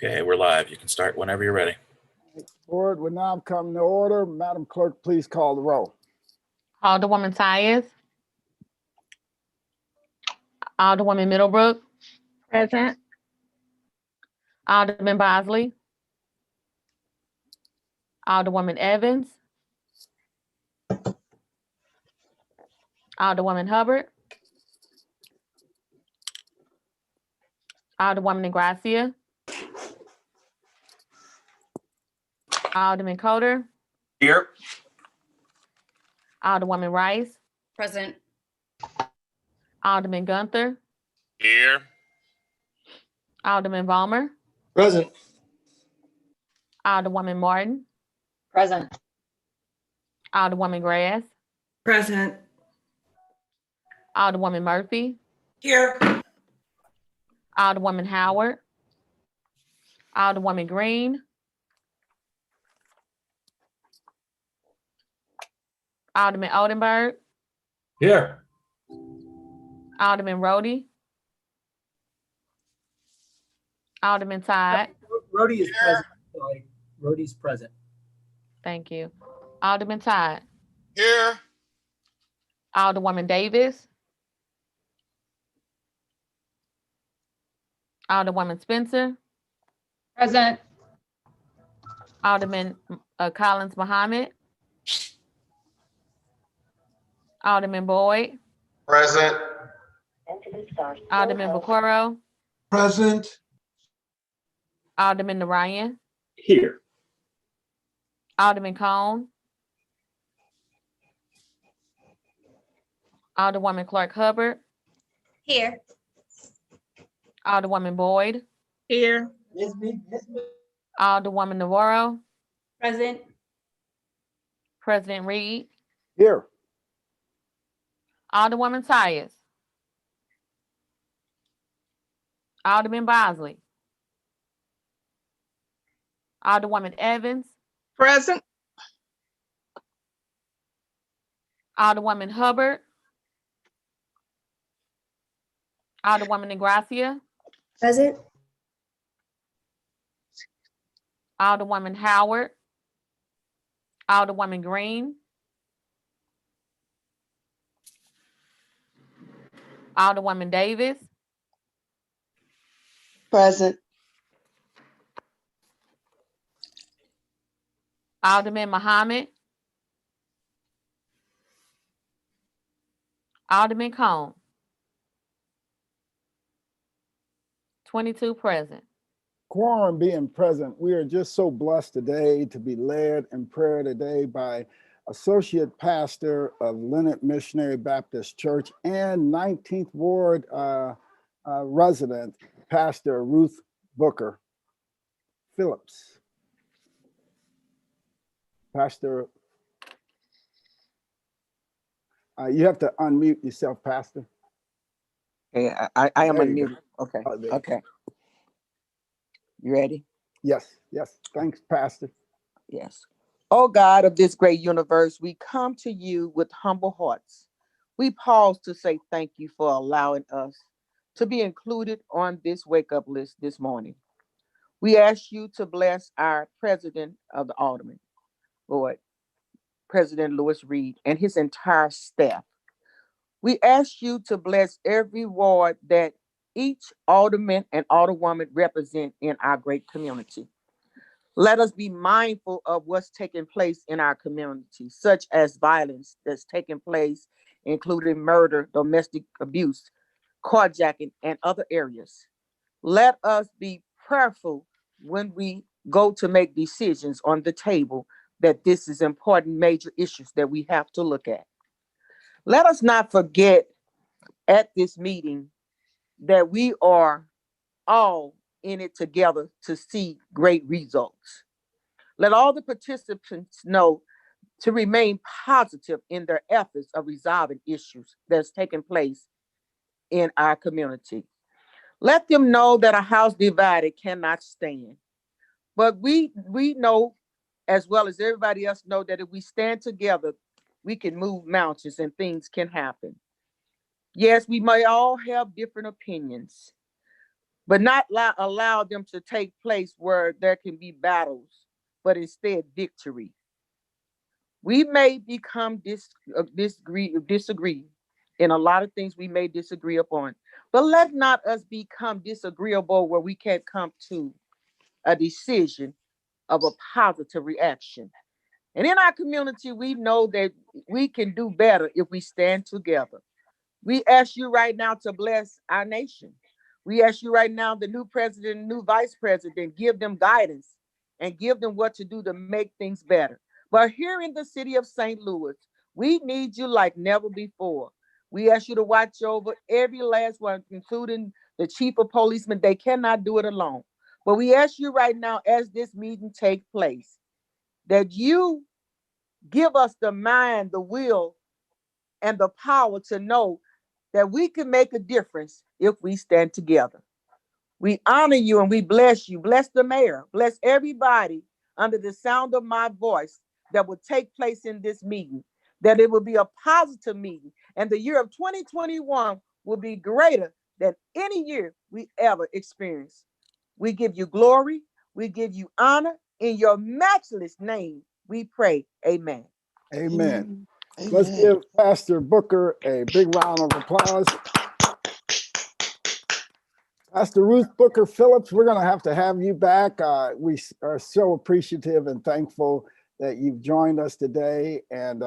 Okay, we're live. You can start whenever you're ready. Board will now come to order. Madam Clerk, please call the roll. Alderwoman Tyus. Alderwoman Middlebrook. Present. Alderman Bosley. Alderwoman Evans. Alderwoman Hubbard. Alderwoman Gracia. Alderman Coder. Here. Alderwoman Rice. Present. Alderman Gunther. Here. Alderman Vollmer. Present. Alderwoman Martin. Present. Alderwoman Grass. Present. Alderwoman Murphy. Here. Alderwoman Howard. Alderwoman Green. Alderman Oldenburg. Here. Alderman Rhodey. Alderman Todd. Rhodey is present. Sorry. Rhodey's present. Thank you. Alderman Todd. Here. Alderwoman Davis. Alderwoman Spencer. Present. Alderman Collins Muhammad. Alderman Boyd. Present. Alderman Vaquero. Present. Alderman Narayan. Here. Alderman Cone. Alderwoman Clark Hubbard. Here. Alderwoman Boyd. Here. Alderwoman Navarro. Present. President Reed. Here. Alderwoman Tyus. Alderman Bosley. Alderwoman Evans. Present. Alderwoman Hubbard. Alderwoman Gracia. Present. Alderwoman Howard. Alderwoman Green. Alderwoman Davis. Present. Alderman Muhammad. Alderman Cone. 22 present. Quorum being present, we are just so blessed today to be led in prayer today by Associate Pastor of Leonard Missionary Baptist Church and 19th Ward resident, Pastor Ruth Booker Phillips. Pastor, you have to unmute yourself, Pastor. Okay, I am There you unmuted. Okay, Oh, there you okay. You ready? Yes, yes. Thanks, Pastor. Yes. Oh God of this great universe, we come to you with humble hearts. We pause to say thank you for allowing us to be included on this wake up list this morning. We ask you to bless our president of the Aldermen, Lord, President Lewis Reed, and his entire staff. We ask you to bless every ward that each alderman and alderwoman represent in our great community. Let us be mindful of what's taking place in our community, such as violence that's taking place, including murder, domestic abuse, carjacking, and other areas. Let us be prayerful when we go to make decisions on the table that this is important major issues that we have to look at. Let us not forget at this meeting that we are all in it together to see great results. Let all the participants know to remain positive in their efforts of resolving issues that's taking place in our community. Let them know that a house divided cannot stand. But we know, as well as everybody else know, that if we stand together, we can move mountains and things can happen. Yes, we may all have different opinions, but not allow them to take place where there can be battles, but instead victory. We may disagree in a lot of things we may disagree upon, but let not us become disagreeable where we can't come to a decision of a positive reaction. And in our community, we know that we can do better if we stand together. We ask you right now to bless our nation. We ask you right now, the new president, new vice president, give them guidance and give them what to do to make things better. But here in the city of St. Louis, we need you like never before. We ask you to watch over every last one, including the chief of policemen. They cannot do it alone. But we ask you right now, as this meeting takes place, that you give us the mind, the will, and the power to know that we can make a difference if we stand together. We honor you and we bless you. Bless the mayor. Bless everybody under the sound of my voice that will take place in this meeting, that it will be a positive meeting. And the year of 2021 will be greater than any year we ever experienced. We give you glory. We give you honor. In your matchless name, we pray. Amen. Amen. Amen. Let's give Pastor Booker a big round of applause. Pastor Ruth Booker Phillips, we're going to have you back. We are so appreciative and thankful that you've joined us today and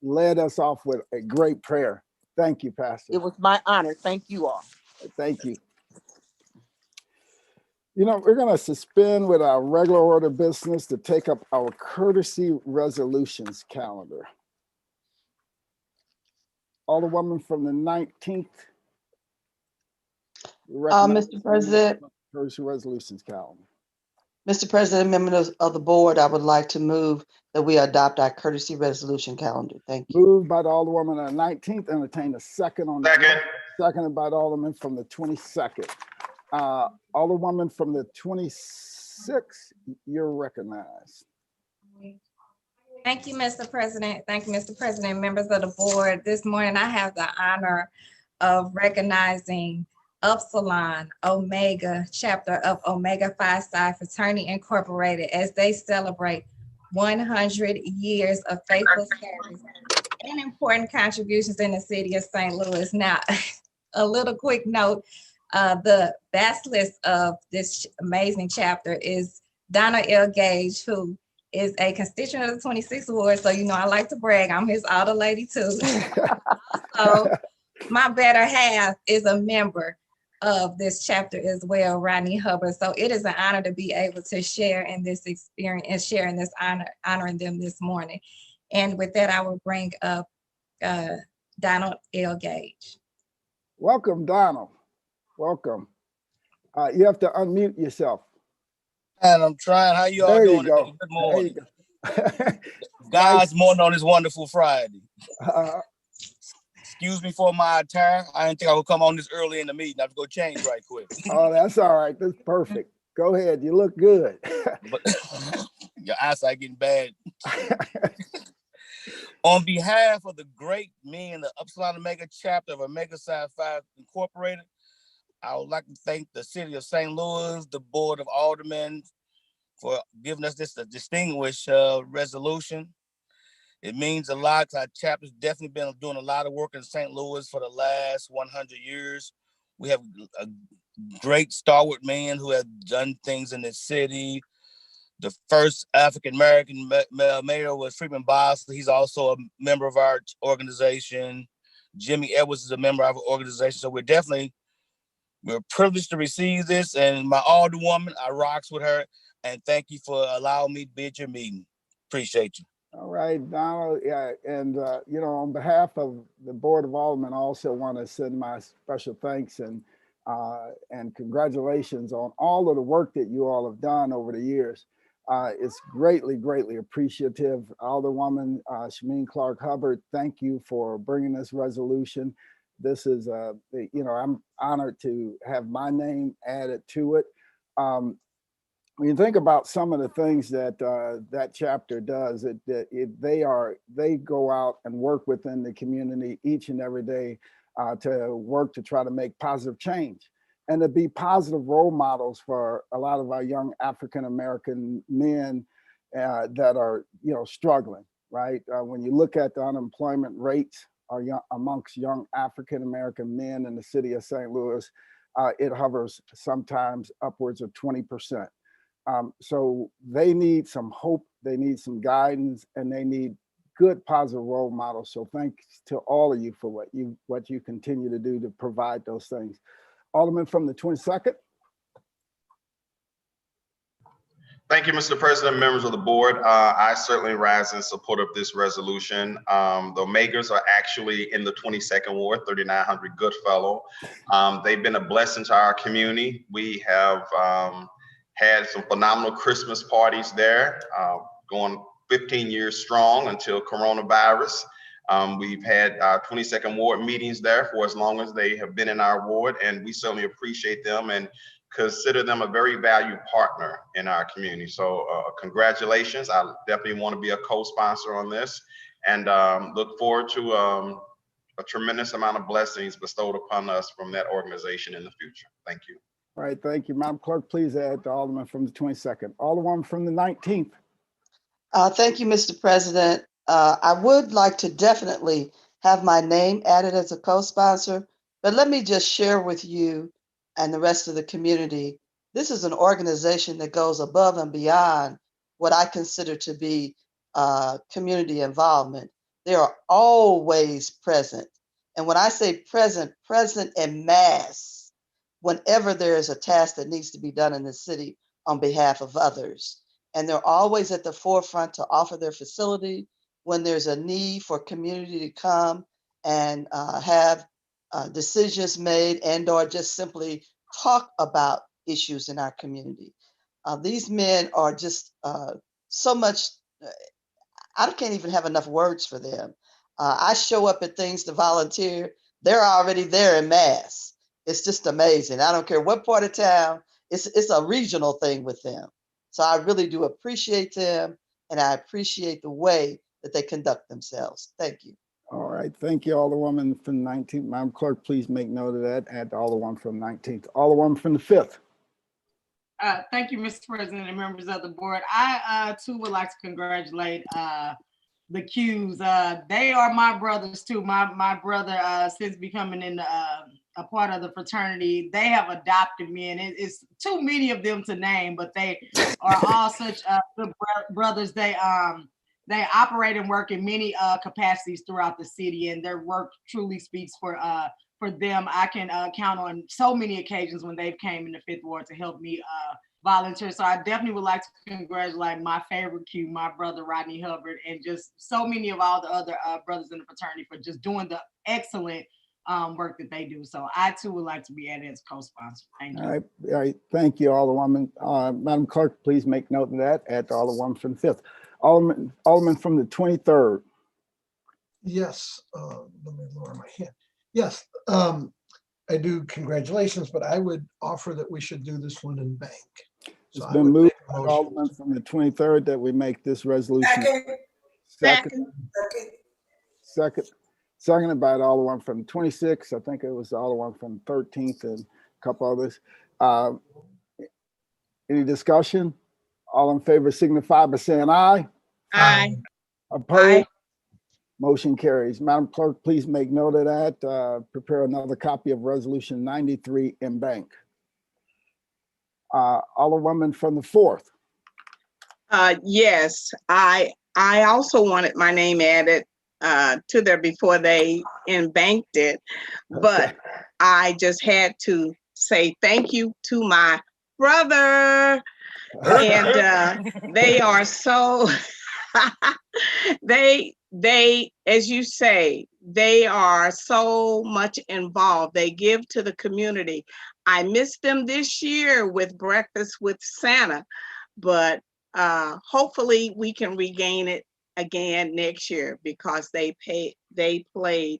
led us off with a great prayer. Thank you, Pastor. It was my honor. Thank you all. Thank you. You know, we're going to suspend with our regular order business to take up our courtesy resolutions calendar. Alderwoman from the 19th. Mr. President, Courtesy resolutions calendar. Mr. President, members of the board, I would like to move that we adopt our courtesy resolution calendar. Thank you. Moved by the Alderwoman on the 19th, entertain a second on that. Second. Seconded by the Alderman from the 22nd. Alderwoman from the 26th, you're recognized. Thank you, Mr. President. Thank you, Mr. President, members of the board. This morning, I have the honor of recognizing Upsilon Omega, chapter of Omega Phi Psi Fraternity Incorporated, as they celebrate 100 years of faithful service and important contributions in the city of St. Louis. Now, a little quick note, the basilisk of this amazing chapter is Donna L. Gage, who is a constituent of the 26th Ward. So, you know, I like to brag. I'm his auto lady too. So my better half is a member of this chapter as well, Rodney Hubbard. So it is an honor to be able to share in this experience and sharing this honoring them this morning. And with that, I will bring up Donald L. Gage. Welcome, Donald. Welcome. You have to unmute yourself. And I'm trying. How you all There doing you go. today? Good morning. There you go. God's morning on this wonderful Friday. Uh, Excuse me for my attire. I didn't think I would come on this early in the meeting. I have to go change right quick. oh, that's all right. That's perfect. Go ahead. You look good. But your eyesight getting bad. On behalf of the great men, the Upsilon Omega chapter of Omega Psi Phi Incorporated, I would like to thank the city of St. Louis, the board of aldermen, for giving us this distinguished resolution. It means a lot because our chapter's definitely been doing a lot of work in St. Louis for the last 100 years. We have a great stalwart men who have done things in this city. The first African-American mayor was Freeman Bosley. He's also a member of our organization. Jimmy Edwards is a member of our organization. So we're privileged to receive this. And my alderwoman, I rocks with her. And thank you for allowing me to be at your meeting. Appreciate you. All right, Donald. Yeah, and you know, on behalf of the Board of Aldermen, I also want to send my special thanks and congratulations on all of the work that you all have done over the years. It's greatly, greatly appreciative. Alderwoman Shameen Clark Hubbard, thank you for bringing this resolution. This is, you know, I'm honored to have my name added to it. When you think about some of the things that that chapter does, they go out and work within the community each and every day to work to try to make positive change. and to be positive role models for a lot of our young African-American men that are, struggling, right? When you look at the unemployment rates amongst young African-American men in the city of St. Louis, it hovers sometimes upwards of 20%. So they need some hope, they need some guidance, and they need good positive role models. So thanks to all of you for what you continue to do to provide those things. Alderman from the 22nd. Thank you, Mr. President, members of the board. I certainly rise in support of this resolution. The Omegas are actually in the 22nd Ward, 3900 Goodfellow. They've been a blessing to our community. We have had some phenomenal Christmas parties there, going 15 years strong until coronavirus. We've had 22nd Ward meetings there for as long as they have been in our ward, and we certainly appreciate them and consider them a very valued partner in our community. So congratulations. I definitely want to be a co-sponsor on this, and look forward to a tremendous amount of blessings bestowed upon us from that organization in the future. Thank you. All right, thank you. Madam Clerk, please add the Alderman from the 22nd. Alderman from the 19th. Thank you, Mr. President. I would like to definitely have my name added as a co-sponsor, but let me just share with you and the rest of the community, this is an organization that goes above and beyond what I consider to be community involvement. They are always present. And when I say present, present en masse, whenever there is a task that needs to be done in the city on behalf of others. And they're always at the forefront to offer their facility when there's a need for community to come and have decisions made and or just simply talk about issues in our community. These men are just so much, I can't even have enough words for them. I show up at things to volunteer. They're already there in mass. It's just amazing. I don't care what part of town, it's a regional thing with them. So I really do appreciate them, and I appreciate the way that they conduct themselves. Thank you. All right, thank you, Alderwoman from the 19th. Madam Clerk, please make note of that. Add the Alderwoman from the 19th. Alderwoman from the 5th. Thank you, Mr. President and members of the board. I too would like to congratulate the Qs. They are my brothers too. My brother, since becoming a part of the fraternity, they have adopted me, and it's too many of them to name, but they are all such good brothers. They operate and work in many capacities throughout the city, and their work truly speaks for them. I can count on so many occasions when they've came in the 5th Ward to help me volunteer. So I definitely would like to congratulate my favorite Q, my brother Rodney Hubbard, and just so many of all the other brothers in the fraternity for just doing the excellent work that they do. So I too would like to be added as co-sponsor. Thank you. All right. Thank you, Alderwoman. Madam Clerk, please make note of that. Add the Alderwoman from the 5th. Alderman from the 23rd. Yes, let me lower my hand. Yes, I do congratulations, but I would offer that we should do this one in bank. So It's been moved by Alderman from the 23rd that we make this resolution. Seconded by the Alderman from the 26th. I think it was the Alderman from the 13th and a couple others. Any discussion? All in favor signify by saying aye. Aye. Opposed? Aye. Motion carries. Madam Clerk, please make note of that. Prepare another copy of Resolution 93 in bank. Alderwoman from the 4th. Yes, I also wanted my name added to there before they embanked it, but okay. I just had to say thank you to my brother, and they are so they as you say, they are so much involved. They give to the community. I missed them this year with Breakfast with Santa, but hopefully we can regain it again next year, because they played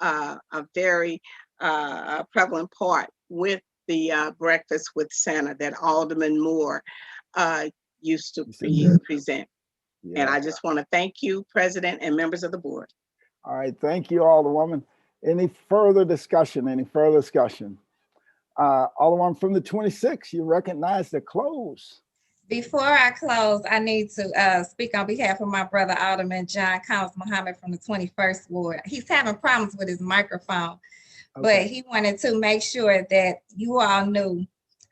a very prevalent part with the Breakfast with Santa that Alderman Moore used to present. Yeah. And I just want to thank you, President and members of the board. All right, thank you, Alderwoman. Any further discussion? Alderman from the 26th, you recognize the close. Before I close, I need to speak on behalf of my brother Alderman John Collins Muhammad from the 21st Ward. He's having problems with his microphone, but he wanted to make sure that you all knew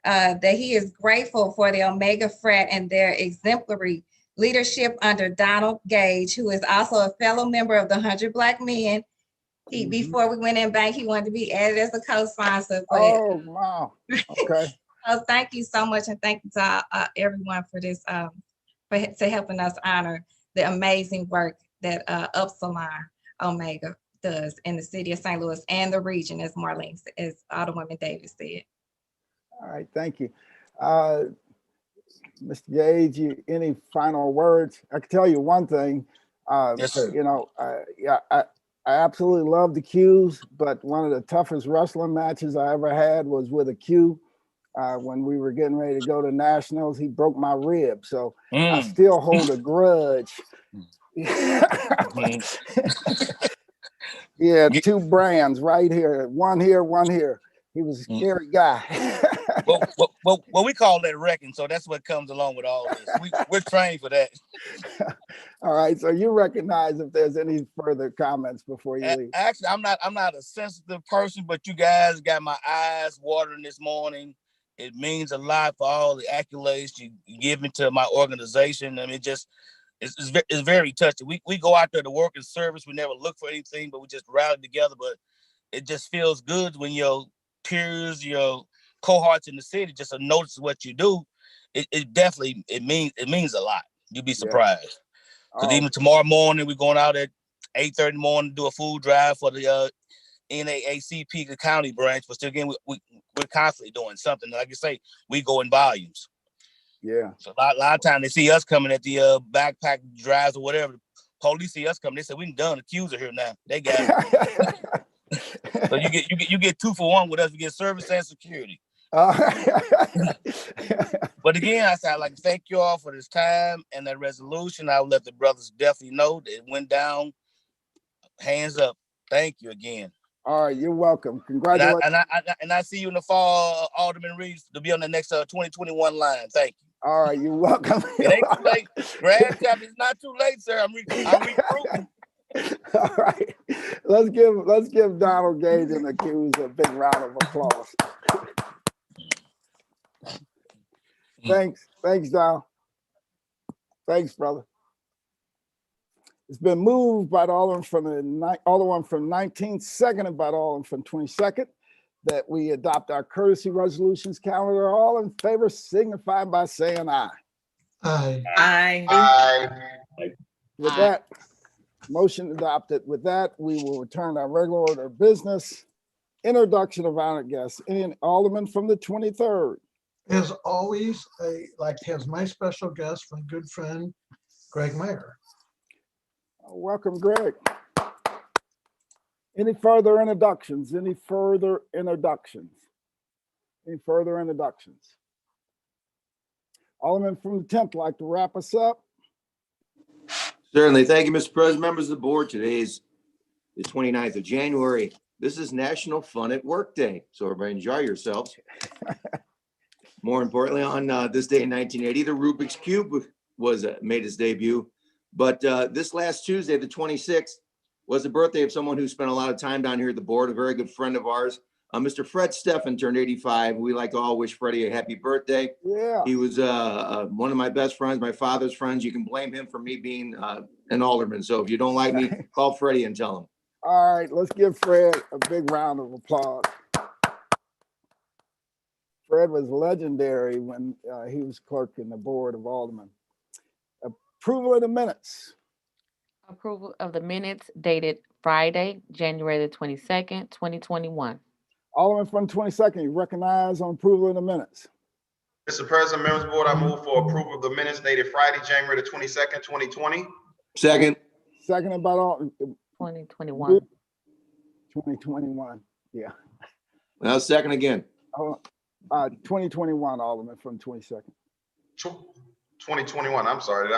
that he is grateful for the Omega Frat and their exemplary leadership under Donald Gage, who is also a fellow member of the 100 Black Men. Before we went in bank, he wanted to be added as a co-sponsor. Oh, wow. Okay. So thank you so much, and thank you to everyone for this, to helping us honor the amazing work that Upsilon Omega does in the city of St. Louis and the region, as Alderwoman Davis said. All right, thank you. Mr. Gage, any final words? I can tell you one thing. Yes, sir. You know, I absolutely love the Qs, but one of the toughest wrestling matches I ever had was with a Q. When we were getting ready to go to nationals, he broke my rib. So I still hold a grudge. Yeah, two brands right here. One here, one here. He was a scary guy. well, we call that wrecking. So that's what comes along with all this. We're trained for that. All right. So you recognize if there's any further comments before you leave. Actually, I'm not a sensitive person, but you guys got my eyes watering this morning. It means a lot for all the accolades you give me to my organization. I mean, it's very touching. We go out there to work in service. We never look for anything, but we just rally together. But it just feels good when your peers, your cohorts in the city just notice what you do. It definitely means a lot. You'd be surprised. Because even tomorrow morning, we're going out at 8:30 in the morning to do a food drive for the NAACP County branch. But still, again, we're constantly doing something. Like I say, we go in volumes. Yeah. So a lot of times they see us coming at the backpack drives or whatever. The police see us coming. They say, "We done. The Qs are here now. They got it." So you get 2 for 1 with us. We get service and security. But again, I'd like to thank you all for this time and that resolution. I will let the brothers definitely know that it went down. Hands up. Thank you again. All right, you're welcome. Congratulations. And I see you in the fall, Alderman Reeves, to be on the next 2021 line. Thank you. All right, you're welcome. It ain't too late. Grad Chapter is not too late, sir. I'm recruiting. All right, let's give Donald Gage and the Qs a big round of applause. Thanks, Donald. Thanks, brother. It's been moved by the Alderman from 19th, seconded by the Alderman from 22nd, that we adopt our courtesy resolutions calendar. All in favor signify by saying aye. Aye. Aye. Aye. With that, motion adopted. With that, we will return to our regular order of business. Introduction of honored guests. Any Alderman from the 23rd. As always, I like to have my special guest, my good friend, Greg Meyer. Welcome, Greg. Any further introductions? Any further introductions? Alderman from the 10th, like to wrap us up? Certainly. Thank you, Mr. President, members of the board. Today is the 29th of January. This is National Fun at Work Day. So everybody enjoy yourselves. More importantly, on this day in 1980, the Rubik's Cube made its debut. But this last Tuesday, the 26th, was the birthday of someone who spent a lot of time down here at the board, a very good friend of ours. Mr. Fred Steffen turned 85. We like to all wish Freddie a happy birthday. Yeah. He was one of my best friends, my father's friends. You can blame him for me being an alderman. So if you don't like me, call Freddie and tell him. All right, let's give Fred a big round of applause. Fred was legendary when he was clerk in the Board of Aldermen. Approval of the minutes. Approval of the minutes dated Friday, January the 22nd, 2021. Alderman from 22nd, you recognize on approval of the minutes. Mr. President, members of the board, I move for approval of the minutes dated Friday, January the 22nd, 2020. Second. Seconded by all. 2021. 2021, yeah. Now second again. 2021, Alderman from 22nd. 2021, I'm sorry.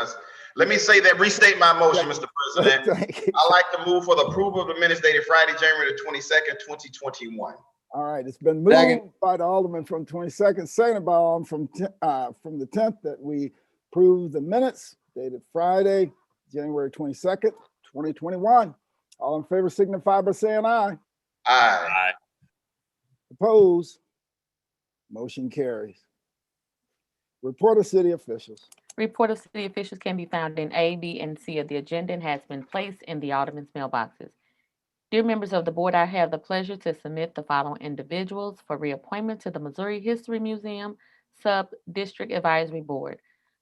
Let me say that, restate my motion, Mr. President. I'd like to move for the approval of the minutes dated Friday, January the 22nd, 2021. All right, it's been Second. moved by the Alderman from 22nd, seconded by Alderman from the 10th that we approve the minutes dated Friday, January 22nd, 2021. All in favor signify by saying aye. Aye. Opposed? Motion carries. Report of city officials. Report of city officials can be found in A, B, and C of the agenda and has been placed in the Alderman's mailboxes. Dear members of the board, I have the pleasure to submit the following individuals for reappointment to the Missouri History Museum Sub-District Advisory Board.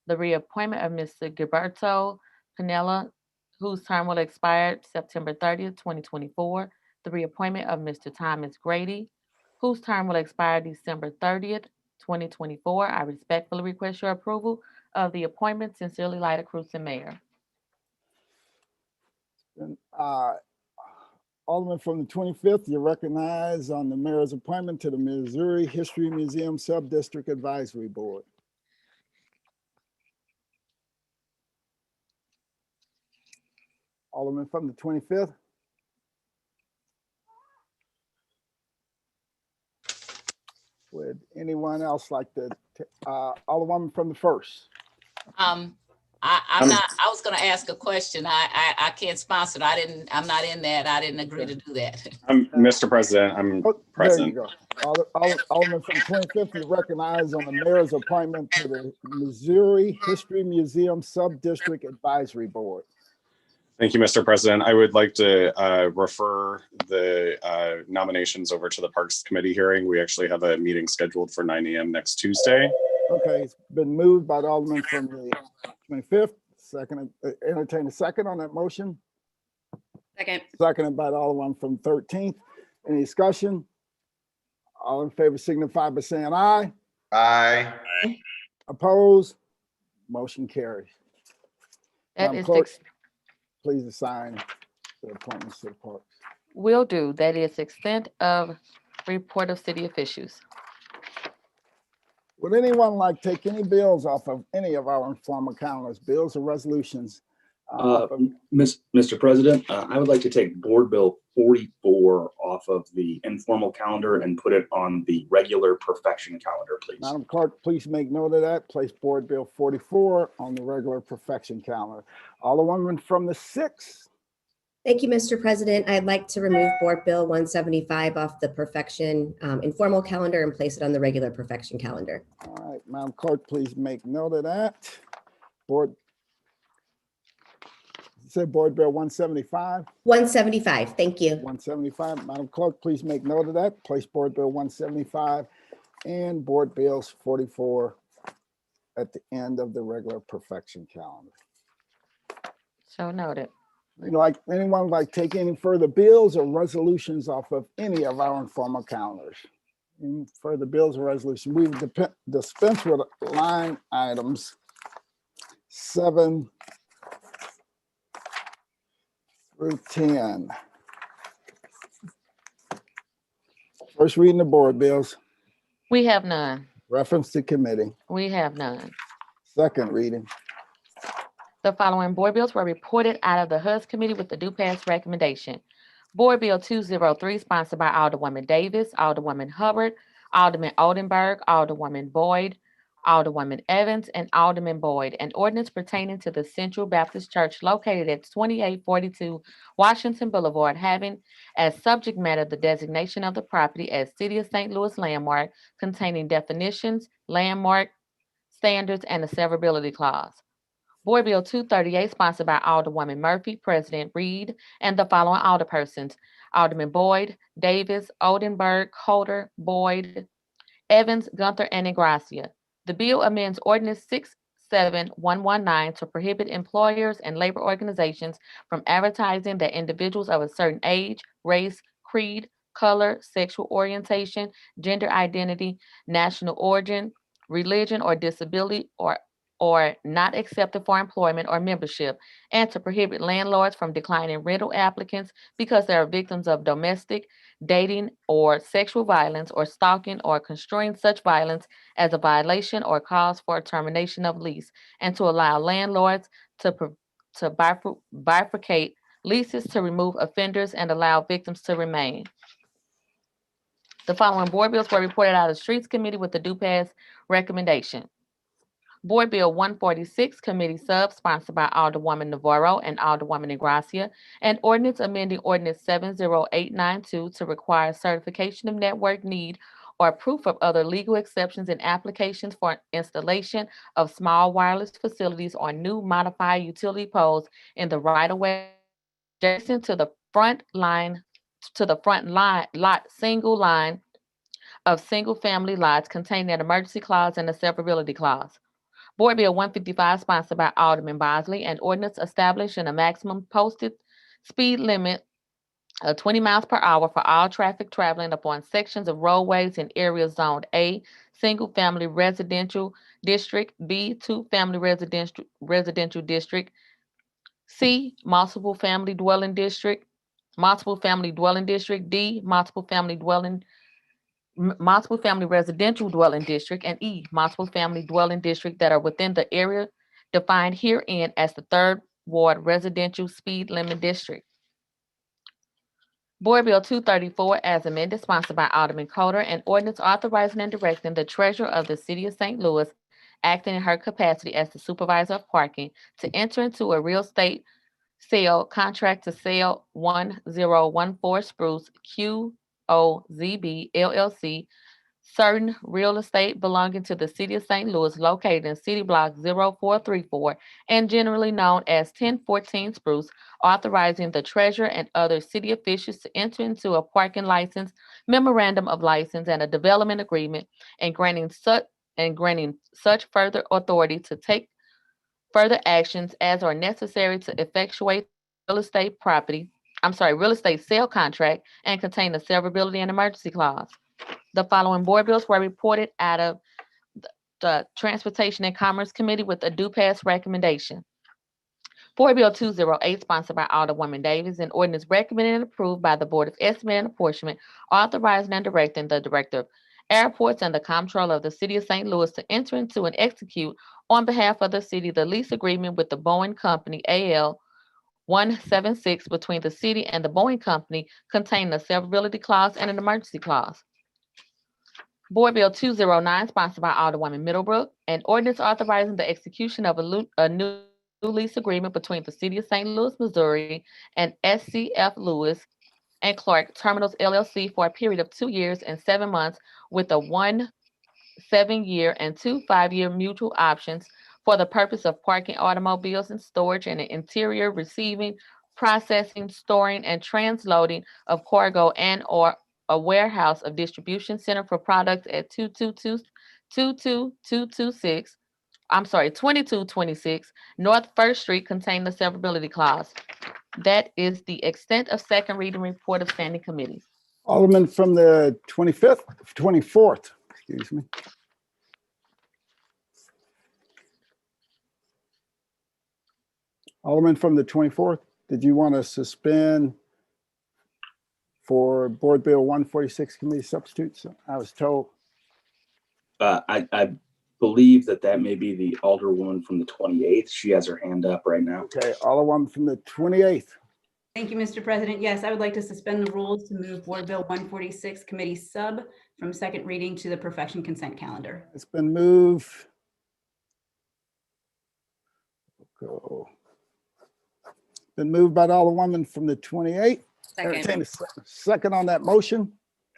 The reappointment of Mr. Gilberto Pinella, whose term will expire September 30th, 2024. The reappointment of Mr. Thomas Grady, whose term will expire December 30th, 2024. I respectfully request your approval of the appointment. Sincerely, Lyda Cruzen, Mayor. And, Alderman from the 25th, you're recognized on the mayor's appointment to the Missouri History Museum Sub-District Advisory Board. Alderman from the 25th. Would anyone else like to, Alderman from the 1st? I'm not, I was gonna ask a question. I can't sponsor it. I'm not in that. I didn't agree to do that. Mr. President, I'm There you present. go. Alderman from the 25th, you recognized on the mayor's appointment to the Missouri History Museum Sub-District Advisory Board. Thank you, Mr. President. I would like to refer the nominations over to the Parks Committee hearing. We actually have a meeting scheduled for 9 a.m. next Tuesday. Okay, it's been moved by the Alderman from the 25th. Second, entertain a second on that motion. Second. Seconded by the Alderman from 13th. Any discussion? All in favor signify by saying aye. Aye. Opposed? Motion carries. That Madam is Clerk, the please assign the appointments to the parks. will do. That is extent of report of city officials. Would anyone like to take any bills off of any of our informal calendars, bills or resolutions? Mr. President, I would like to take Board Bill 44 off of the informal calendar and put it on the regular perfection calendar, please. Madam Clerk, please make note of that. Place Board Bill 44 on the regular perfection calendar. Alderwoman from the 6th. Thank you, Mr. President. I'd like to remove Board Bill 175 off the perfection informal calendar and place it on the regular perfection calendar. All right, Madam Clerk, please make note of that. Board, you said Board Bill 175? 175, thank you. 175, Madam Clerk, please make note of that. Place Board Bill 175 and Board Bills 44 at the end of the regular perfection calendar. So noted. You know, like anyone like take any further bills or resolutions off of any of our informal calendars? Any further bills or resolutions? We would dispense with line items 7 through 10. First reading the board bills. We have none. Reference to committee. We have none. Second reading. The following board bills were reported out of the HUS committee with the due pass recommendation. Board Bill 203, sponsored by Alderwoman Davis, Alderwoman Hubbard, Alderman Oldenburg, Alderwoman Boyd, Alderwoman Evans, and Alderman Boyd, an ordinance pertaining to the Central Baptist Church located at 2842 Washington Boulevard, having as subject matter the designation of the property as City of St. Louis landmark, containing definitions, landmark standards, and a severability clause. Board Bill 238, sponsored by Alderwoman Murphy, President Reed, and the following alderpersons: Alderman Boyd, Davis, Oldenburg, Holder, Boyd, Evans, Gunther, and Ingracia. The bill amends Ordinance 67119 to prohibit employers and labor organizations from advertising that individuals of a certain age, race, creed, color, sexual orientation, gender identity, national origin, religion, or disability, or not accepted for employment or membership, and to prohibit landlords from declining rental applicants because they are victims of domestic, dating, or sexual violence, or stalking, or construing such violence as a violation or cause for termination of lease, and to allow landlords to bifurcate leases to remove offenders and allow victims to remain. The following board bills were reported out of the Streets Committee with the due pass recommendation. Board Bill 146, Committee Sub, sponsored by Alderwoman Navarro and Alderwoman Ingracia, and ordinance amending Ordinance 70892 to require certification of network need or proof of other legal exceptions in applications for installation of small wireless facilities on new modified utility poles in the right-of-way adjacent to the front lot, single line of single-family lots containing an emergency clause and a severability clause. Board Bill 155, sponsored by Alderman Bosley, an ordinance establishing a maximum posted speed limit of 20 miles per hour for all traffic traveling upon sections of roadways in areas zoned A, single-family residential district, B, two-family residential district, C, multiple family dwelling district, D, multiple family residential dwelling district, and E, multiple family dwelling district that are within the area defined herein as the Third Ward Residential Speed Limit District. Board Bill 234, as amended, sponsored by Alderman Coder, an ordinance authorizing and directing the treasurer of the city of St. Louis, acting in her capacity as the supervisor of parking, to enter into a real estate sale contract to sell 1014 Spruce QOZB LLC, certain real estate belonging to the city of St. Louis located in City Block 0434 and generally known as 1014 Spruce, authorizing the treasurer and other city officials to enter into a parking license, memorandum of license, and a development agreement, and granting such further authority to take further actions as are necessary to effectuate real estate sale contract and contain a severability and emergency clause. The following board bills were reported out of the Transportation and Commerce Committee with a due pass recommendation. Board Bill 208, sponsored by Alderwoman Davis, an ordinance recommended and approved by the Board of Estimate and Apportionment, authorizing and directing the Director of Airports and the Comptroller of the City of St. Louis to enter into and execute on behalf of the city the lease agreement with the Boeing Company AL 176 between the city and the Boeing Company, containing a severability clause and an emergency clause. Board Bill 209, sponsored by Alderwoman Middlebrook, an ordinance authorizing the execution of a new lease agreement between the City of St. Louis, Missouri, and SCF Lewis and Clark Terminals LLC for a period of 2 years and 7 months, with 1 7-year and 2 5-year mutual options for the purpose of parking automobiles and storage in the interior, receiving, processing, storing, and transloading of cargo and or a warehouse of distribution center for products at 2226 North First Street, contain the severability clause. That is the extent of second reading report of standing committees. Alderman from the 24th, excuse me. Alderman from the 24th, did you want to suspend for Board Bill 146 committee substitutes? I was told. I believe that may be the Alderwoman from the 28th. She has her hand up right now. Okay, Alderwoman from the 28th. Thank you, Mr. President. Yes, I would like to suspend the rules to move Board Bill 146 committee sub from second reading to the perfection consent calendar. It's been moved. Go. Been moved by the Alderwoman from the 28th. Second. Second on that motion.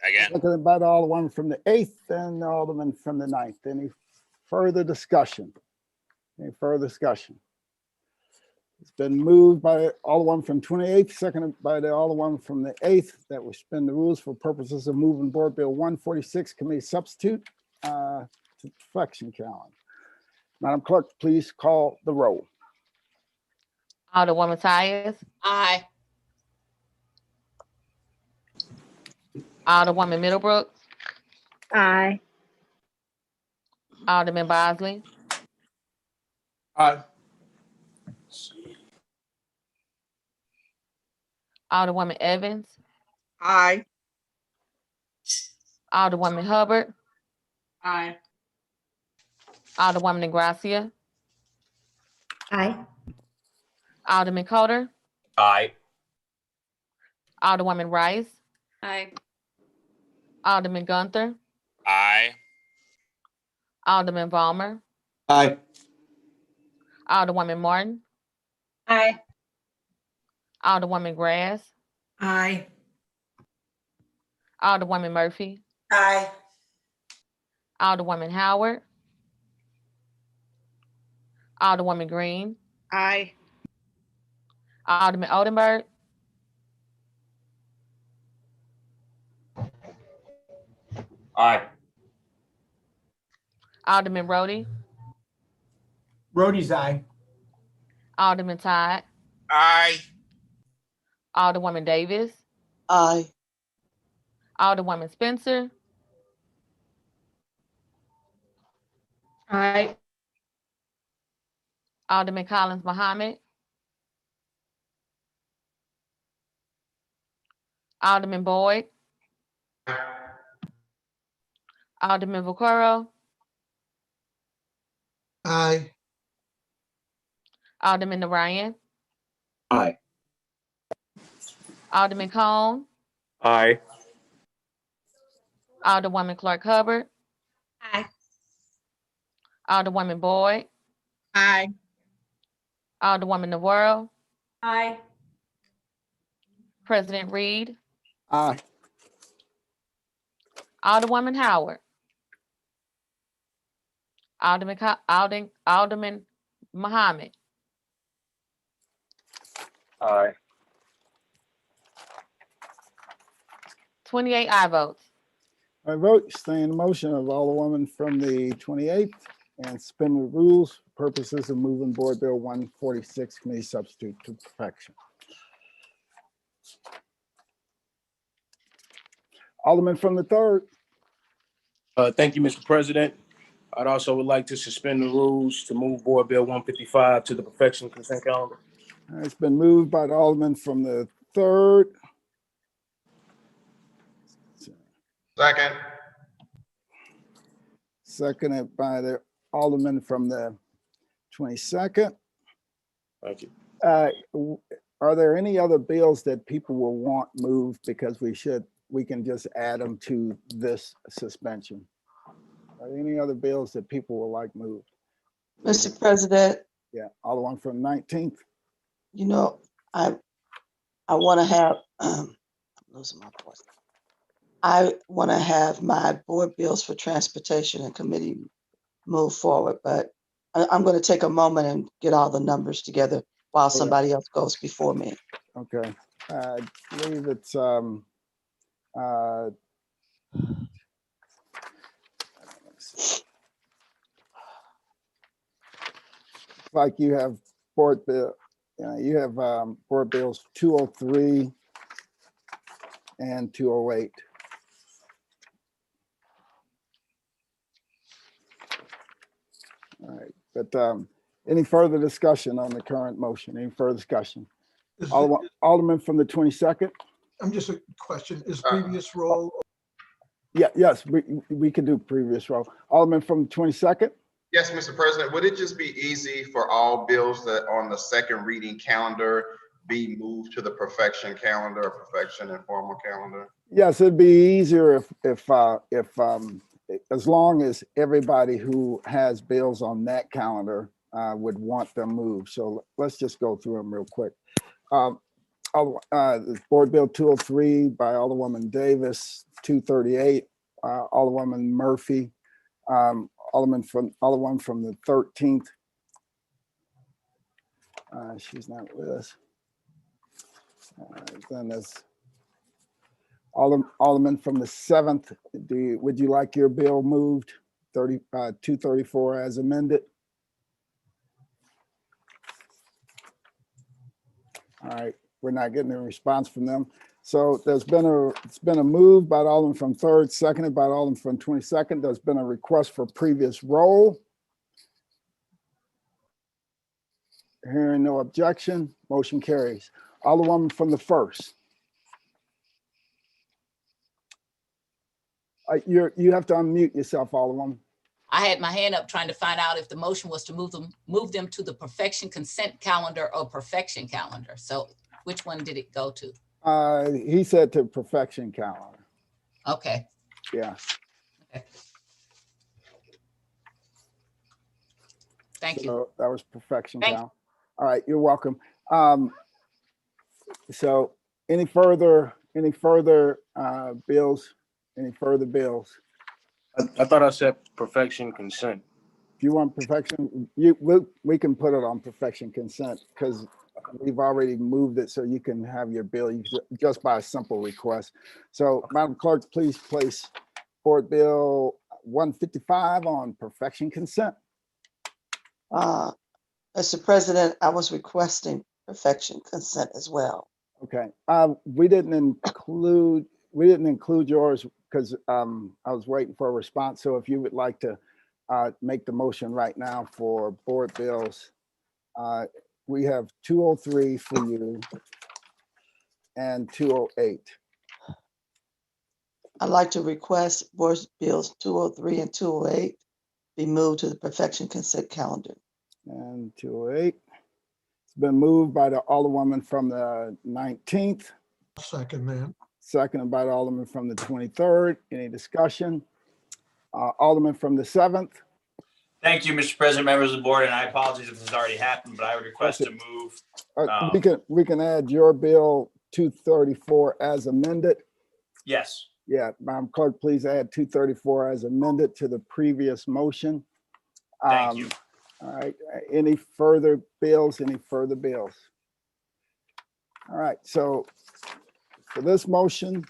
Again. Seconded by the Alderwoman from the 8th and the Alderman from the 9th. Any further discussion? Any further discussion? It's been moved by Alderwoman from 28th, seconded by the Alderwoman from the 8th, that we suspend the rules for purposes of moving Board Bill 146 committee substitute to perfection calendar. Madam Clerk, please call the roll. Alderwoman Tyus. Aye. Alderwoman Middlebrook. Aye. Alderman Bosley. Aye. Alderwoman Evans. Aye. Alderwoman Hubbard. Aye. Alderwoman Ingracia. Aye. Alderman Coder. Aye. Alderwoman Rice. Aye. Alderman Gunther, Aye. Alderman Vollmer, Aye. Alderwoman Martin, Aye. Alderwoman Grass, Aye. Alderwoman Murphy, Aye. Alderwoman Howard, Alderwoman Green, Aye. Alderman Oldenburg, Aye. Alderman Rhodey, Rhodey's aye. Alderman Todd, Aye. Alderwoman Davis, Aye. Alderwoman Spencer, Aye. Alderman Collins Muhammad, Alderman Boyd, Alderman Vaccaro, Aye. Alderman Narayan, Aye. Alderman Cone, Aye. Alderwoman Clark Hubbard, Aye. Alderwoman Boyd, Aye. Alderwoman Navarro, Aye. President Reed, Aye. Alderwoman Howard, Alderman Muhammad, Aye. 28 aye votes. I vote stay in motion of Alderwoman from the 28th and suspend the rules for purposes of moving Board Bill 146 committee substitute to perfection. Alderman from the 3rd. Thank you, Mr. President. I'd also would like to suspend the rules to move Board Bill 155 to the perfection consent calendar. It's been moved by the Alderman from the 3rd. Second. Seconded by the Alderman from the 22nd. Thank you. Are there any other bills that people will want moved because we can just add them to this suspension? Are there any other bills that people will like moved? Mr. President, Yeah, Alderman from 19th. you know, I want to have, I'm losing my voice. I want to have my board bills for transportation and committee move forward, but I'm going to take a moment and get all the numbers together while somebody else goes before me. Okay, I believe it's like you have board bill, you have board bills 203 and 208. All right, but any further discussion on the current motion? Any further discussion? Alderman from the 22nd. I'm just a question, is previous role? Yeah, yes, we could do previous roll. Alderman from the 22nd. Yes, Mr. President, would it just be easy for all bills that on the second reading calendar be moved to the perfection calendar or perfection informal calendar? Yes, it'd be easier if as long as everybody who has bills on that calendar would want them moved. So let's just go through them real quick. Board Bill 203 by Alderwoman Davis, 238, Alderwoman Murphy, Alderman from the 13th. She's not with us. Then there's Alderman from the 7th. Would you like your bill moved? 234 as amended. All right, we're not getting a response from them. So it's been a move by the Alderman from 3rd, seconded by the Alderman from 22nd. There's been a request for previous roll. Hearing no objection, motion carries. Alderwoman from the 1st. You have to unmute yourself, Alderwoman. I had my hand up trying to find out if the motion was to move them to the perfection consent calendar or perfection calendar. So which one did it go to? He said to perfection calendar. Okay. Yeah. Thank you. So that was perfection, Thank Cal. All right, you're welcome. So any further bills? Any further bills? I thought I said perfection consent. If you want perfection, we can put it on perfection consent because we've already moved it so you can have your bill just by a simple request. So Madam Clerk, please place Board Bill 155 on perfection consent. Mr. President, I was requesting perfection consent as well. Okay, we didn't include yours because I was waiting for a response. So if you would like to make the motion right now for board bills, we have 203 for you and 208. I'd like to request board bills 203 and 208 be moved to the perfection consent calendar. And 208. It's been moved by the Alderwoman from the 19th. Second, man. Seconded by the Alderman from the 23rd. Any discussion? Alderman from the 7th. Thank you, Mr. President, members of the board, and I apologize if this has already happened, but I would request to move. We can add your bill 234 as amended. Yes. Yeah, Madam Clerk, please add 234 as amended to the previous motion. Thank you. All right, any further bills? All right, so for this motion,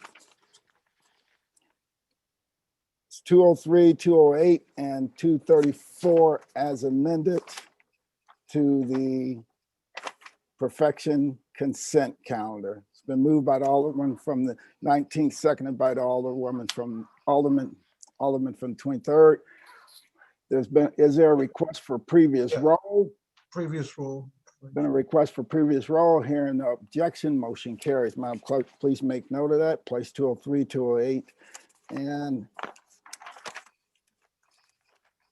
it's 203, 208, and 234 as amended to the perfection consent calendar. It's been moved by the Alderman from the 19th, seconded by the Alderman from the 23rd. Is there a request for previous roll? Previous roll. Been a request for previous roll. Hearing no objection, motion carries. Madam Clerk, please make note of that. Place 203, 208, and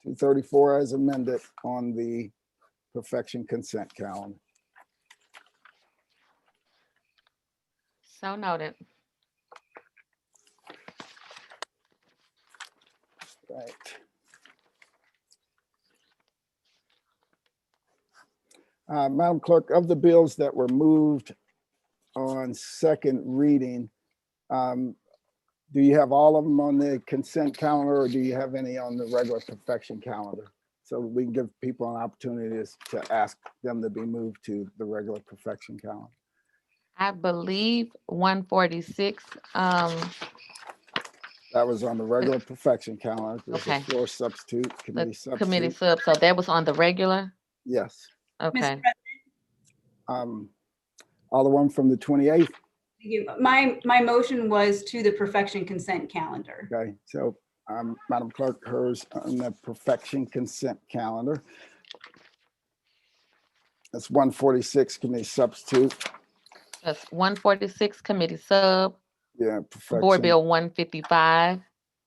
234 as amended on the perfection consent calendar. So noted. Right. Madam Clerk, of the bills that were moved on second reading, do you have all of them on the consent calendar or do you have any on the regular perfection calendar? So we can give people an opportunity to ask them to be moved to the regular perfection calendar. I believe 146. That was on the regular perfection calendar. There's a Okay. floor substitute, committee Committee substitute. sub, so that was on the regular? Yes. Okay. Alderman from the 28th. My motion was to the perfection consent calendar. Okay, so Madam Clerk, hers on the perfection consent calendar. That's 146 committee substitute. That's 146 committee sub. Yeah, perfection. Board Bill 155.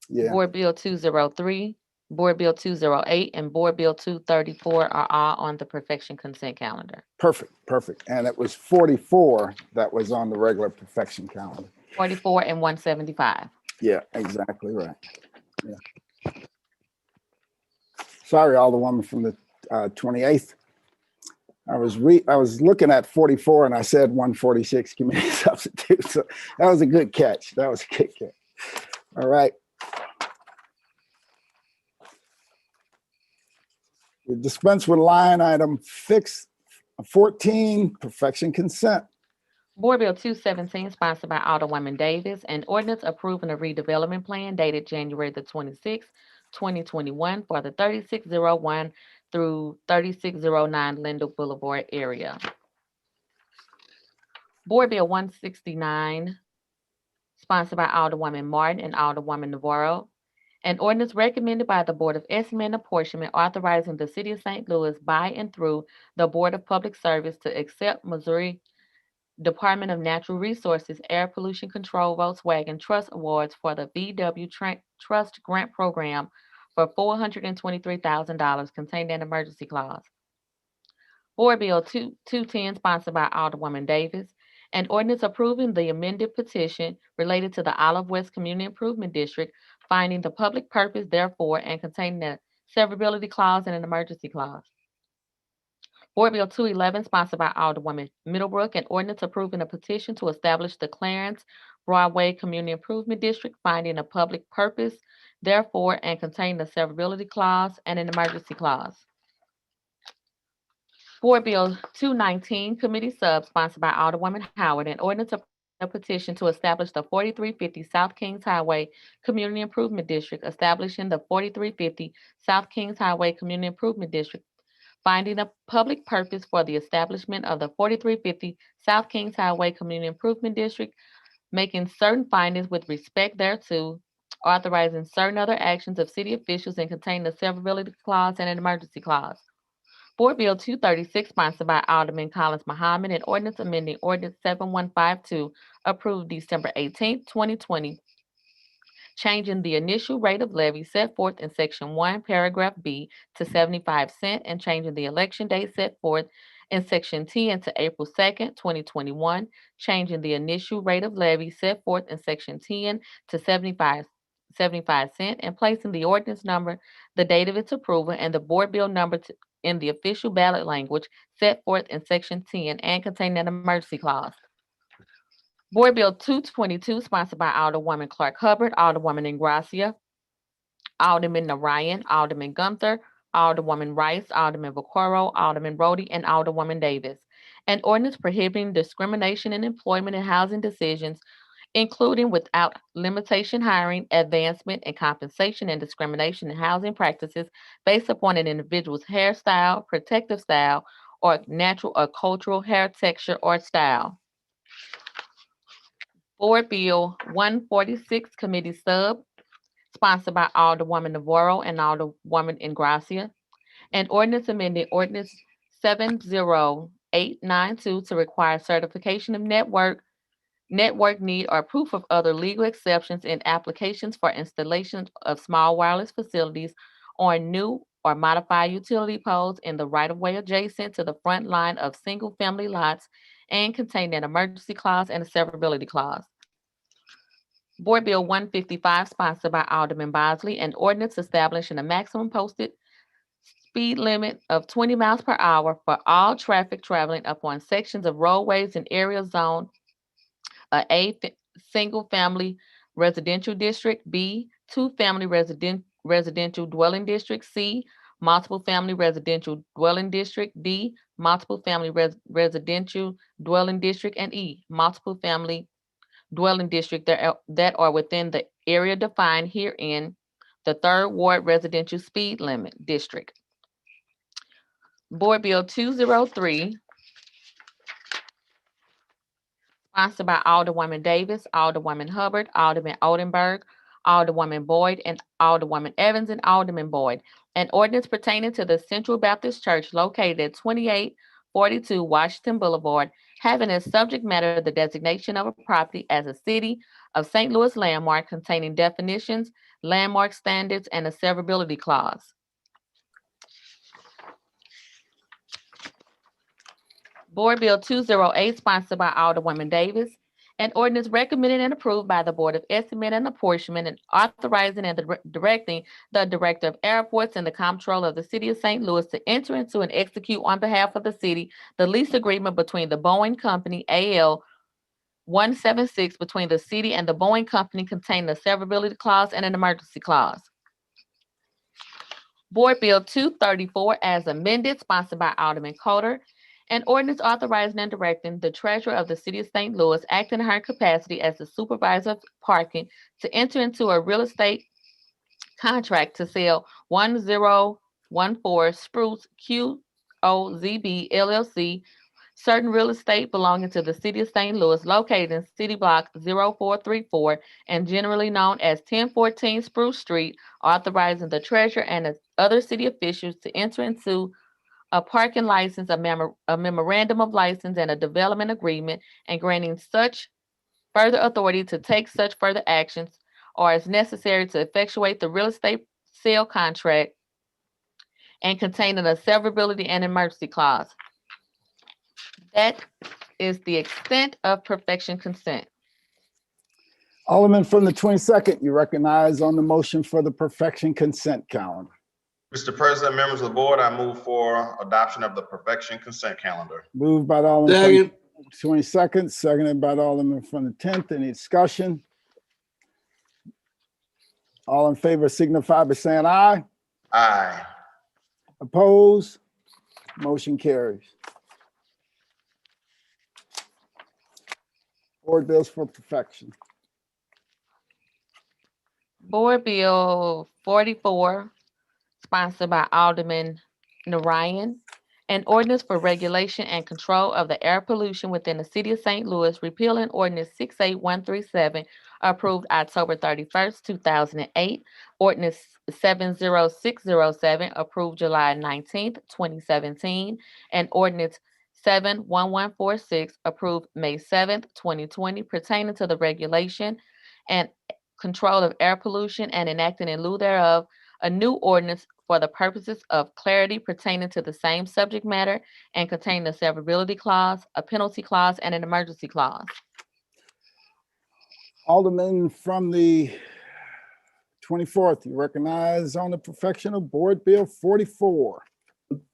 Yeah. Board Bill 203, Board Bill 208, and Board Bill 234 are all on the perfection consent calendar. Perfect. And it was 44 that was on the regular perfection calendar. 44 and 175. Yeah, exactly right. Yeah. Sorry, Alderwoman from the 28th. I was looking at 44 and I said 146 committee substitute. So that was a good catch. All right. We dispense with line item 14, perfection consent. Board Bill 217, sponsored by Alderwoman Davis, an ordinance approving a redevelopment plan dated January the 26th, 2021 for the 3601 through 3609 Lindell Boulevard area. Board Bill 169, sponsored by Alderwoman Martin and Alderwoman Navarro, an ordinance recommended by the Board of Estimate and Apportionment authorizing the City of St. Louis by and through the Board of Public Service to accept Missouri Department of Natural Resources Air Pollution Control Volkswagen Trust Awards for the VW Trust Grant Program for $423,000 contained an emergency clause. Board Bill 210, sponsored by Alderwoman Davis, an ordinance approving the amended petition related to the Olive West Community Improvement District finding the public purpose therefore and containing a severability clause and an emergency clause. Board Bill 211, sponsored by Alderwoman Middlebrook, an ordinance approving a petition to establish the Clarence Broadway Community Improvement District, finding a public purpose therefore and containing a severability clause and an emergency clause. Board Bill 219, Committee Sub, sponsored by Alderwoman Howard, an ordinance approving a petition to establish the 4350 South Kings Highway Community Improvement District, establishing the 4350 South Kings Highway Community Improvement District, finding a public purpose for the establishment of the 4350 South Kings Highway Community Improvement District, making certain findings with respect thereto, authorizing certain other actions of city officials, and containing a severability clause and an emergency clause. Board Bill 236, sponsored by Alderman Collins Muhammad, an ordinance amending Ordinance 7152, approved December 18, 2020, changing the initial rate of levy set forth in Section 1, Paragraph B to 75 cents, and changing the election date set forth in Section 10 to April 2nd, 2021, changing the initial rate of levy set forth in Section 10 to 75 cents, and placing the ordinance number, the date of its approval, and the board bill number in the official ballot language set forth in Section 10 and containing an emergency clause. Board Bill 222, sponsored by Alderwoman Clark Hubbard, Alderwoman Ingracia, Alderman Narayan, Alderman Gunther, Alderwoman Rice, Alderman Vaccaro, Alderman Rhodey, and Alderwoman Davis. An ordinance prohibiting discrimination in employment and housing decisions, including without limitation hiring, advancement, and compensation, and discrimination in housing practices based upon an individual's hairstyle, protective style, or natural or cultural hair texture or style. Board Bill 146, Committee Sub, sponsored by Alderwoman Navarro and Alderwoman Ingracia, an ordinance amending Ordinance 70892 to require certification of network need, or proof of other legal exceptions in applications for installation of small wireless facilities on new or modified utility poles in the right-of-way adjacent to the front line of single-family lots, and contain an emergency clause and a severability clause. Board Bill 155, sponsored by Alderman Bosley, an ordinance establishing a maximum posted speed limit of 20 miles per hour for all traffic traveling upon sections of roadways in area zone A, single-family residential district; B, two-family residential dwelling district; C, multiple-family residential dwelling district; D, multiple-family residential dwelling district; and E, multiple-family dwelling district that are within the area defined herein, the Third Ward Residential Speed Limit District. Board Bill 203, sponsored by Alderwoman Davis, Alderwoman Hubbard, Alderman Oldenburg, Alderwoman Boyd, and Alderwoman Evans, and Alderman Boyd. An ordinance pertaining to the Central Baptist Church located at 2842 Washington Boulevard, having as subject matter the designation of a property as a City of St. Louis landmark, containing definitions, landmark standards, and a severability clause. Board Bill 208, sponsored by Alderwoman Davis, an ordinance recommended and approved by the Board of Estimate and Apportionment, and authorizing and directing the Director of Airports and the Comptroller of the City of St. Louis to enter into and execute on behalf of the city the lease agreement between the Boeing Company AL 176 between the city and the Boeing Company, containing a severability clause and an emergency clause. Board Bill 234 as amended, sponsored by Alderman Coder, an ordinance authorizing and directing the treasurer of the city of St. Louis, acting in her capacity as the supervisor of parking, to enter into a real estate contract to sell 1014 Spruce QOZB LLC, certain real estate belonging to the city of St. Louis, located in City Block 0434 and generally known as 1014 Spruce Street, authorizing the treasurer and other city officials to enter into a parking license, a memorandum of license, and a development agreement, and granting such further authority to take such further actions or as necessary to effectuate the real estate sale contract, and containing a severability and emergency clause. That is the extent of perfection consent. Alderman from the 22nd, you recognize on the motion for the perfection consent calendar. Mr. President, members of the board, I move for adoption of the perfection consent calendar. Moved by the Alderman from the 22nd, seconded by the Alderman from the 10th. Any discussion? All in favor signify by saying aye. Aye. Opposed? Motion carries. Board bills for perfection. Board Bill 44, sponsored by Alderman Narayan. An ordinance for regulation and control of the air pollution within the city of St. Louis, repealing ordinance 68137, approved October 31st, 2008. Ordinance 70607, approved July 19th, 2017. And ordinance 71146, approved May 7th, 2020, pertaining to the regulation and control of air pollution and enacting in lieu thereof a new ordinance for the purposes of clarity pertaining to the same subject matter and containing a severability clause, a penalty clause, and an emergency clause. Alderman from the 24th, you recognize on the perfection of Board Bill 44.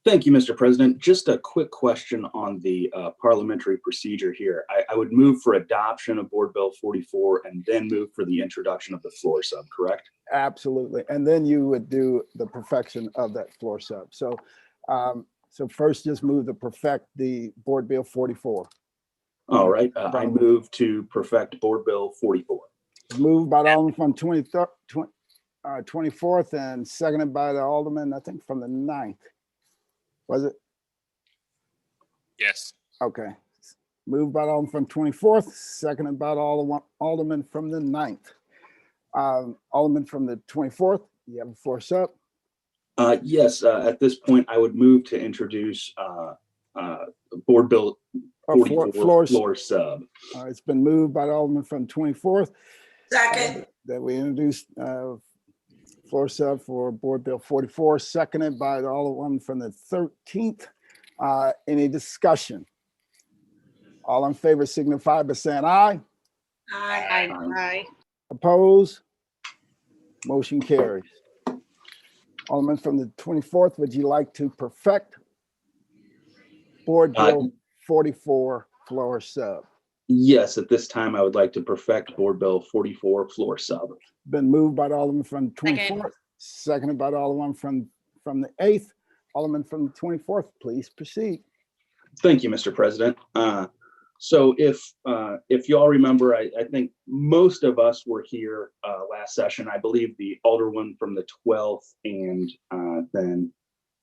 Thank you, Mr. President. Just a quick question on the parliamentary procedure here. I would move for adoption of Board Bill 44 and then move for the introduction of the floor sub, correct? Absolutely. And then you would do the perfection of that floor sub. So, so first just move to perfect the Board Bill 44. All right. I move to perfect Board Bill 44. Moved by the Alderman from 24th and seconded by the Alderman, I think from the 9th. Was it? Yes. Okay. Moved by the Alderman from 24th, seconded by the Alderman from the 9th. Alderman from the 24th, you have a floor sub. Yes, at this point, I would move to introduce Board Bill 44 floor sub. It's been moved by the Alderman from 24th. Second. That we introduced floor sub for Board Bill 44, seconded by the Alderman from the 13th. Any discussion? All in favor signify by saying aye. Aye. Aye. Opposed? Motion carries. Alderman from the 24th, would you like to perfect Board Bill 44 floor sub? Yes, at this time, I would like to perfect Board Bill 44 floor sub. Been moved by the Alderman from the 24th, seconded by the Alderman from the 8th. Alderman from the 24th, please proceed. Thank you, Mr. President. So if y'all remember, I think most of us were here last session. I believe the Alderman from the 12th and then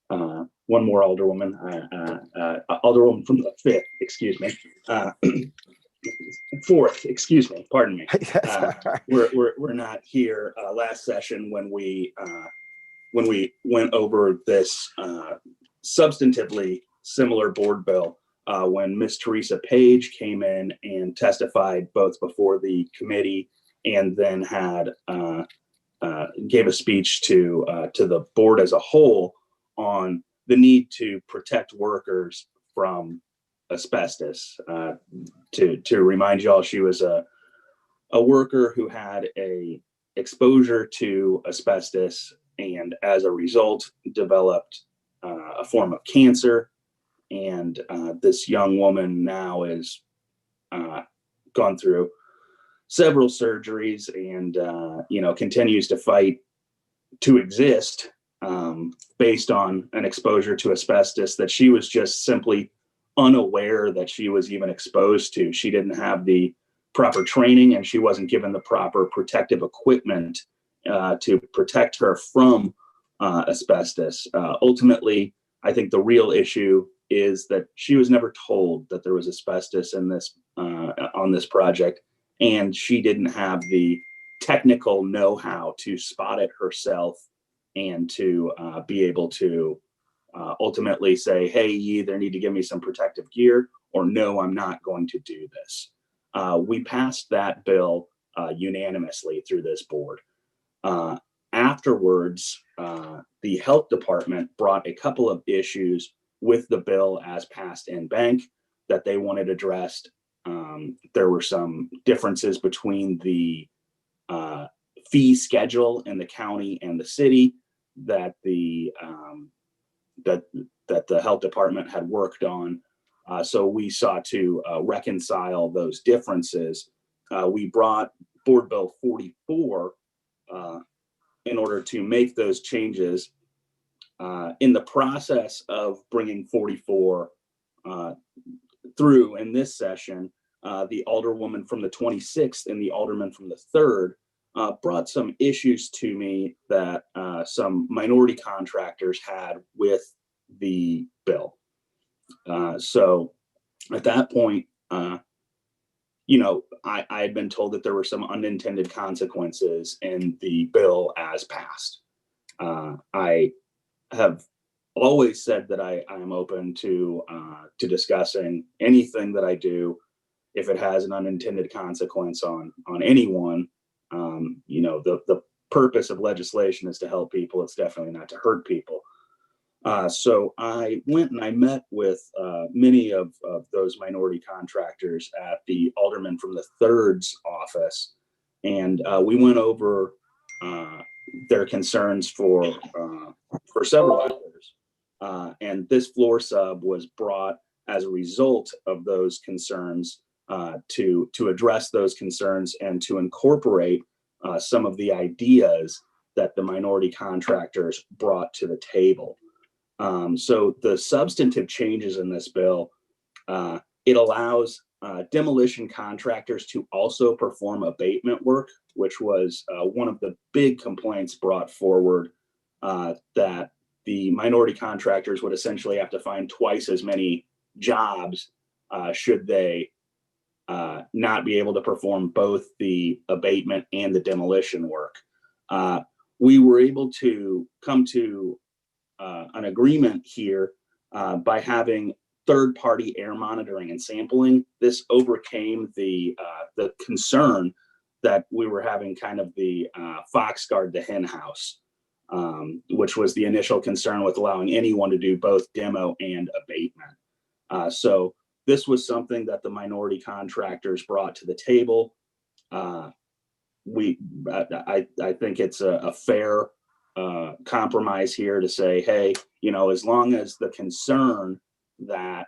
one more Alderwoman, Alderwoman from the 5th, excuse me. 4th, excuse me, pardon me. We're not here last session when we went over this substantively similar board bill when Miss Teresa Page came in and testified both before the committee and then had gave a speech to the board as a whole on the need to protect workers from asbestos. To remind y'all, she was a worker who had a exposure to asbestos and as a result developed a form of cancer. And this young woman now is gone through several surgeries and continues to fight to exist based on an exposure to asbestos that she was just simply unaware that she was even exposed to. She didn't have the proper training and she wasn't given the proper protective equipment to protect her from asbestos. Ultimately, I think the real issue is that she was never told that there was asbestos in this on this project, and she didn't have the technical know-how to spot it herself and to be able to ultimately say, hey, you either need to give me some protective gear or no, I'm not going to do this. We passed that bill unanimously through this board. Afterwards, the health department brought a couple of issues with the bill as passed in bank that they wanted addressed. There were some differences between the fee schedule in the county and the city that the health department had worked on. So we sought to reconcile those differences. We brought Board Bill 44 in order to make those changes. In the process of bringing 44 through in this session, the Alderwoman from the 26th and the Alderman from the 3rd brought some issues to me that some minority contractors had with the bill. So at that point, you know, I had been told that there were some unintended consequences in the bill as passed. I have always said that I am open to discussing anything that I do if it has an unintended consequence on anyone. You know, the purpose of legislation is to help people. It's definitely not to hurt people. So I went and I met with many of those minority contractors at the Alderman from the 3rd's office, and we went over their concerns for several hours. And this floor sub was brought as a result of those concerns to address those concerns and to incorporate some of the ideas that the minority contractors brought to the table. So the substantive changes in this bill, it allows demolition contractors to also perform abatement work, which was one of the big complaints brought forward, that the minority contractors would essentially have to find twice as many jobs should they not be able to perform both the abatement and the demolition work. We were able to come to an agreement here by having third-party air monitoring and sampling. This overcame the concern that we were having, kind of the fox guard the hen house, which was the initial concern with allowing anyone to do both demo and abatement. So this was something that the minority contractors brought to the table. I think it's a fair compromise here to say, hey, you know, as long as the concern that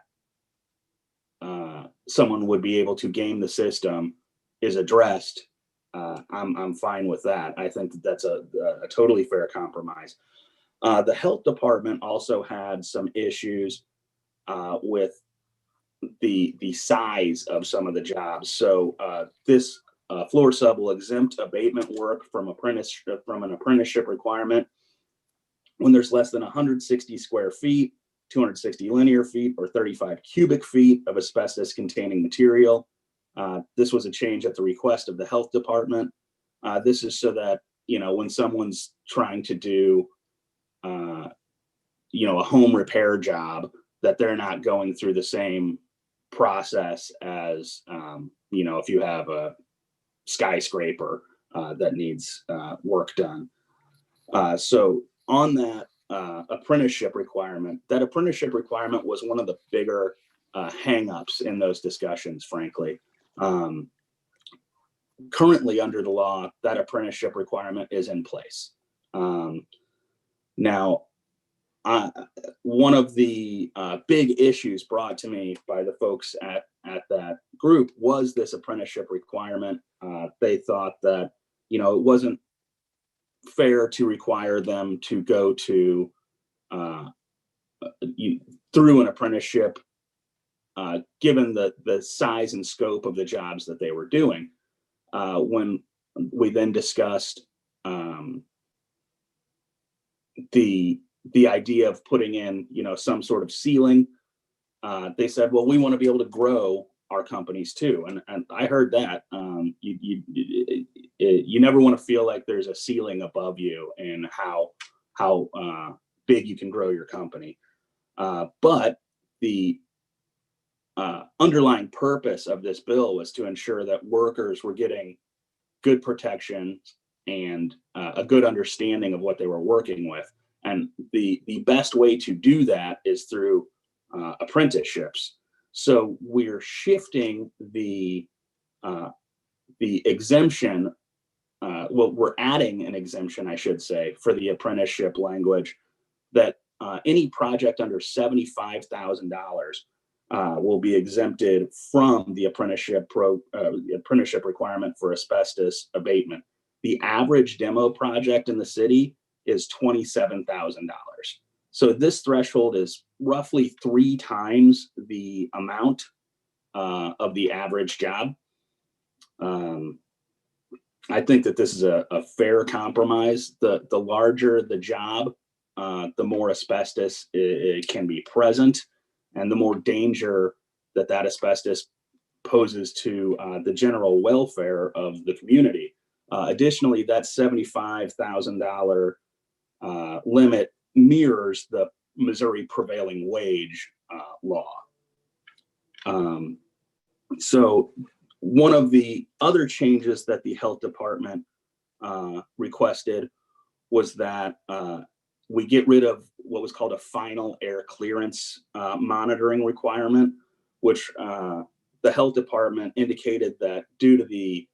someone would be able to game the system is addressed, I'm fine with that. I think that that's a totally fair compromise. The health department also had some issues with the size of some of the jobs. So this floor sub will exempt abatement work from an apprenticeship requirement when there's less than 160 square feet, 260 linear feet, or 35 cubic feet of asbestos containing material. This was a change at the request of the health department. This is so that, you know, when someone's trying to do, you know, a home repair job, that they're not going through the same process as, you know, if you have a skyscraper that needs work done. So on that apprenticeship requirement, that apprenticeship requirement was one of the bigger hangups in those discussions, frankly. Currently under the law, that apprenticeship requirement is in place. Now, one of the big issues brought to me by the folks at that group was this apprenticeship requirement. They thought that, you know, it wasn't fair to require them to go to through an apprenticeship, given the size and scope of the jobs that they were doing. When we then discussed the idea of putting in, you know, some sort of ceiling, they said, well, we want to be able to grow our companies too. And I heard that you never want to feel like there's a ceiling above you and how big you can grow your company. But the underlying purpose of this bill was to ensure that workers were getting good protection and a good understanding of what they were working with. And the best way to do that is through apprenticeships. So we're shifting the exemption well, we're adding an exemption, I should say, for the apprenticeship language that any project under $75,000 will be exempted from the apprenticeship requirement for asbestos abatement. The average demo project in the city is $27,000. So this threshold is roughly 3 times the amount of the average job. I think that this is a fair compromise. The larger the job, the more asbestos it can be present, and the more danger that asbestos poses to the general welfare of the community. Additionally, that $75,000 limit mirrors the Missouri prevailing wage law. So one of the other changes that the health department requested was that we get rid of what was called a final air clearance monitoring requirement, which the health department indicated that due to the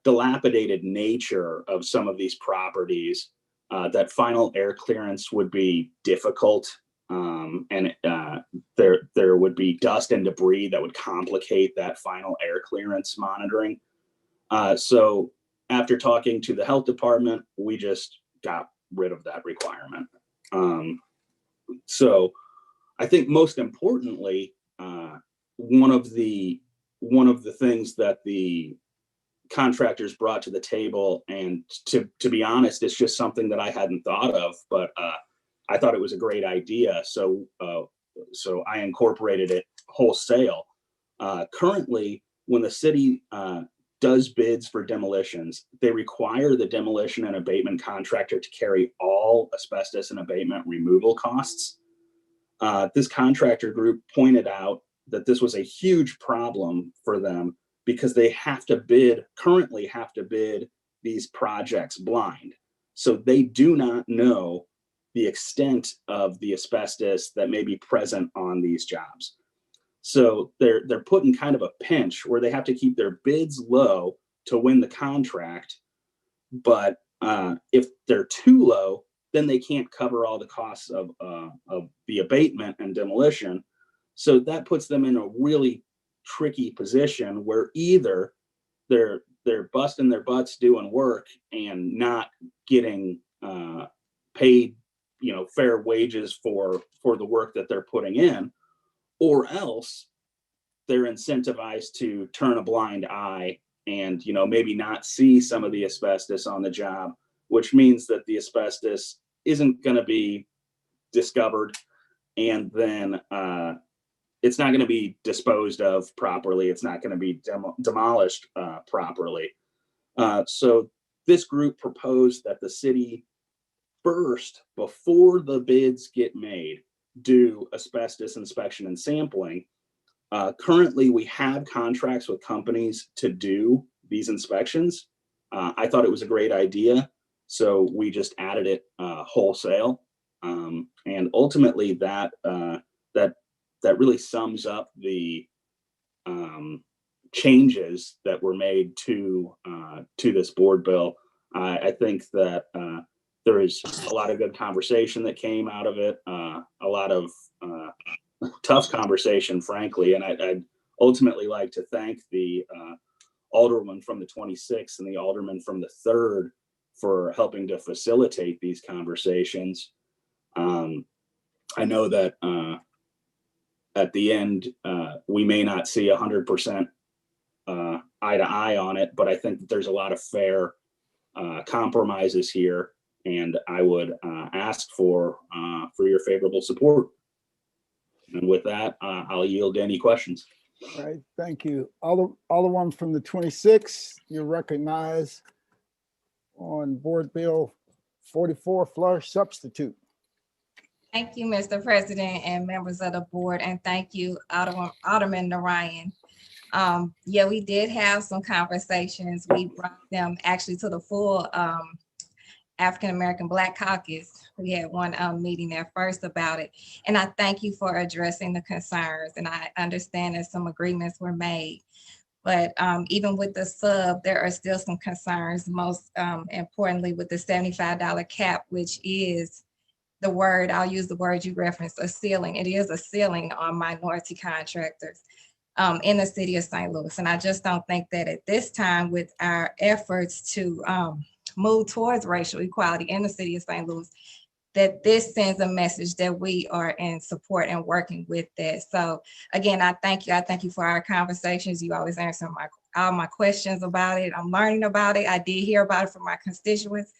dilapidated nature of some of these properties, that final air clearance would be difficult, and there would be dust and debris that would complicate that final air clearance monitoring. So after talking to the health department, we just got rid of that requirement. So I think most importantly, one of the things that the contractors brought to the table, and to be honest, it's just something that I hadn't thought of, but I thought it was a great idea. So I incorporated it wholesale. Currently, when the city does bids for demolitions, they require the demolition and abatement contractor to carry all asbestos and abatement removal costs. This contractor group pointed out that this was a huge problem for them because they currently have to bid these projects blind. So they do not know the extent of the asbestos that may be present on these jobs. So they're put in kind of a pinch where they have to keep their bids low to win the contract. But if they're too low, then they can't cover all the costs of the abatement and demolition. So that puts them in a really tricky position where either they're busting their butts doing work and not getting paid, fair wages for the work that they're putting in, or else they're incentivized to turn a blind eye and maybe not see some of the asbestos on the job, which means that the asbestos isn't going to be discovered, and then it's not going to be disposed of properly. It's not going to be demolished properly. So this group proposed that the city first, before the bids get made, do asbestos inspection and sampling. Currently, we have contracts with companies to do these inspections. I thought it was a great idea, so we just added it wholesale. And ultimately, that really sums up the changes that were made to this board bill. I think that there is a lot of good conversation that came out of it, a lot of tough conversation, frankly, and I'd ultimately like to thank the alderman from the 26th and the alderman from the 3rd for helping to facilitate these conversations. I know that at the end, we may not see 100% eye to eye on it, but I think that there's a lot of fair compromises here, and I would ask for your favorable support. And with that, I'll yield to any questions. All right, thank you. Alderman from the 26th, you're recognized on Board Bill 44, flourish substitute. Thank you, Mr. President and members of the board, and thank you, Alderman Narayan. Yeah, we did have some conversations. We brought them actually to the full African American Black Caucus. We had one meeting there first about it, and I thank you for addressing the concerns, and I understand that some agreements were made. But even with the sub, there are still some concerns, most importantly with the $75 cap, which is the word, I'll use the word you referenced, a ceiling. It is a ceiling on minority contractors in the city of St. Louis. And I just don't think that at this time, with our efforts to move towards racial equality in the city of St. Louis, that this sends a message that we are in support and working with that. So again, I thank you. I thank you for our conversations. You always answer all my questions about it. I'm learning about it. I did hear about it from my constituents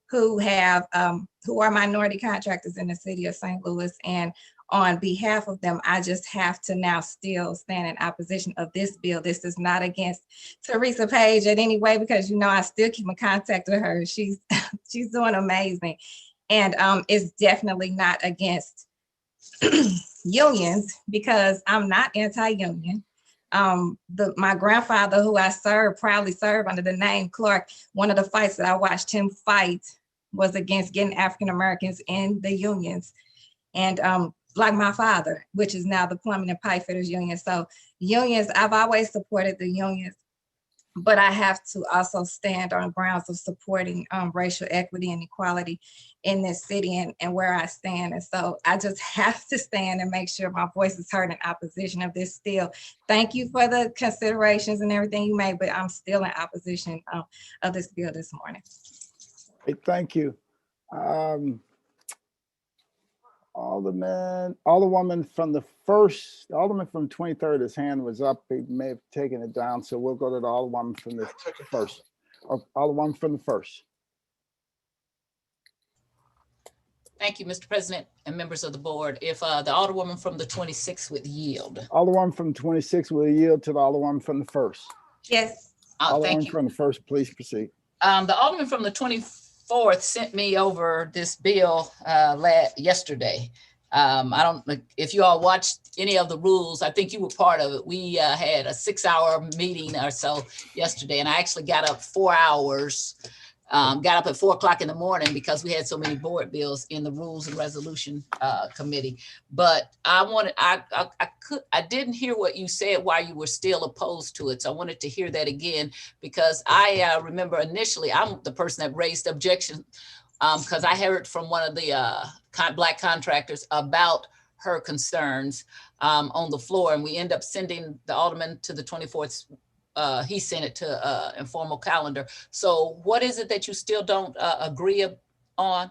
who are minority contractors in the city of St. Louis. And on behalf of them, I just have to now still stand in opposition of this bill. This is not against Teresa Page in any way, because I still keep in contact with her. She's doing amazing. And it's definitely not against unions, because I'm not anti-union. My grandfather, who I proudly served under the name Clark, one of the fights that I watched him fight was against getting African Americans in the unions. And like my father, which is now the Plumbing and Pipe Fitters Union. So unions, I've always supported the unions, but I have to also stand on grounds of supporting racial equity and equality in this city and where I stand. And so I just have to stand and make sure my voice is heard in opposition of this still. Thank you for the considerations and everything you made, but I'm still in opposition of this bill this morning. Hey, thank you. Alderwoman from the 23rd, his hand was up. He may have taken it down, so we'll go to the Alderwoman from the first. Alderwoman from the first. Thank you, Mr. President and members of the board. If the Alderwoman from the 26th would yield. Alderwoman from 26 will yield to the Alderwoman from the first. Yes. Alderwoman from the first, please proceed. The Alderman from the 24th sent me over this bill yesterday. I don't, if you all watched any of the rules, I think you were part of it. We had a 6-hour meeting or so yesterday, and I actually got up 4 hours, got up at 4 o'clock in the morning because we had so many board bills in the Rules and Resolution Committee. But I didn't hear what you said while you were still opposed to it. So I wanted to hear that again, because I remember initially I'm the person that raised objection because I heard from one of the Black contractors about her concerns on the floor, and we end up sending the Alderman to the 24th. He sent it to informal calendar. So what is it that you still don't agree on?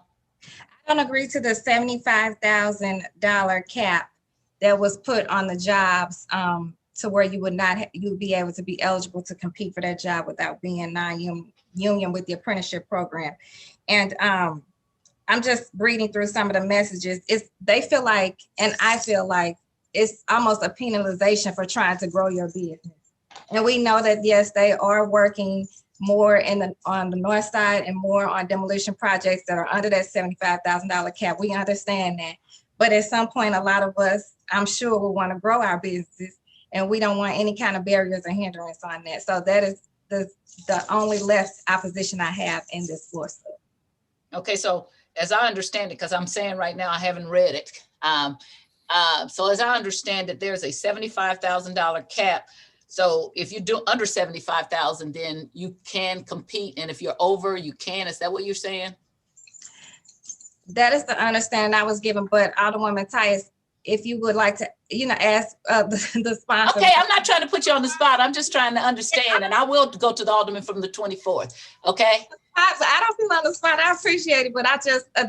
I don't agree to the $75,000 cap that was put on the jobs to where you would be able to be eligible to compete for that job without being non-union with the apprenticeship program. And I'm just reading through some of the messages. They feel like, and I feel like, it's almost a penalization for trying to grow your business. And we know that, yes, they are working more on the north side and more on demolition projects that are under that $75,000 cap. We understand that. But at some point, a lot of us, I'm sure, will want to grow our businesses, and we don't want any kind of barriers or hindrance on that. So that is the only left opposition I have in this floor. Okay, so as I understand it, because I'm saying right now I haven't read it. So as I understand it, there's a $75,000 cap. So if you do under 75,000, then you can compete. And if you're over, you can. Is that what you're saying? That is the understanding I was given, but Alderwoman Tyus, if you would like to, ask the sponsor. Okay, I'm not trying to put you on the spot. I'm just trying to understand, and I will go to the Alderman from the 24th, okay? I don't feel on the spot. I appreciate it, but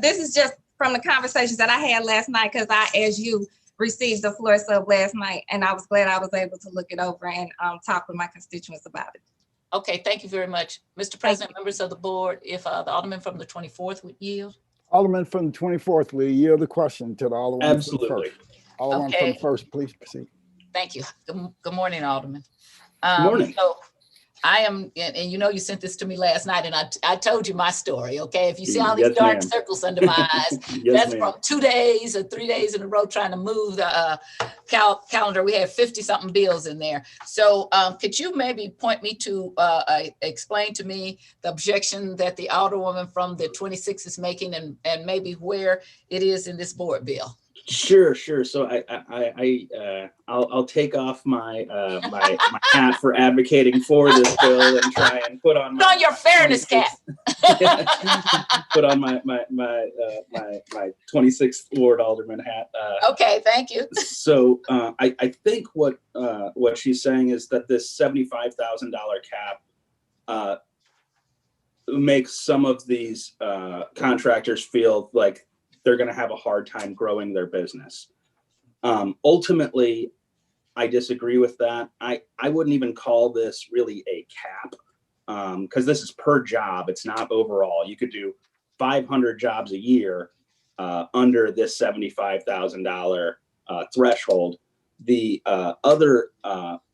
this is just from the conversations that I had last night, because as you, received the floor sub last night, and I was glad I was able to look it over and talk with my constituents about it. Okay, thank you very much. Mr. President, members of the board, if the Alderman from the 24th would yield. Alderman from the 24th, will yield the question to the Alderman Absolutely. from the first. Alderman from the first, please proceed. Thank you. Good morning, Alderman. Morning. So I am, and you sent this to me last night, and I told you my story, okay? If you see all these dark circles under my eyes, that's from 2 days or 3 days in a row trying to move the calendar. We had 50-something bills in there. So could you maybe point me to, explain to me the objection that the Alderwoman from the 26th is making, and maybe where it is in this board bill? Sure. So I'll take off my hat for advocating for this bill and try and put on Put on your fairness cap. put on my 26th Ward Alderman hat. Okay, thank you. So I think what she's saying is that this $75,000 cap makes some of these contractors feel like they're going to have a hard time growing their business. Ultimately, I disagree with that. I wouldn't even call this really a cap because this is per job. It's not overall. You could do 500 jobs a year under this $75,000 threshold. The other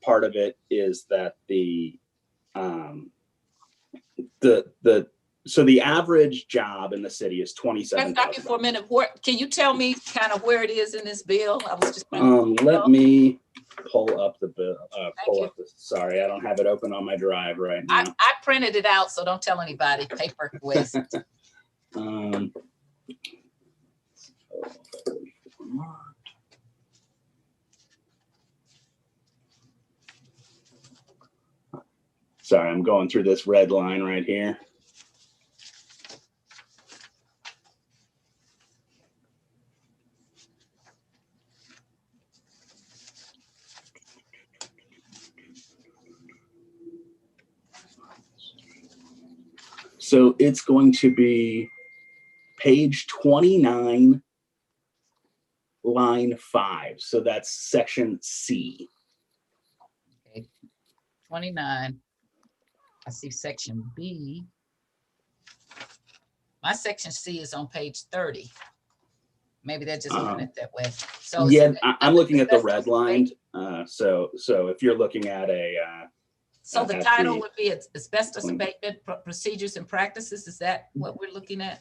part of it is that so the average job in the city is Can I $27,000. stop you for a minute? Can you tell me kind of where it is in this bill? I was just Let me pull up the bill. Sorry, I don't have it open on my drive right now. I printed it out, so don't tell anybody. Paper waste. Sorry, I'm going through this red line right here. So it's going to be page 29, line 5. So that's section C. Okay. 29. I see section B. My section C is on page 30. Maybe they're just doing it that way. So yeah, I'm looking at the red line. So if you're looking at a so the title would be asbestos abatement procedures and practices. Is that what we're looking at?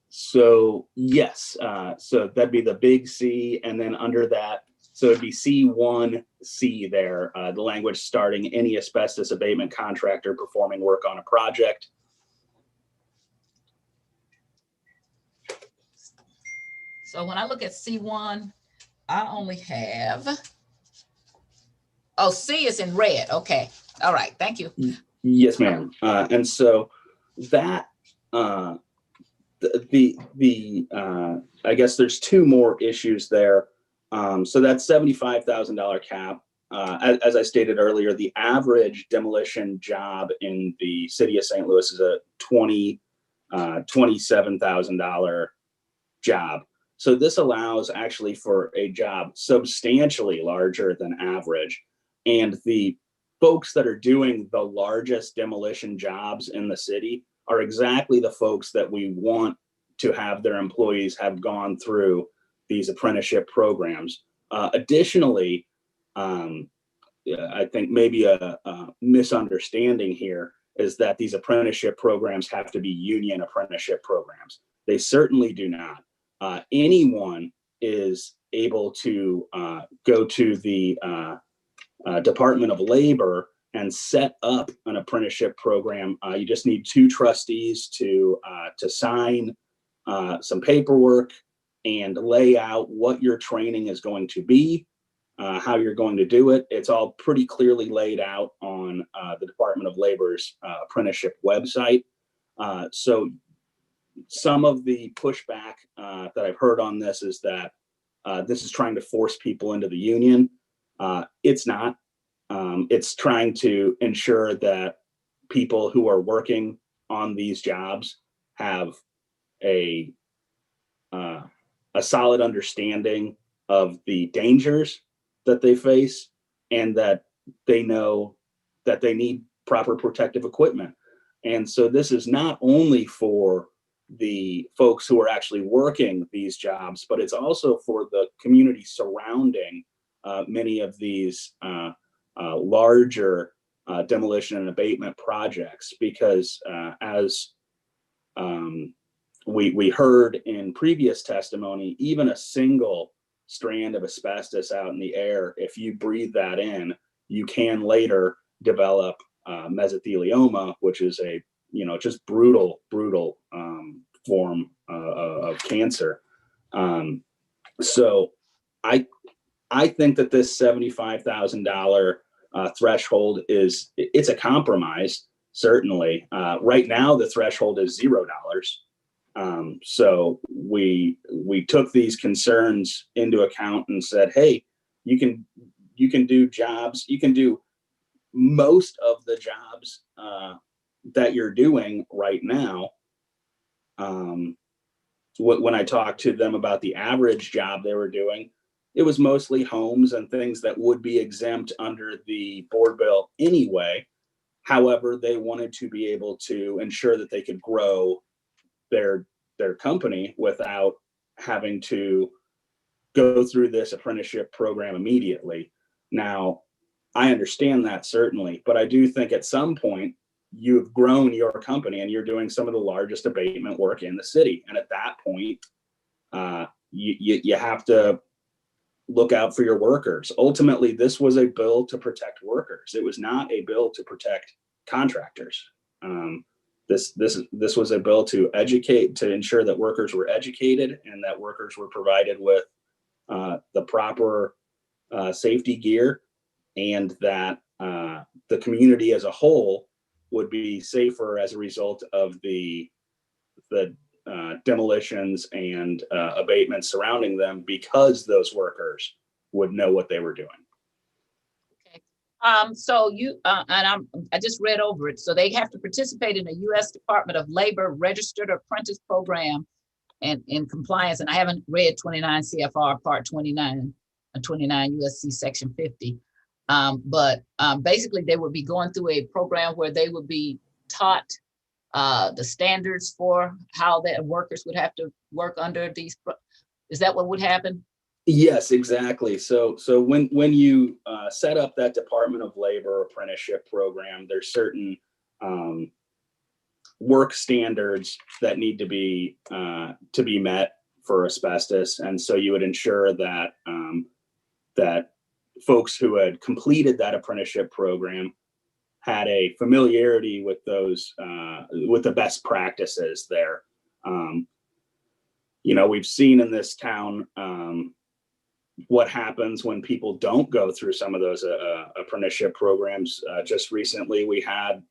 So yes, so that'd be the big C, and then under that, so it'd be C1C there, the language starting any asbestos abatement contractor performing work on a project. So when I look at C1, I only have, oh, C is in red. Okay. All right. Thank you. Yes, ma'am. And so that, I guess there's two more issues there. So that $75,000 cap, as I stated earlier, the average demolition job in the city of St. Louis is a $27,000 job. So this allows actually for a job substantially larger than average. And the folks that are doing the largest demolition jobs in the city are exactly the folks that we want to have their employees have gone through these apprenticeship programs. Additionally, I think maybe a misunderstanding here is that these apprenticeship programs have to be union apprenticeship programs. They certainly do not. Anyone is able to go to the Department of Labor and set up an apprenticeship program. You just need 2 trustees to sign some paperwork and lay out what your training is going to be, how you're going to do it. It's all pretty clearly laid out on the Department of Labor's apprenticeship website. So some of the pushback that I've heard on this is that this is trying to force people into the union. It's not. It's trying to ensure that people who are working on these jobs have a solid understanding of the dangers that they face and that they know that they need proper protective equipment. And so this is not only for the folks who are actually working these jobs, but it's also for the community surrounding many of these larger demolition and abatement projects, because as we heard in previous testimony, even a single strand of asbestos out in the air, if you breathe that in, you can later develop mesothelioma, which is a just brutal form of cancer. So I think that this $75,000 threshold it's a compromise, certainly. Right now, the threshold is $0. So we took these concerns into account and said, hey, you can do jobs, you can do most of the jobs that you're doing right now. When I talked to them about the average job they were doing, it was mostly homes and things that would be exempt under the board bill anyway. However, they wanted to be able to ensure that they could grow their company without having to go through this apprenticeship program immediately. Now, I understand that certainly, but I do think at some point you've grown your company and you're doing some of the largest abatement work in the city. And at that point, you have to look out for your workers. Ultimately, this was a bill to protect workers. It was not a bill to protect contractors. This was a bill to ensure that workers were educated and that workers were provided with the proper safety gear, and that the community as a whole would be safer as a result of the demolitions and abatements surrounding them, because those workers would know what they were doing. So I just read over it. So they have to participate in a U.S. Department of Labor registered apprentice program and in compliance. And I haven't read 29 CFR Part 29 and 29 USC Section 50. But basically they would be going through a program where they would be taught the standards for how that workers would have to work under these. Is that what would happen? Yes, exactly. So when you set up that Department of Labor apprenticeship program, there's certain work standards that need to be met for asbestos, and so you would ensure that that folks who had completed that apprenticeship program had a familiarity with those with the best practices there. We've seen in this town what happens when people don't go through some of those apprenticeship programs. Just recently, we had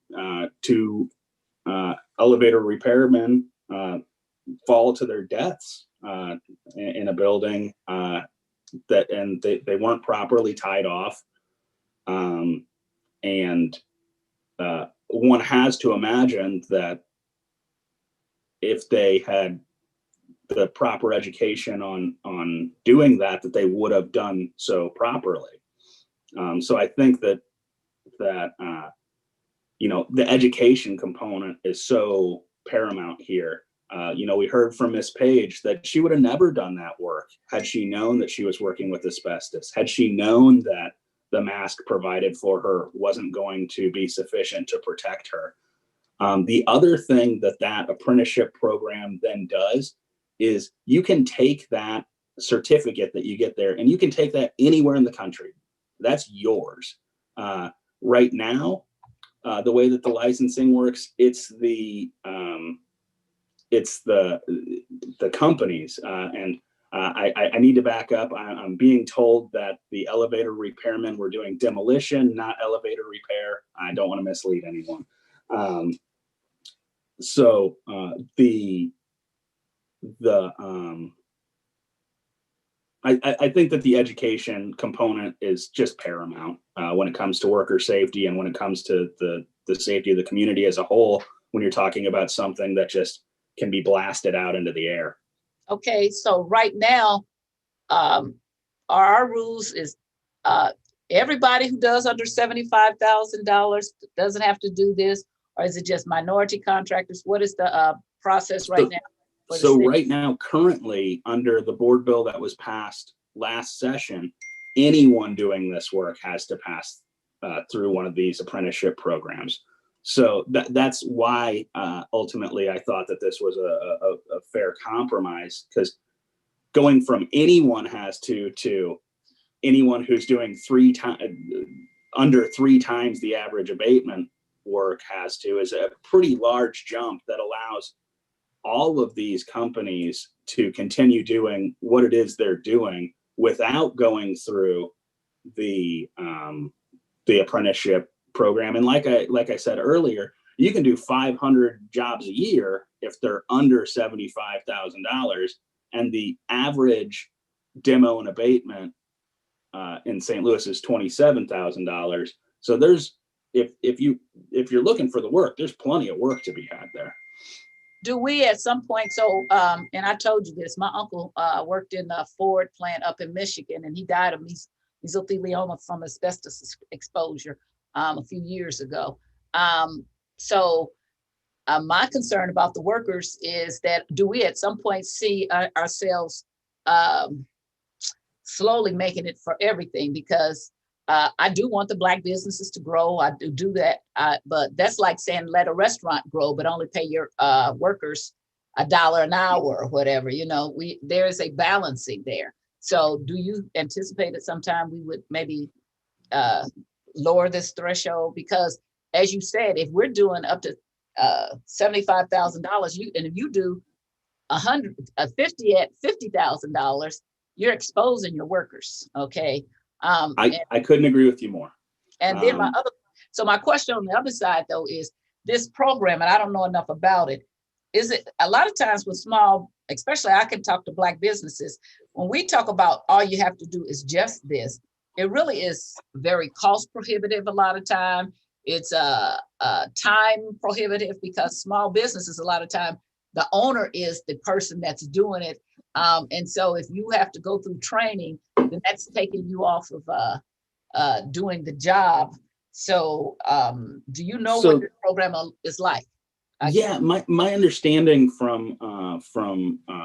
two elevator repairmen fall to their deaths in a building and they weren't properly tied off. And one has to imagine that if they had the proper education on doing that they would have done so properly. So I think that the education component is so paramount here. We heard from Miss Page that she would have never done that work had she known that she was working with asbestos, had she known that the mask provided for her wasn't going to be sufficient to protect her. The other thing that apprenticeship program then does is you can take that certificate that you get there and you can take that anywhere in the country. That's yours. Right now, the way that the licensing works, it's the companies. And I need to back up. I'm being told that the elevator repairmen were doing demolition, not elevator repair. I don't want to mislead anyone. I think that the education component is just paramount when it comes to worker safety and when it comes to the safety of the community as a whole, when you're talking about something that just can be blasted out into the air. Okay, so right now, our rules is everybody who does under $75,000 doesn't have to do this, or is it just minority contractors? What is the process right now? So right now, currently, under the board bill that was passed last session, anyone doing this work has to pass through one of these apprenticeship programs. So that's why ultimately I thought that this was a fair compromise, because going from anyone has to anyone who's doing under 3 times the average abatement work has to is a pretty large jump that allows all of these companies to continue doing what it is they're doing without going through the apprenticeship program. And like I said earlier, you can do 500 jobs a year if they're under $75,000, and the average demo and abatement in St. Louis is $27,000. So there's, if you're looking for the work, there's plenty of work to be had there. Do we at some point, so, and I told you this, my uncle worked in a Ford plant up in Michigan, and he died of mesothelioma from asbestos exposure a few years ago. So my concern about the workers is that, do we at some point see ourselves slowly making it for everything? Because I do want the Black businesses to grow. I do that, but that's like saying let a restaurant grow, but only pay your workers $1 an hour or whatever. You know, there is a balancing there. So do you anticipate at some time we would maybe lower this threshold? Because as you said, if we're doing up to $75,000, and if you do 50 at $50,000, you're exposing your workers. Okay. I couldn't agree with you more. And then my question on the other side though is this program, and I don't know enough about it. Is it a lot of times with small, especially I can talk to Black businesses, when we talk about all you have to do is just this, it really is very cost prohibitive a lot of time. It's time prohibitive because small businesses, a lot of time, the owner is the person that's doing it. And so if you have to go through training, then that's taking you off of doing the job. So do you know what this program is like? Yeah, my understanding from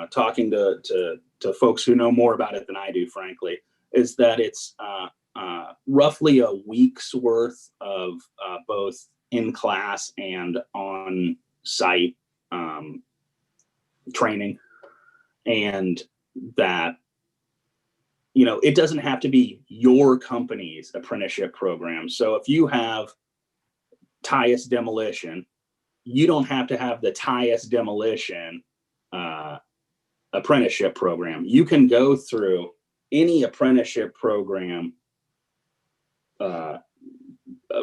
talking to folks who know more about it than I do, frankly, is that it's roughly a week's worth of both in class and on site training, and that, you know, it doesn't have to be your company's apprenticeship program. So if you have Tyus Demolition, you don't have to have the Tyus Demolition apprenticeship program. You can go through any apprenticeship program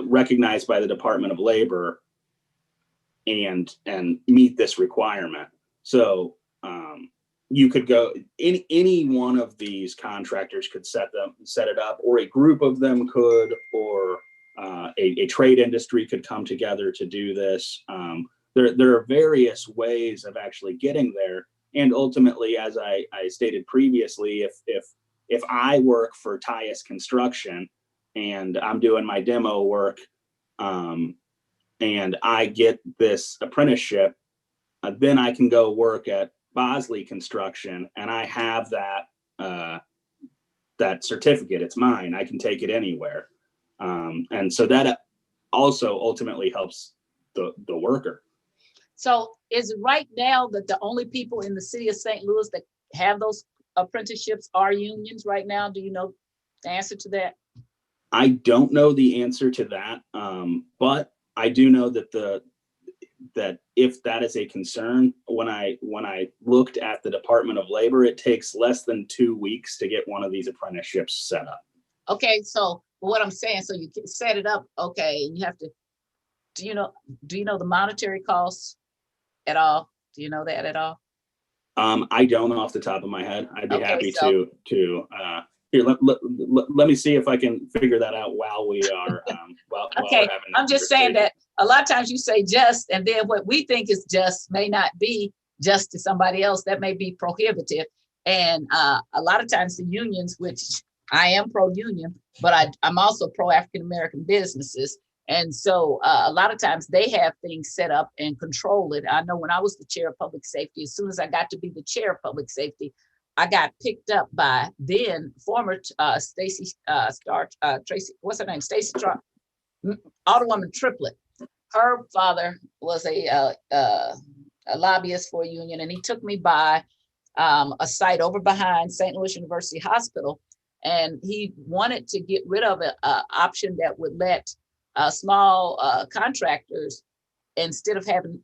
recognized by the Department of Labor and meet this requirement. So you could go, any one of these contractors could set it up, or a group of them could, or a trade industry could come together to do this. There are various ways of actually getting there. And ultimately, as I stated previously, if I work for Tyus Construction and I'm doing my demo work, and I get this apprenticeship, then I can go work at Bosley Construction, and I have that certificate. It's mine. I can take it anywhere. And so that also ultimately helps the worker. So is it right now that the only people in the city of St. Louis that have those apprenticeships are unions right now? Do you know the answer to that? I don't know the answer to that, but I do know that that if that is a concern, when I looked at the Department of Labor, it takes less than 2 weeks to get one of these apprenticeships set up. Okay, so what I'm saying, so you can set it up, okay, and you have to, do you know the monetary costs at all? Do you know that at all? I don't off the top of my head. I'd be happy to here, let me see if I can figure that out while we are while okay, we're having I'm just saying that a lot of times you say just, and then what we think is just may not be just to somebody else. That may be prohibitive. And a lot of times the unions, which I am pro-union, but I'm also pro-African-American businesses. And so a lot of times they have things set up and control it. I know when I was the chair of public safety, as soon as I got to be the chair of public safety, I got picked up by then former Tracy, what's her name? Stacy Alderwoman Triplett. Her father was a lobbyist for a union, and he took me by a site over behind St. Louis University Hospital, and he wanted to get rid of an option that would let small contractors, instead of having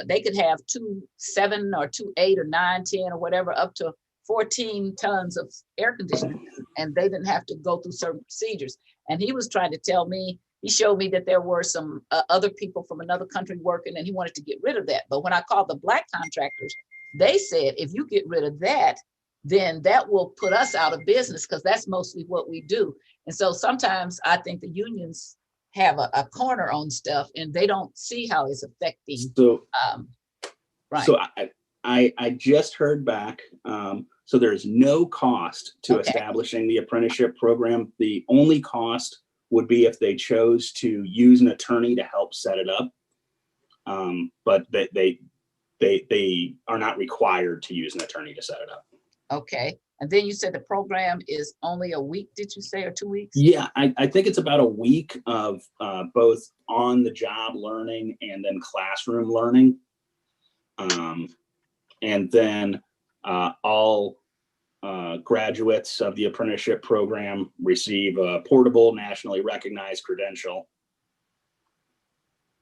they could have 2.7 or 2.8 or 9, 10 or whatever, up to 14 tons of air conditioning, and they didn't have to go through certain procedures. And he was trying to tell me, he showed me that there were some other people from another country working, and he wanted to get rid of that. But when I called the black contractors, they said, if you get rid of that, then that will put us out of business, because that's mostly what we do. And so sometimes I think the unions have a corner on stuff, and they don't see how it's affecting. So, right. So I just heard back. So there's no cost to establishing the apprenticeship program. The only cost would be if they chose to use an attorney to help set it up. But they are not required to use an attorney to set it up. Okay. And then you said the program is only a week, did you say, or 2 weeks? Yeah, I think it's about a week of both on the job learning and then classroom learning. And then all graduates of the apprenticeship program receive a portable, nationally recognized credential.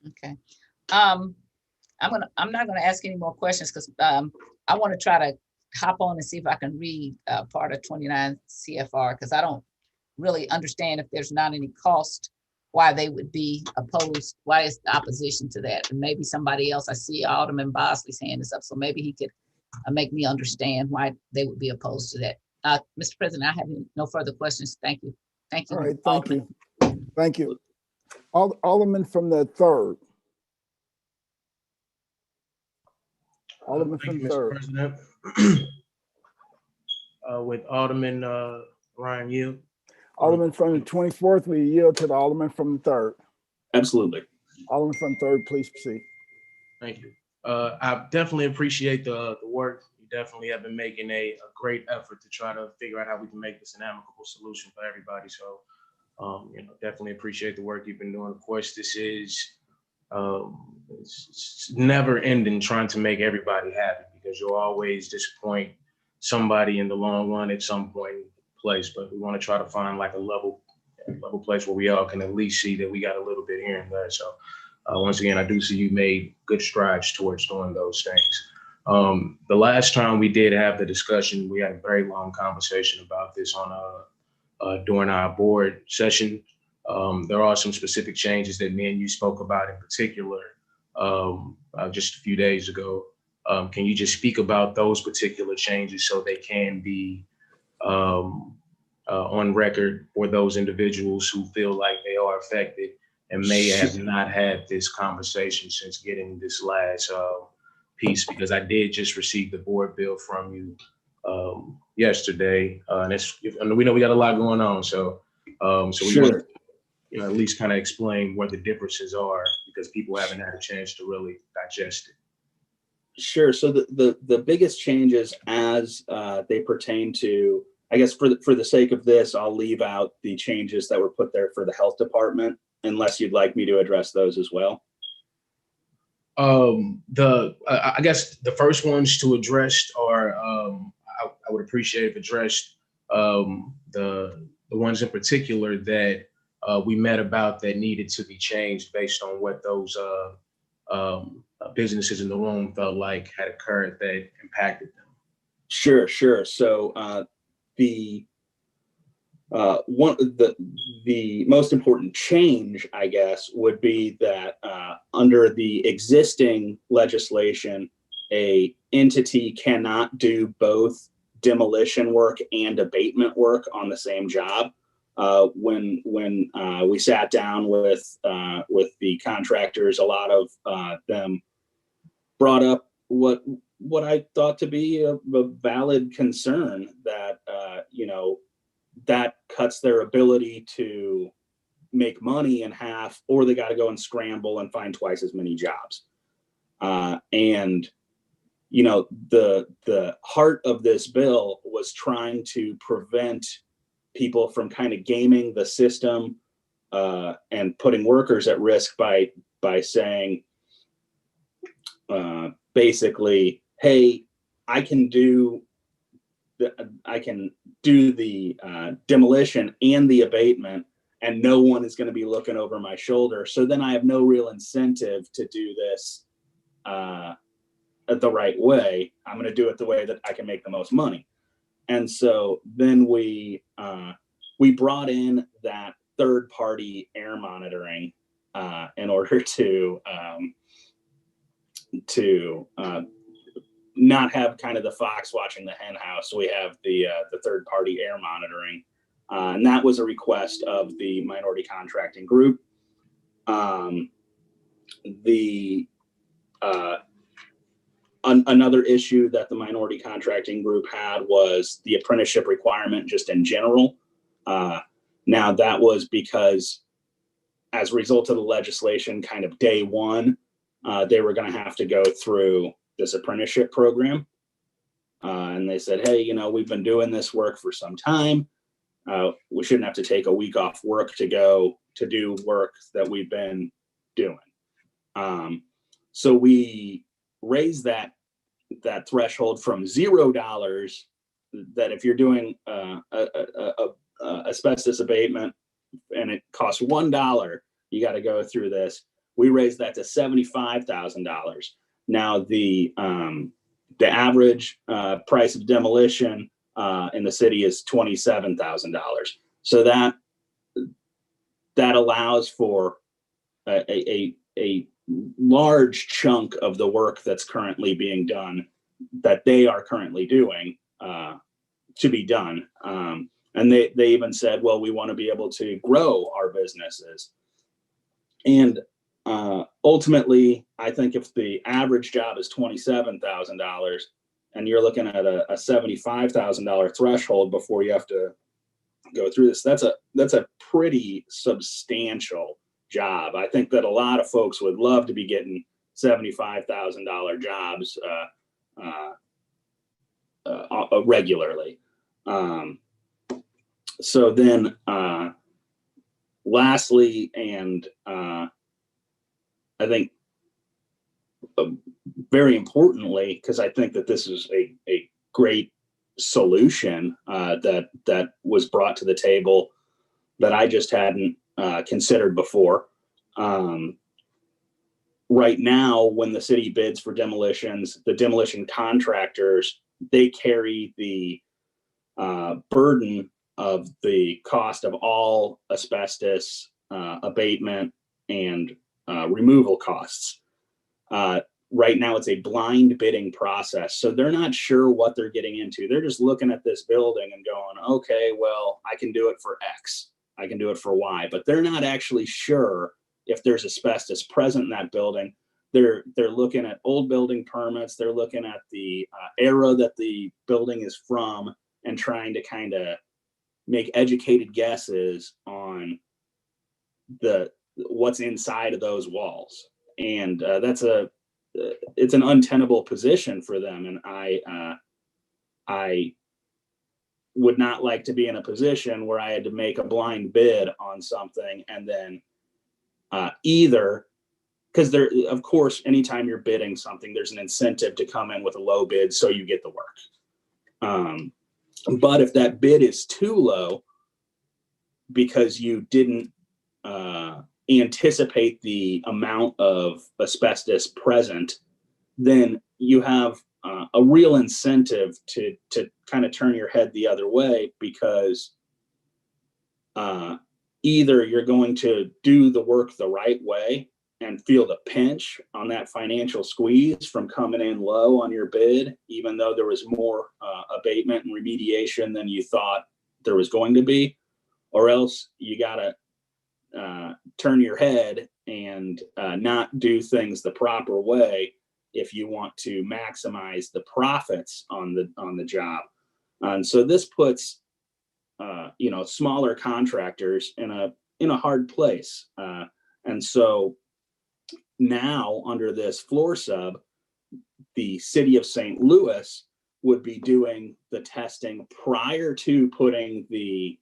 Okay. I'm not gonna ask any more questions, because I want to try to hop on and see if I can read part of 29 CFR, because I don't really understand if there's not any cost, why they would be opposed, why is the opposition to that? And maybe somebody else, I see Alderman Bosley's hand is up, so maybe he could make me understand why they would be opposed to that. Mr. President, I have no further questions. Thank you. Thank you. All right, thank you. Thank you. Alderman from the 3rd. Alderman from Thank you, Mr. 3rd. President. With Alderman Ryan Yield. Alderman from the 24th, we yield to the Alderman from the 3rd. Absolutely. Alderman from the 3rd, please proceed. Thank you. I definitely appreciate the work. You definitely have been making a great effort to try to figure out how we can make this an amicable solution for everybody. So, definitely appreciate the work you've been doing. Of course, this is it's never ending trying to make everybody happy, because you'll always disappoint somebody in the long run at some point in place. But we want to try to find like a level place where we all can at least see that we got a little bit here and there. So once again, I do see you made good strides towards doing those things. The last time we did have the discussion, we had a very long conversation about this on during our board session. There are some specific changes that me and you spoke about in particular just a few days ago. Can you just speak about those particular changes so they can be on record for those individuals who feel like they are affected and may have not had this conversation since getting this last piece? Because I did just receive the board bill from you yesterday, and we know we got a lot going on, so we want to at least kind of explain what the differences are, because people haven't had a chance to really digest it. Sure. So the biggest changes as they pertain to, I guess for the sake of this, I'll leave out the changes that were put there for the health department, unless you'd like me to address those as well. I guess the first ones to address are, I would appreciate if addressed the ones in particular that we met about that needed to be changed based on what those businesses in the room felt like had occurred that impacted them. Sure. So the most important change, I guess, would be that under the existing legislation, a entity cannot do both demolition work and abatement work on the same job. When we sat down with the contractors, a lot of them brought up what I thought to be a valid concern, that that cuts their ability to make money in half, or they got to go and scramble and find twice as many jobs. And the heart of this bill was trying to prevent people from kind of gaming the system and putting workers at risk by saying basically, hey, I can do the demolition and the abatement, and no one is going to be looking over my shoulder. So then I have no real incentive to do this the right way. I'm going to do it the way that I can make the most money. And so then we brought in that third-party air monitoring in order to not have kind of the fox watching the hen house. We have the third-party air monitoring, and that was a request of the minority contracting group. Another issue that the minority contracting group had was the apprenticeship requirement just in general. Now that was because as a result of the legislation, kind of day one, they were going to have to go through this apprenticeship program. And they said, hey, we've been doing this work for some time. We shouldn't have to take a week off work to go to do work that we've been doing. So we raised that threshold from $0, that if you're doing asbestos abatement and it costs $1, you got to go through this. We raised that to $75,000. Now the average price of demolition in the city is $27,000. So that allows for a large chunk of the work that's currently being done, that they are currently doing, to be done. And they even said, well, we want to be able to grow our businesses. And ultimately, I think if the average job is $27,000 and you're looking at a $75,000 threshold before you have to go through this, that's a pretty substantial job. I think that a lot of folks would love to be getting $75,000 jobs regularly. So then lastly, and I think very importantly, because I think that this is a great solution that was brought to the table that I just hadn't considered before. Right now, when the city bids for demolitions, the demolition contractors, they carry the burden of the cost of all asbestos abatement and removal costs. Right now, it's a blind bidding process. So they're not sure what they're getting into. They're just looking at this building and going, okay, well, I can do it for X. I can do it for Y, but they're not actually sure if there's asbestos present in that building. They're looking at old building permits. They're looking at the era that the building is from and trying to kind of make educated guesses on what's inside of those walls. And it's an untenable position for them. And I would not like to be in a position where I had to make a blind bid on something and then either, because there, of course, anytime you're bidding something, there's an incentive to come in with a low bid so you get the work. But if that bid is too low because you didn't anticipate the amount of asbestos present, then you have a real incentive to kind of turn your head the other way, because either you're going to do the work the right way and feel the pinch on that financial squeeze from coming in low on your bid, even though there was more abatement and remediation than you thought there was going to be, or else you got to turn your head and not do things the proper way if you want to maximize the profits on the job. And so this puts smaller contractors in a hard place. And so now under this floor sub, the city of St. Louis would be doing the testing prior to putting the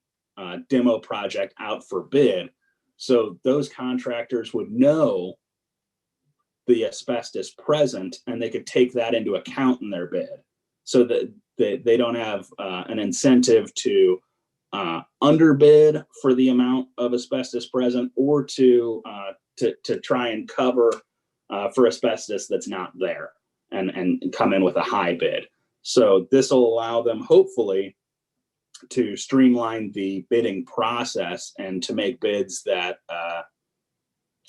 demo project out for bid. So those contractors would know the asbestos present and they could take that into account in their bid, so that they don't have an incentive to underbid for the amount of asbestos present, or to try and cover for asbestos that's not there and come in with a high bid. So this will allow them hopefully to streamline the bidding process and to make bids that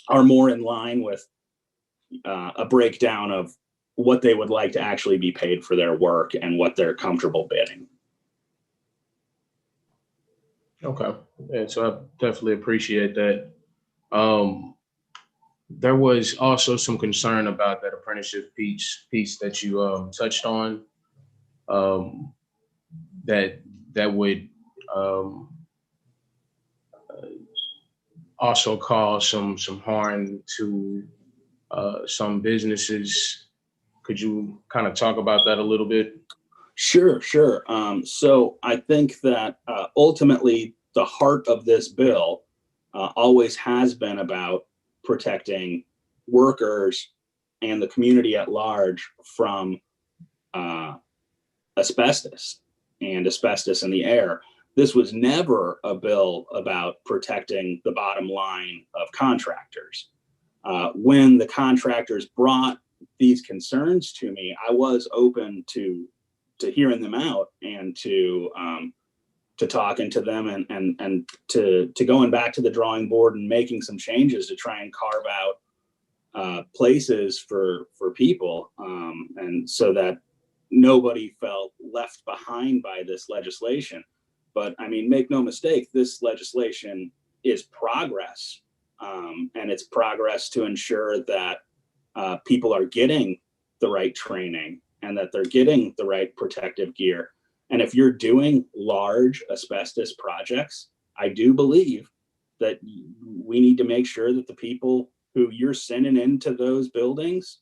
are more in line with a breakdown of what they would like to actually be paid for their work and what they're comfortable bidding. Okay, and so I definitely appreciate that. There was also some concern about that apprenticeship piece that you touched on. That would also cause some harm to some businesses. Could you kind of talk about that a little bit? Sure. So I think that ultimately the heart of this bill always has been about protecting workers and the community at large from asbestos and asbestos in the air. This was never a bill about protecting the bottom line of contractors. When the contractors brought these concerns to me, I was open to hearing them out and to talking to them and to going back to the drawing board and making some changes to try and carve out places for people, and so that nobody felt left behind by this legislation. But I mean, make no mistake, this legislation is progress, and it's progress to ensure that people are getting the right training and that they're getting the right protective gear. And if you're doing large asbestos projects, I do believe that we need to make sure that the people who you're sending into those buildings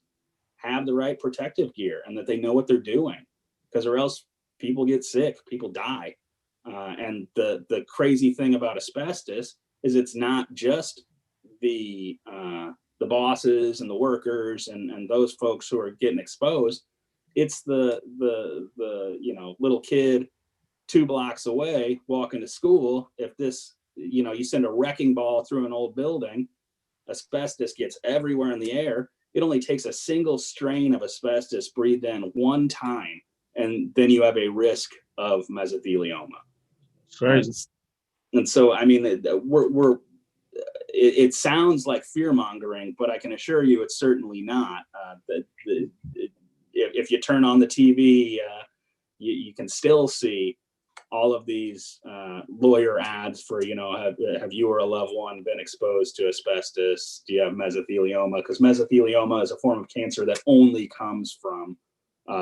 have the right protective gear and that they know what they're doing, because or else people get sick, people die. And the crazy thing about asbestos is it's not just the bosses and the workers and those folks who are getting exposed. It's the little kid 2 blocks away walking to school. If this, you send a wrecking ball through an old building, asbestos gets everywhere in the air. It only takes a single strain of asbestos breathed in one time, and then you have a risk of mesothelioma. Crazy. And so, I mean, it sounds like fear mongering, but I can assure you it's certainly not. If you turn on the TV, you can still see all of these lawyer ads for, have you or a loved one been exposed to asbestos? Do you have mesothelioma? Because mesothelioma is a form of cancer that only comes from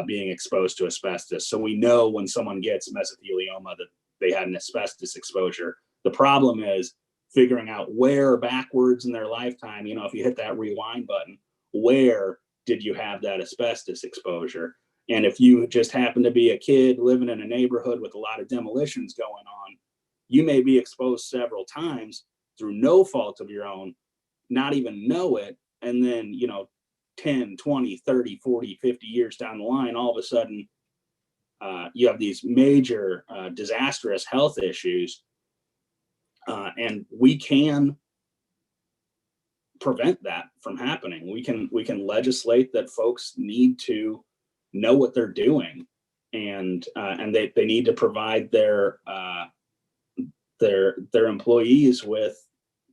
being exposed to asbestos. So we know when someone gets mesothelioma that they had an asbestos exposure. The problem is figuring out where backwards in their lifetime, if you hit that rewind button, where did you have that asbestos exposure? And if you just happen to be a kid living in a neighborhood with a lot of demolitions going on, you may be exposed several times through no fault of your own, not even know it. And then, 10, 20, 30, 40, 50 years down the line, all of a sudden, you have these major disastrous health issues. And we can prevent that from happening. We can legislate that folks need to know what they're doing, and they need to provide their employees with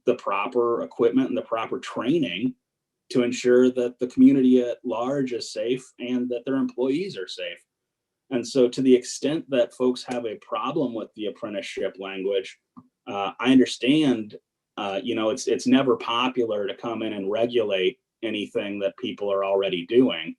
the proper equipment and the proper training to ensure that the community at large is safe and that their employees are safe. And so to the extent that folks have a problem with the apprenticeship language, I understand, it's never popular to come in and regulate anything that people are already doing.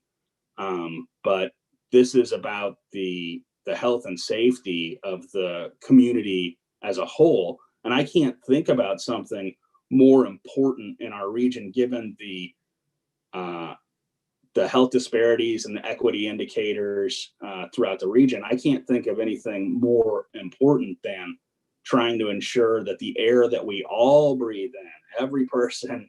But this is about the health and safety of the community as a whole. And I can't think about something more important in our region, given the health disparities and the equity indicators throughout the region. I can't think of anything more important than trying to ensure that the air that we all breathe in, every person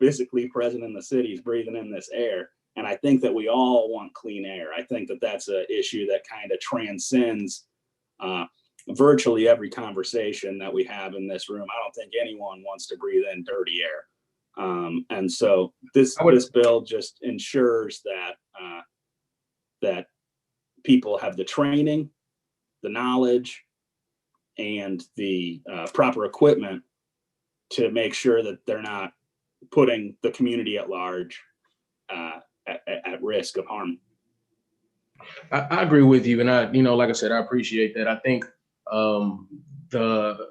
physically present in the city is breathing in this air. And I think that we all want clean air. I think that that's an issue that kind of transcends virtually every conversation that we have in this room. I don't think anyone wants to breathe in dirty air. And so this bill just ensures that that people have the training, the knowledge, and the proper equipment to make sure that they're not putting the community at large at risk of harm. I agree with you, and like I said, I appreciate that. I think the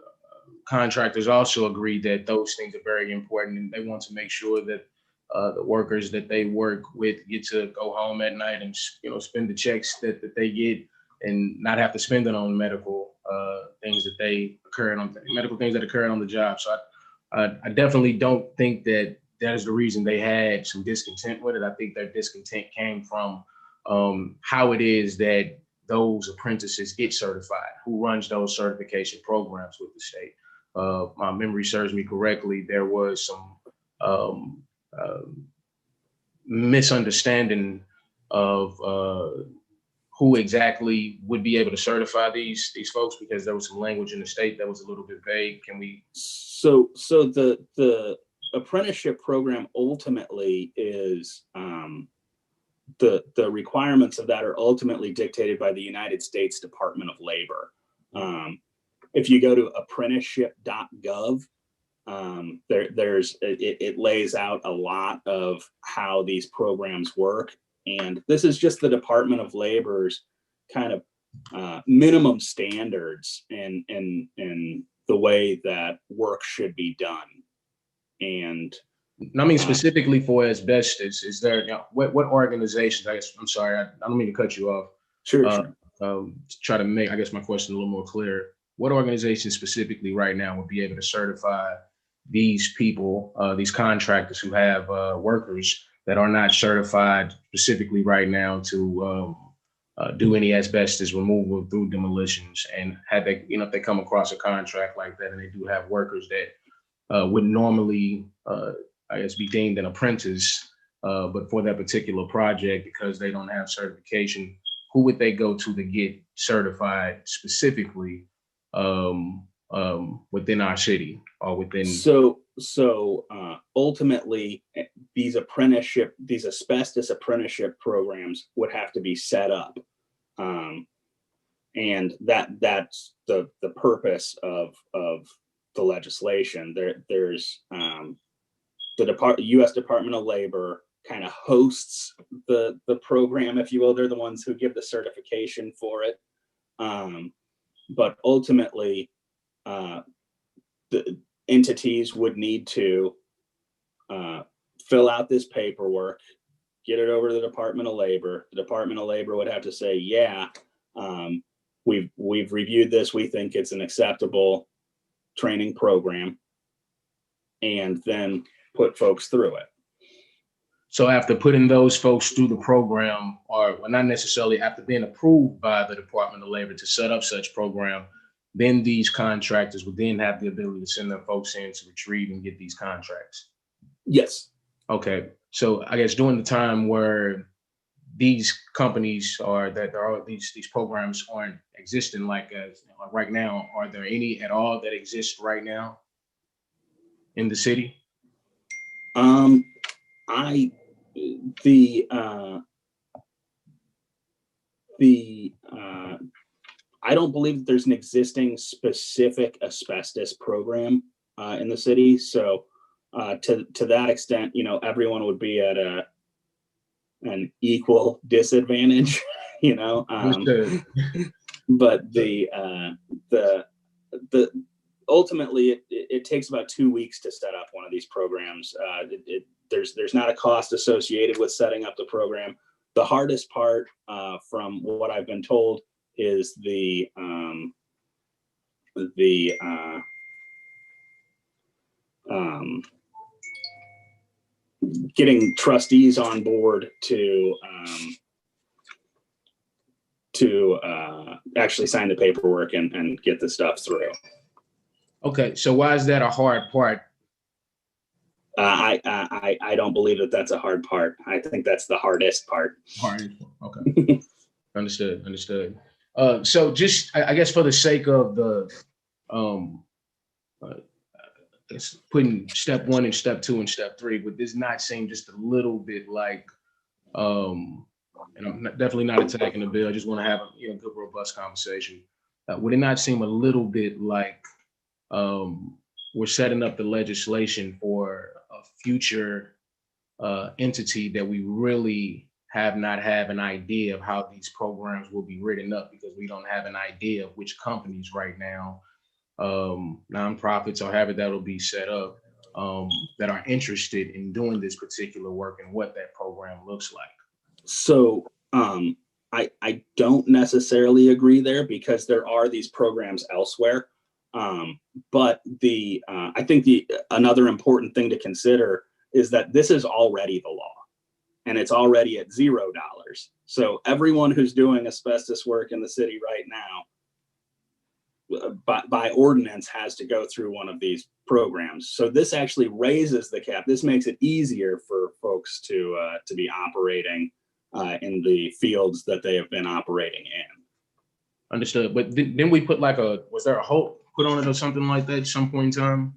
contractors also agree that those things are very important, and they want to make sure that the workers that they work with get to go home at night and spend the checks that they get, and not have to spend it on medical things that occur on the job. So I definitely don't think that is the reason they had some discontent with it. I think their discontent came from how it is that those apprentices get certified, who runs those certification programs with the state. My memory serves me correctly, there was some misunderstanding of who exactly would be able to certify these folks, because there was some language in the state that was a little bit vague. Can we? So the apprenticeship program ultimately is the requirements of that are ultimately dictated by the United States Department of Labor. If you go to apprenticeship.gov, it lays out a lot of how these programs work. And this is just the Department of Labor's kind of minimum standards in the way that work should be done. And I mean, specifically for asbestos, is there, what organizations, I'm sorry, I don't mean to cut you off. Sure. To try to make, I guess, my question a little more clear. What organizations specifically right now would be able to certify these people, these contractors who have workers that are not certified specifically right now to do any asbestos removal through demolitions? And had they, if they come across a contract like that and they do have workers that would normally, I guess, be deemed an apprentice, but for that particular project, because they don't have certification, who would they go to get certified specifically within our city or within? So ultimately, these asbestos apprenticeship programs would have to be set up, and that's the purpose of the legislation. There's the U.S. Department of Labor kind of hosts the program, if you will. They're the ones who give the certification for it, but ultimately, the entities would need to fill out this paperwork, get it over to the Department of Labor. The Department of Labor would have to say, yeah, we've reviewed this. We think it's an acceptable training program, and then put folks through it. So after putting those folks through the program, or not necessarily after being approved by the Department of Labor to set up such program, then these contractors would then have the ability to send their folks in to retrieve and get these contracts. Yes. Okay. So I guess during the time where these companies or that there are these programs aren't existing like right now, are there any at all that exist right now in the city? I don't believe that there's an existing specific asbestos program in the city. So to that extent, everyone would be at an equal disadvantage, but the ultimately it takes about 2 weeks to set up one of these programs. There's not a cost associated with setting up the program. The hardest part, from what I've been told, is the getting trustees on board to actually sign the paperwork and get the stuff through. Okay, so why is that a hard part? I don't believe that that's a hard part. I think that's the hardest part. Okay. Understood. So just, I guess, for the sake of the it's putting step 1 and step 2 and step 3, but does not seem just a little bit like, and I'm definitely not attacking the bill. I just want to have a good, robust conversation. Would it not seem a little bit like we're setting up the legislation for a future entity that we really have not an idea of how these programs will be written up, because we don't have an idea of which companies right now, nonprofits or however that'll be set up, that are interested in doing this particular work and what that program looks like? So I don't necessarily agree there, because there are these programs elsewhere. But I think another important thing to consider is that this is already the law, and it's already at $0. So everyone who's doing asbestos work in the city right now, by ordinance, has to go through one of these programs. So this actually raises the cap. This makes it easier for folks to be operating in the fields that they have been operating in. Understood. But then we put was there a hope put on it or something like that at some point in time?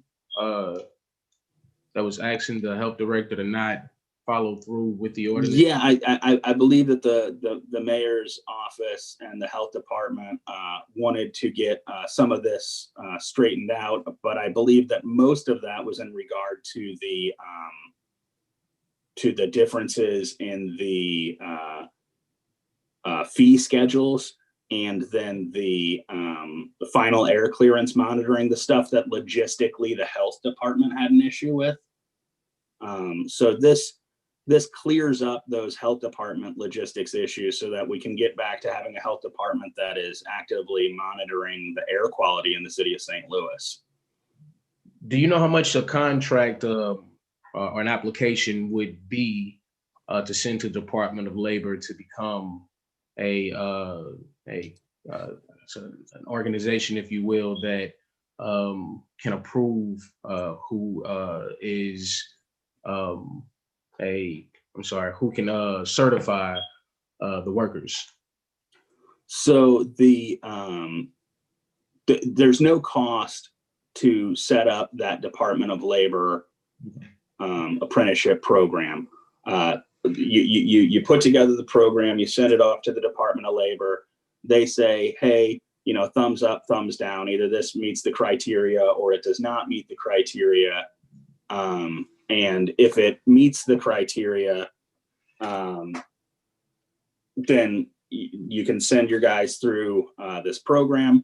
That was asking the health director to not follow through with the ordinance? Yeah, I believe that the mayor's office and the health department wanted to get some of this straightened out, but I believe that most of that was in regard to the differences in the fee schedules, and then the final air clearance monitoring, the stuff that logistically the health department had an issue with. So this clears up those health department logistics issues so that we can get back to having a health department that is actively monitoring the air quality in the city of St. Louis. Do you know how much a contract or an application would be to send to the Department of Labor to become an organization, if you will, that can approve who can certify the workers? So there's no cost to set up that Department of Labor apprenticeship program. You put together the program, you send it off to the Department of Labor. They say, hey, thumbs up, thumbs down. Either this meets the criteria or it does not meet the criteria. And if it meets the criteria, then you can send your guys through this program.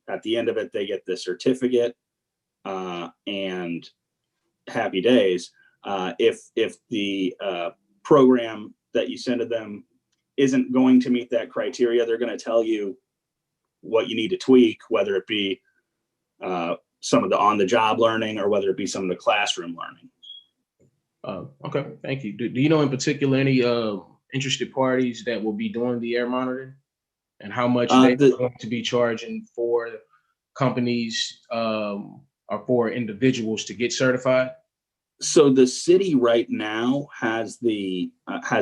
At the end of it, they get the certificate, and happy days. If the program that you send to them isn't going to meet that criteria, they're going to tell you what you need to tweak, whether it be some of the on-the-job learning or whether it be some of the classroom learning. Okay, thank you. Do you know in particular any interested parties that will be doing the air monitoring, and how much they're going to be charging for companies or for individuals to get certified? So the city right now has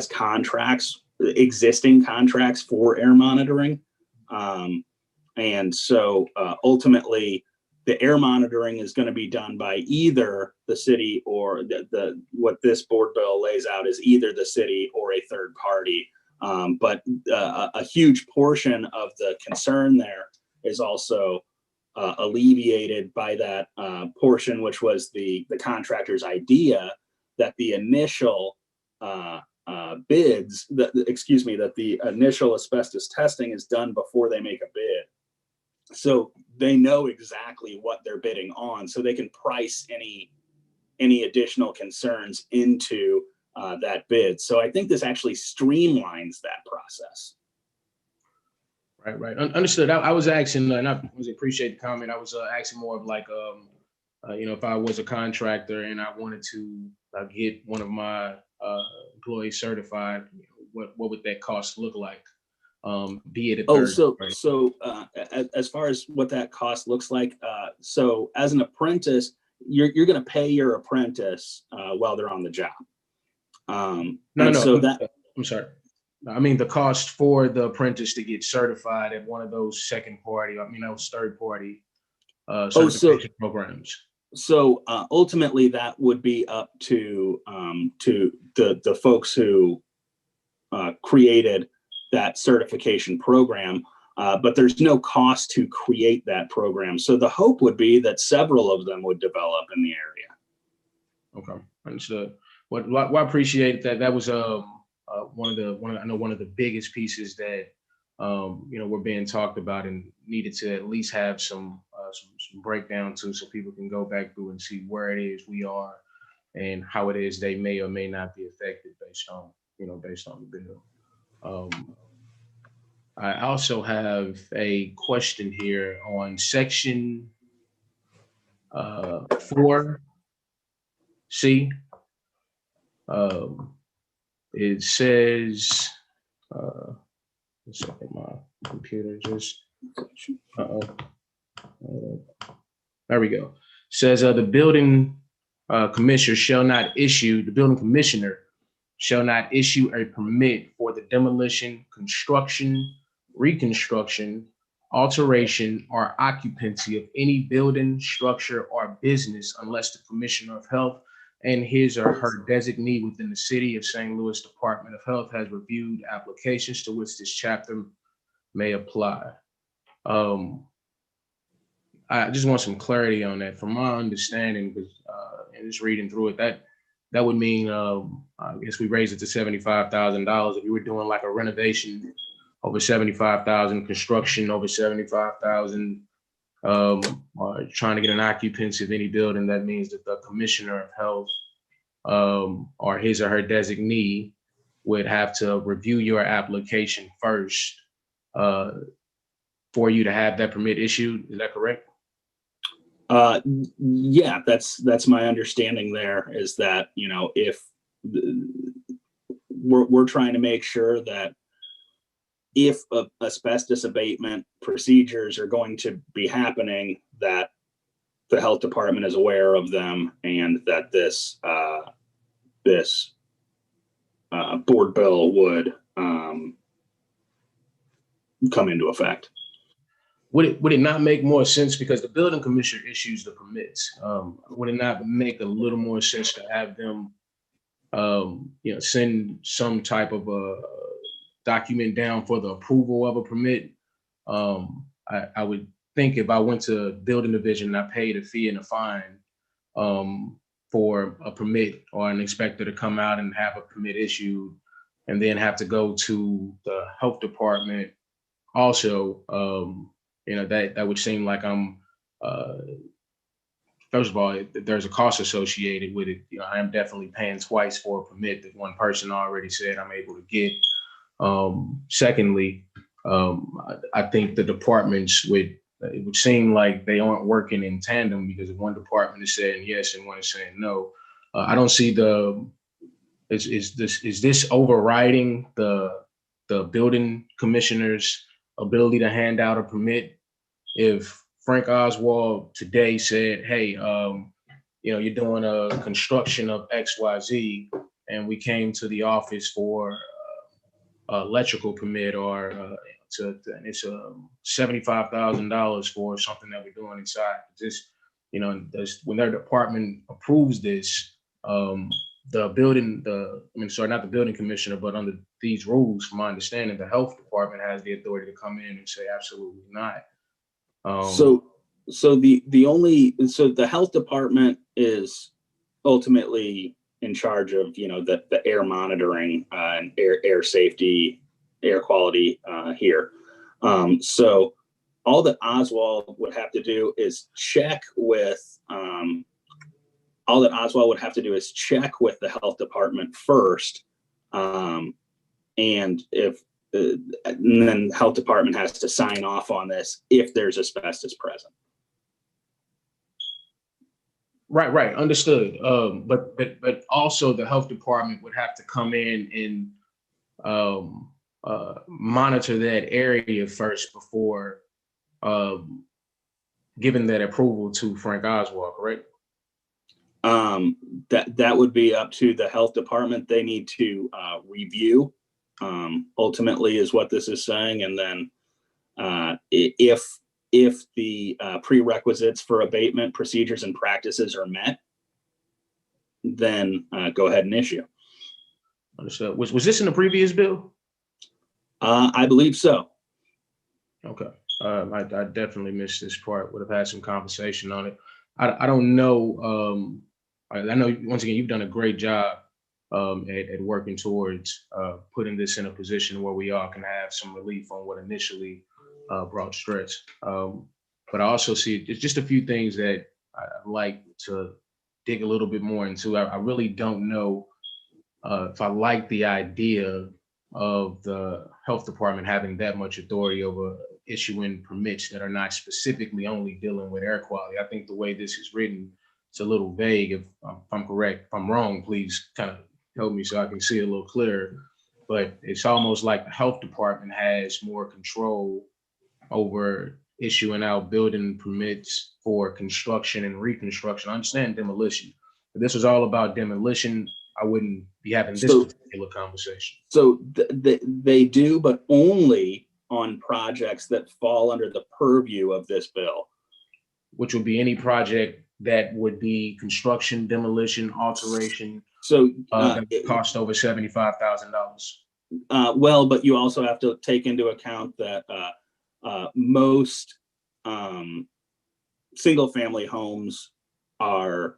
contracts, existing contracts for air monitoring. And so ultimately, the air monitoring is going to be done by either the city or what this board bill lays out is either the city or a third party. But a huge portion of the concern there is also alleviated by that portion, which was the contractor's idea that the initial bids, that the initial asbestos testing is done before they make a bid. So they know exactly what they're bidding on, so they can price any additional concerns into that bid. So I think this actually streamlines that process. Right. Understood. I was asking, and I appreciate the comment. I was asking more of like, if I was a contractor and I wanted to get one of my employees certified, what would that cost look like? Be it a third. As far as what that cost looks like, so as an apprentice, you're going to pay your apprentice while they're on the job. I'm sorry. I mean, the cost for the apprentice to get certified at one of those second party, those third party certification programs. So ultimately, that would be up to the folks who created that certification program, but there's no cost to create that program. So the hope would be that several of them would develop in the area. Okay, understood. Well, I appreciate that. That was one of the biggest pieces that were being talked about and needed to at least have some breakdown to, so people can go back through and see where it is we are and how it is they may or may not be affected based on the bill. I also have a question here on section 4C. It says, let's look at my computer just, there we go. Says the building commissioner shall not issue a permit for the demolition, construction, reconstruction, alteration, or occupancy of any building, structure, or business unless the Commissioner of Health and his or her designee within the City of St. Louis Department of Health has reviewed applications to which this chapter may apply. I just want some clarity on that. From my understanding, because and just reading through it, that would mean I guess we raised it to $75,000. If you were doing like a renovation over $75,000, construction over $75,000, trying to get an occupancy of any building, that means that the Commissioner of Health or his or her designee would have to review your application first for you to have that permit issued. Is that correct? Yeah, that's my understanding there, is that, if we're trying to make sure that if asbestos abatement procedures are going to be happening, that the health department is aware of them, and that this board bill would come into effect. Would it not make more sense, because the building commissioner issues the permits? Would it not make a little more sense to have them, send some type of a document down for the approval of a permit? I would think if I went to building division and I paid a fee and a fine for a permit, or an inspector to come out and have a permit issued, and then have to go to the health department also, that would seem like I'm, first of all, there's a cost associated with it. I am definitely paying twice for a permit that one person already said I'm able to get. Secondly, I think the departments it would seem like they aren't working in tandem, because if one department is saying yes and one is saying no. I don't see is this overriding the building commissioner's ability to hand out a permit? If Frank Oswald today said, hey, you're doing a construction of XYZ, and we came to the office for electrical permit, or it's $75,000 for something that we're doing inside. Just, when their department approves this, not the building commissioner, but under these rules, from my understanding, the health department has the authority to come in and say absolutely not. So the health department is ultimately in charge of, the air monitoring and air safety, air quality here. So all that Oswald would have to do is check with the health department first, and then the health department has to sign off on this if there's asbestos present. Right, understood. But also the health department would have to come in and monitor that area first before giving that approval to Frank Oswald, correct? That would be up to the health department. They need to review, ultimately, is what this is saying. And then if if the prerequisites for abatement procedures and practices are met, then go ahead and issue. Understood. Was this in the previous bill? I believe so. Okay. I definitely missed this part. Would have had some conversation on it. I don't know. I know once again you've done a great job at working towards putting this in a position where we all can have some relief on what initially brought stress. But I also see it's just a few things that I'd like to dig a little bit more into. I really don't know if I like the idea of the health department having that much authority over issuing permits that are not specifically only dealing with air quality. I think the way this is written, it's a little vague. If I'm correct, if I'm wrong, please kind of help me so I can see it a little clearer. But it's almost like the health department has more control over issuing out building permits for construction and reconstruction. I understand demolition. If this was all about demolition, I wouldn't be having this particular conversation. So they do, but only on projects that fall under the purview of this bill. Which would be any project that would be construction, demolition, alteration. So that would cost over $75,000. Well, but you also have to take into account that most single family homes are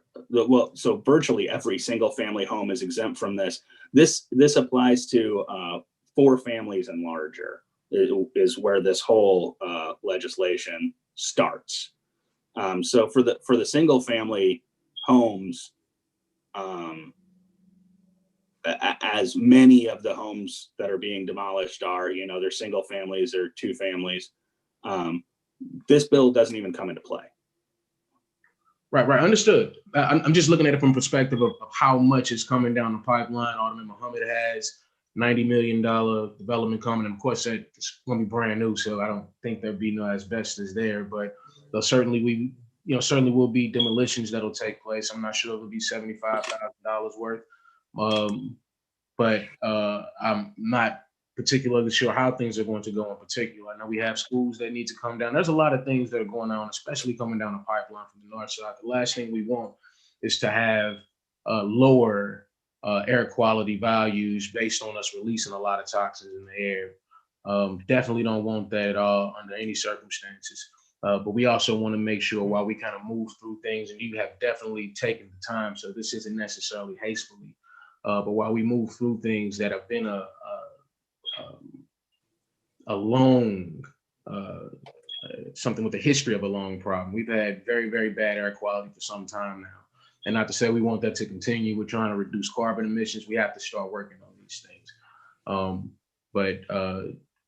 so virtually every single family home is exempt from this. This applies to 4 families and larger is where this whole legislation starts. So for the single family homes, as many of the homes that are being demolished are, they're single families or 2 families. This bill doesn't even come into play. Right. Understood. I'm just looking at it from perspective of how much is coming down the pipeline. Alderman Muhammad has $90 million development coming. And of course, it's going to be brand new, so I don't think there'll be no asbestos there. But certainly certainly will be demolitions that'll take place. I'm not sure it'll be $75,000 worth. But I'm not particularly sure how things are going to go in particular. I know we have schools that need to come down. There's a lot of things that are going on, especially coming down the pipeline from the north side. The last thing we want is to have lower air quality values based on us releasing a lot of toxins in the air. Definitely don't want that at all under any circumstances. But we also want to make sure while we kind of move through things, and you have definitely taken the time, so this isn't necessarily hastily, but while we move through things that have been a long, something with a history of a long problem. We've had very, very bad air quality for some time now. And not to say we want that to continue. We're trying to reduce carbon emissions. We have to start working on these things. But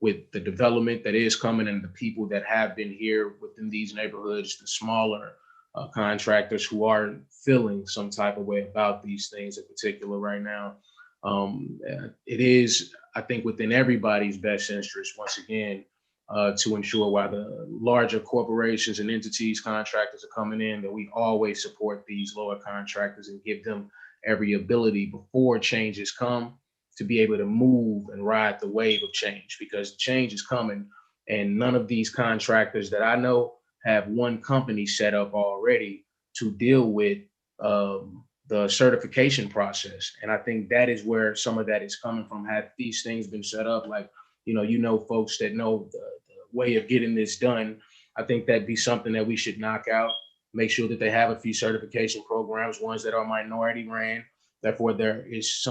with the development that is coming and the people that have been here within these neighborhoods, the smaller contractors who are feeling some type of way about these things in particular right now, it is, I think, within everybody's best interest, once again, to ensure while the larger corporations and entities, contractors are coming in, that we always support these lower contractors and give them every ability before changes come to be able to move and ride the wave of change, because change is coming. And none of these contractors that I know have one company set up already to deal with the certification process. And I think that is where some of that is coming from. Had these things been set up, like, folks that know the way of getting this done, I think that'd be something that we should knock out, make sure that they have a few certification programs, ones that are minority ran. Therefore, there is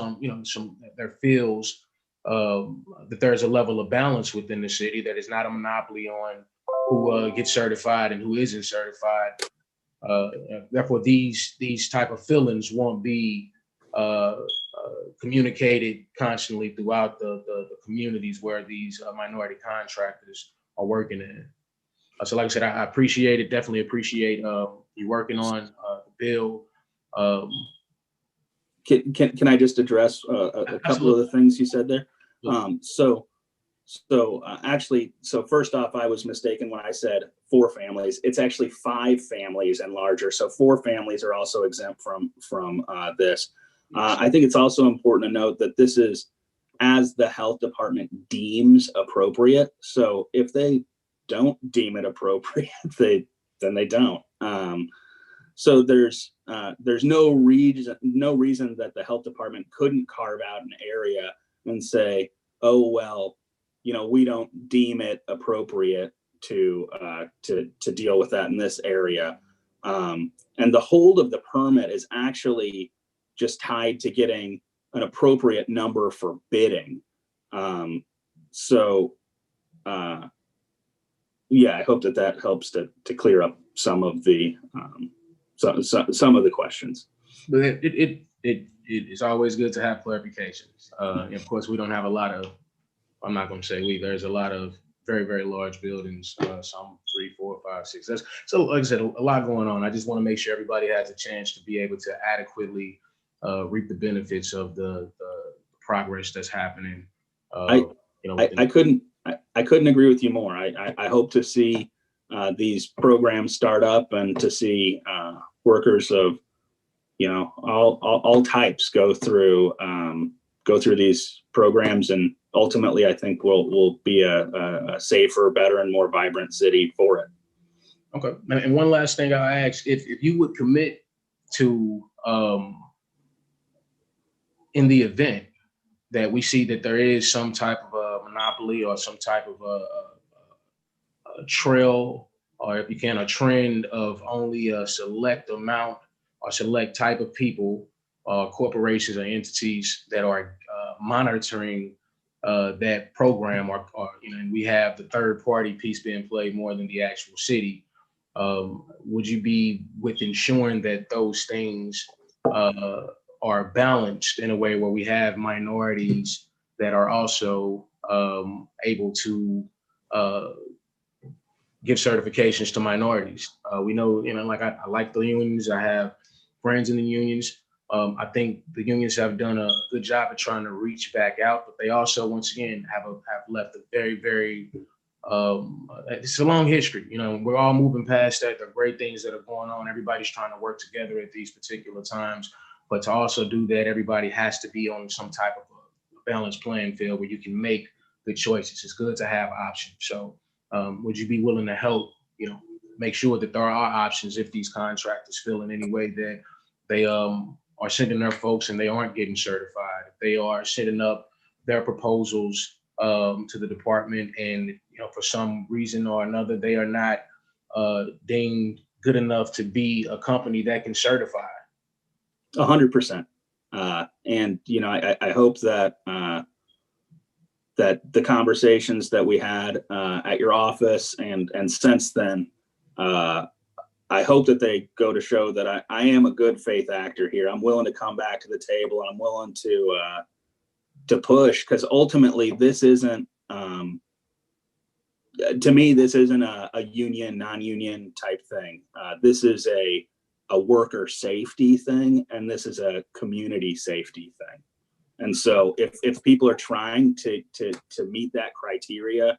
there feels that there's a level of balance within the city, that is not a monopoly on who gets certified and who isn't certified. Therefore, these type of feelings won't be communicated constantly throughout the communities where these minority contractors are working in. So like I said, I appreciate it, definitely appreciate you working on the bill. Can I just address a couple of the things you said there? Actually, first off, I was mistaken when I said 4 families. It's actually 5 families and larger. So 4 families are also exempt from this. I think it's also important to note that this is as the health department deems appropriate. So if they don't deem it appropriate, then they don't. So there's no reason that the health department couldn't carve out an area and say, oh, well, we don't deem it appropriate to deal with that in this area. And the hold of the permit is actually just tied to getting an appropriate number for bidding. Yeah, I hope that helps to clear up some of the some of the questions. But it is always good to have clarifications. Of course, we don't have a lot of, I'm not going to say there's a lot of very, very large buildings, some 3, 4, 5, 6. So like I said, a lot going on. I just want to make sure everybody has a chance to be able to adequately reap the benefits of the progress that's happening. I couldn't agree with you more. I hope to see these programs start up and to see workers of all types go through these programs, and ultimately I think we'll be a safer, better, and more vibrant city for it. Okay. And one last thing I'll ask, if you would commit to in the event that we see that there is some type of a monopoly or some type of a trail, or if you can, a trend of only a select amount or select type of people, corporations or entities that are monitoring that program, or and we have the third party piece being played more than the actual city. Would you be with ensuring that those things are balanced in a way where we have minorities that are also able to give certifications to minorities? We know, like I like the unions. I have friends in the unions. I think the unions have done a good job of trying to reach back out, but they also, once again, have left a very, very, it's a long history. We're all moving past that. There are great things that are going on. Everybody's trying to work together at these particular times, but to also do that, everybody has to be on some type of a balanced playing field where you can make good choices. It's good to have options. So would you be willing to help, make sure that there are options if these contractors feel in any way that they are sending their folks and they aren't getting certified, if they are sending up their proposals to the department and for some reason or another they are not deemed good enough to be a company that can certify? 100%. And I hope that that the conversations that we had at your office and since then, I hope that they go to show that I am a good faith actor here. I'm willing to come back to the table. I'm willing to push, because ultimately this isn't, to me, this isn't a union, non-union type thing. This is a worker safety thing, and this is a community safety thing. And so if people are trying to meet that criteria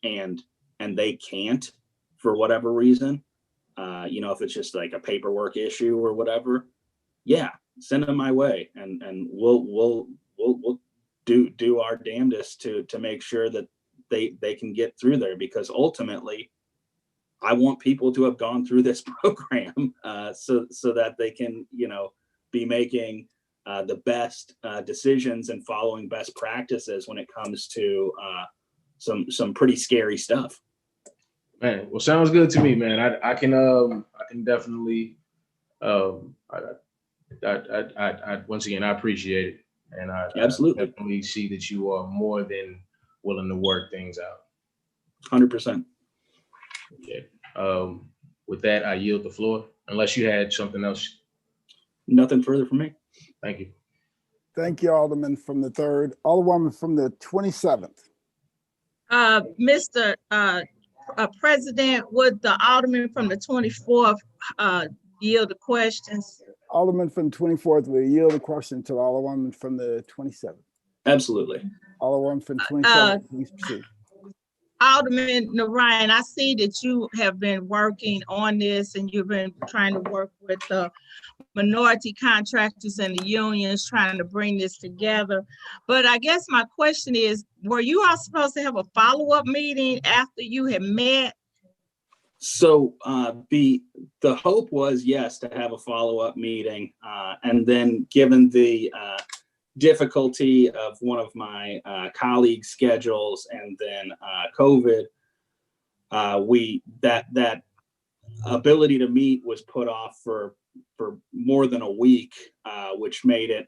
and they can't for whatever reason, if it's just like a paperwork issue or whatever, yeah, send them my way, and we'll do our damnedest to make sure that they can get through there, because ultimately I want people to have gone through this program so that they can be making the best decisions and following best practices when it comes to some pretty scary stuff. Man, well, sounds good to me, man. I can definitely, once again, I appreciate it, and I absolutely definitely see that you are more than willing to work things out. 100%. Yeah. With that, I yield the floor, unless you had something else. Nothing further from me. Thank you. Thank you, Alderman from the 3rd. Alderwoman from the 27th. Mr. President, would the Alderman from the 24th yield the questions? Alderman from the 24th will yield the question to Alderwoman from the 27th. Absolutely. Alderwoman from 27th, please proceed. Alderman Ryan, I see that you have been working on this and you've been trying to work with the minority contractors and the unions trying to bring this together. But I guess my question is, were you all supposed to have a follow-up meeting after you had met? So the hope was, yes, to have a follow-up meeting. And then given the difficulty of one of my colleagues' schedules and then COVID, that ability to meet was put off for more than a week, which made it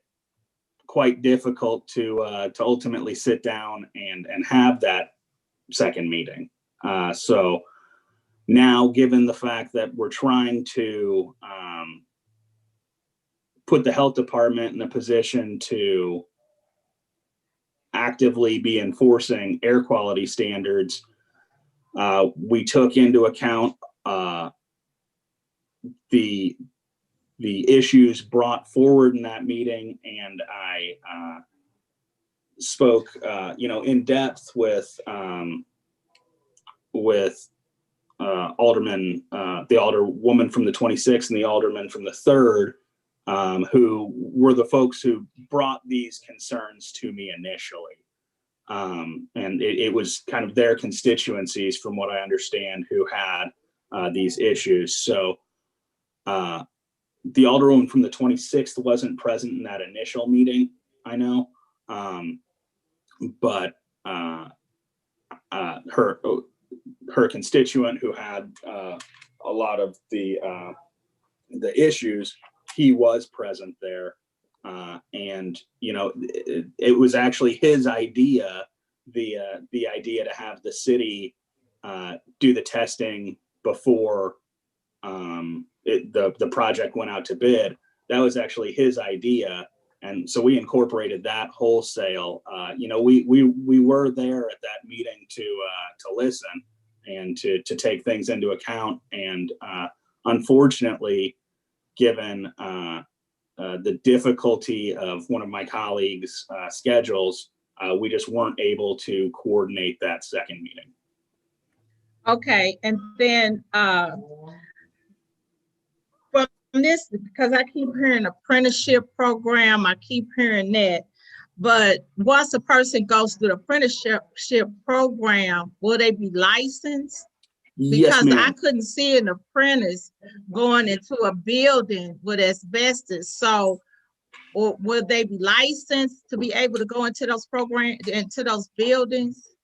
quite difficult to ultimately sit down and have that second meeting. So now, given the fact that we're trying to put the health department in a position to actively be enforcing air quality standards, we took into account the issues brought forward in that meeting, and I spoke, in depth with Alderman, the Alderwoman from the 26th and the Alderman from the 3rd, who were the folks who brought these concerns to me initially. And it was kind of their constituencies, from what I understand, who had these issues. So the Alderwoman from the 26th wasn't present in that initial meeting, I know, but her constituent who had a lot of the issues, he was present there. And, it was actually his idea, the idea to have the city do the testing before the project went out to bid. That was actually his idea. And so we incorporated that wholesale. We were there at that meeting to listen and to take things into account. And unfortunately, given the difficulty of one of my colleagues' schedules, we just weren't able to coordinate that second meeting. Okay, and then from this, because I keep hearing apprenticeship program, I keep hearing that, but once a person goes through the apprenticeship program, will they be licensed? Because yes, I couldn't see an apprentice going into a building with asbestos. So, or will they be licensed to be able to go into those programs, into those buildings?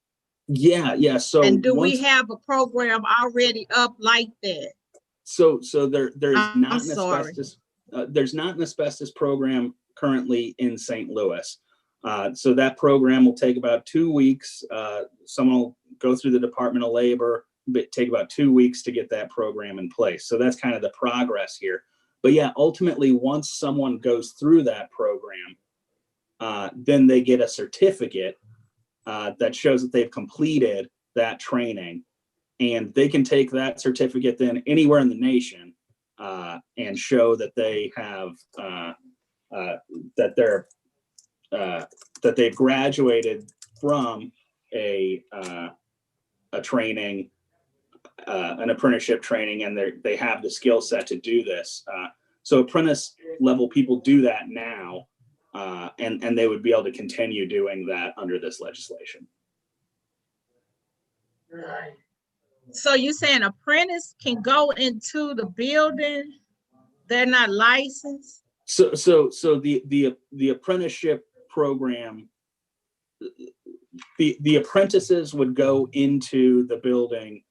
Yeah. So, and do we have a program already up like that? So there's not I'm an sorry. asbestos. There's not an asbestos program currently in St. Louis. So that program will take about 2 weeks. Someone will go through the Department of Labor, but take about 2 weeks to get that program in place. So that's kind of the progress here. But yeah, ultimately, once someone goes through that program, then they get a certificate that shows that they've completed that training. And they can take that certificate then anywhere in the nation and show that they have that they've graduated from a training, an apprenticeship training, and they have the skill set to do this. So apprentice level people do that now, and they would be able to continue doing that under this legislation. Right. So you saying apprentice can go into the building? They're not licensed? So the apprenticeship program, the apprentices would go into the building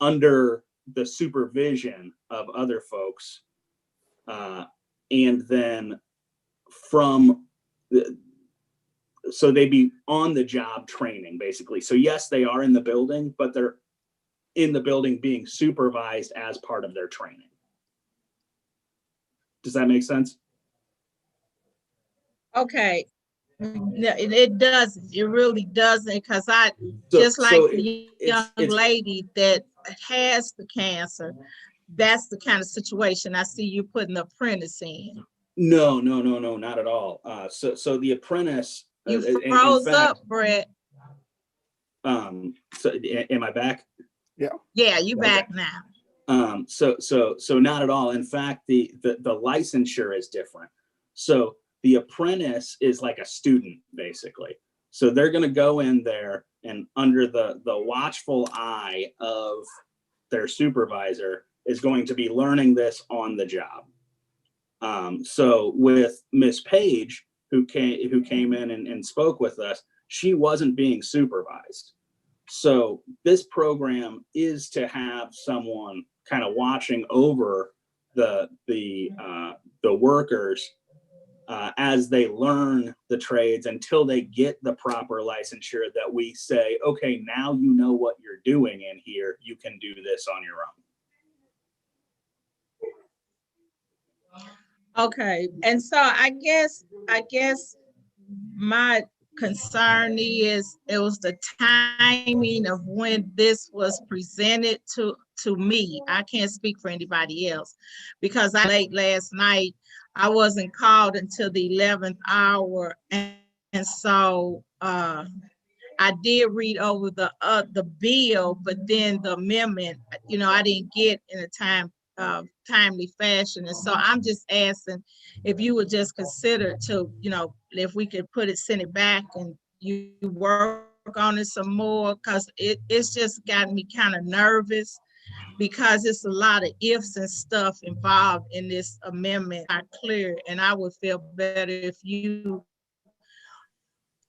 under the supervision of other folks, and then so they'd be on the job training, basically. So yes, they are in the building, but they're in the building being supervised as part of their training. Does that make sense? Okay. It doesn't. It really doesn't, because the young lady that has the cancer, that's the kind of situation I see you putting the apprentice in. No, not at all. So the apprentice. You froze up, Brett. So am I back? Yeah. Yeah, you Okay. back now. So not at all. In fact, the licensure is different. So the apprentice is like a student, basically. So they're going to go in there and under the watchful eye of their supervisor is going to be learning this on the job. So with Miss Page, who came in and spoke with us, she wasn't being supervised. So this program is to have someone kind of watching over the workers as they learn the trades until they get the proper licensure that we say, okay, now you know what you're doing in here, you can do this on your own. Okay, and so I guess my concern is it was the timing of when this was presented to me. I can't speak for anybody else because late last night. I wasn't called until the 11th hour, and so I did read over the bill, but then the amendment, I didn't get in a timely fashion. And so I'm just asking if you would just consider to, if we could send it back and you work on it some more, because it's just gotten me kind of nervous because it's a lot of ifs and stuff involved in this amendment are clear. And I would feel better if you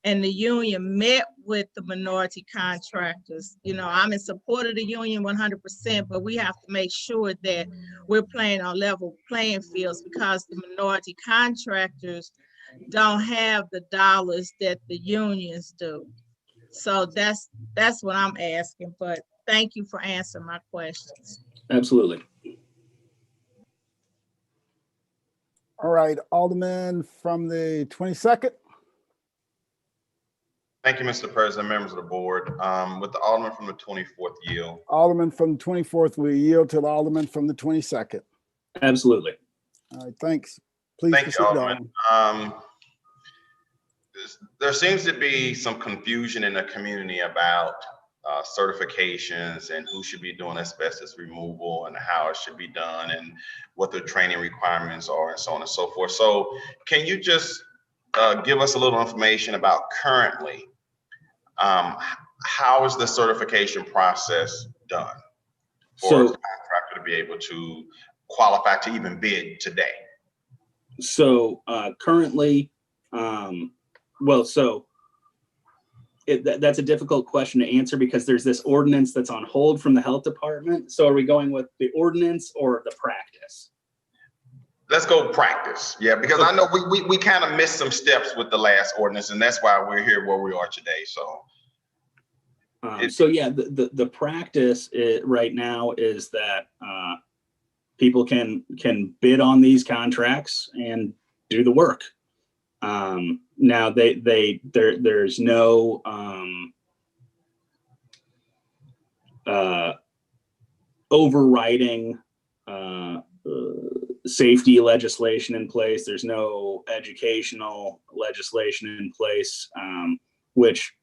and the union met with the minority contractors. I'm in support of the union 100%, but we have to make sure that we're playing on level playing fields because the minority contractors don't have the dollars that the unions do. So that's what I'm asking, but thank you for answering my questions. Absolutely. All right, Alderman from the 22nd. Thank you, Mr. President, members of the board. With the Alderman from the 24th yield. Alderman from the 24th, we yield to the Alderman from the 22nd. Absolutely. All right, thanks. Please Thank you, proceed, Alderman. There seems to be some confusion in the community about certifications and who should be doing asbestos removal and how it should be done and what the training requirements are and so on and so forth. So can you just give us a little information about currently how is the certification process done for a contractor to be able to qualify to even bid today? So currently, that's a difficult question to answer because there's this ordinance that's on hold from the health department. So are we going with the ordinance or the practice? Let's go practice. Yeah, because I know we kind of missed some steps with the last ordinance, and that's why we're here where we are today. So the practice right now is that people can bid on these contracts and do the work. Now there's no overriding safety legislation in place. There's no educational legislation in place, which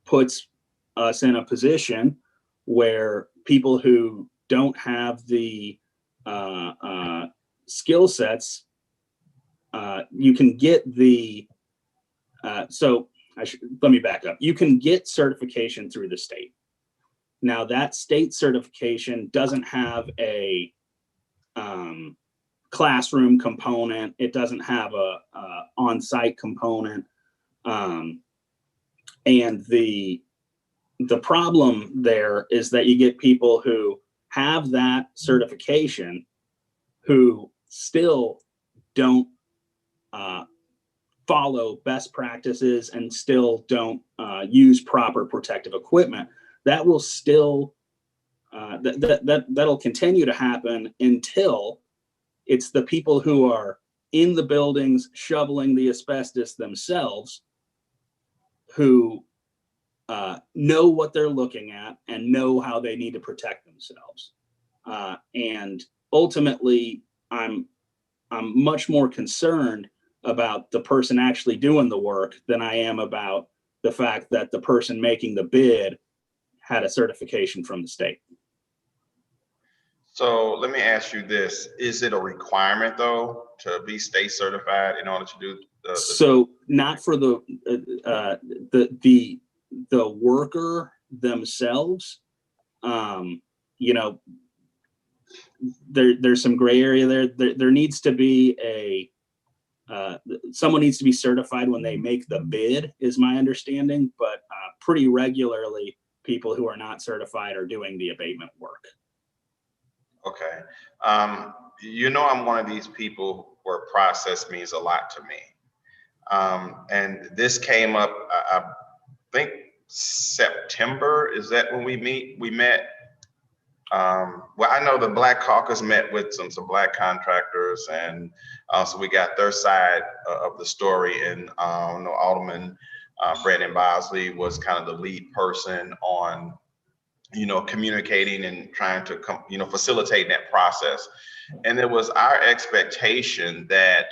puts us in a position where people who don't have the skill sets, you can get the, let me back up. You can get certification through the state. Now that state certification doesn't have a classroom component. It doesn't have a on-site component. And the problem there is that you get people who have that certification who still don't follow best practices and still don't use proper protective equipment. That will still that'll continue to happen until it's the people who are in the buildings shoveling the asbestos themselves who know what they're looking at and know how they need to protect themselves. And ultimately, I'm much more concerned about the person actually doing the work than I am about the fact that the person making the bid had a certification from the state. So let me ask you this, is it a requirement though to be state certified in order to do So not for the worker themselves. You know, there's some gray area there. There needs to be someone needs to be certified when they make the bid, is my understanding, but pretty regularly people who are not certified are doing the abatement work. Okay. You know, I'm one of these people where process means a lot to me. And this came up, I think September, is that when we met? Well, I know the Black Caucus met with some Black contractors, and so we got their side of the story. And Alderman Brandon Bosley was kind of the lead person on, you know, communicating and trying to facilitate that process. And it was our expectation that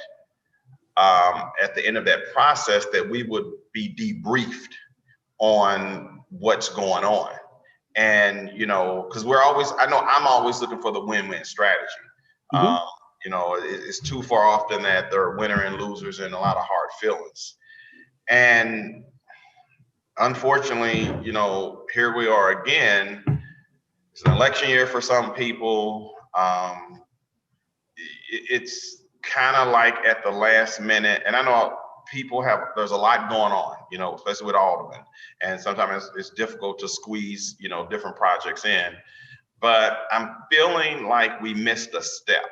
at the end of that process that we would be debriefed on what's going on. And, you know, because I know I'm always looking for the win-win strategy. You know, it's too far often that there are winner and losers and a lot of hard feelings. And unfortunately, you know, here we are again. It's an election year for some people. It's kind of like at the last minute, and I know there's a lot going on, you know, especially with Aldermen, and sometimes it's difficult to squeeze, you know, different projects in. But I'm feeling like we missed a step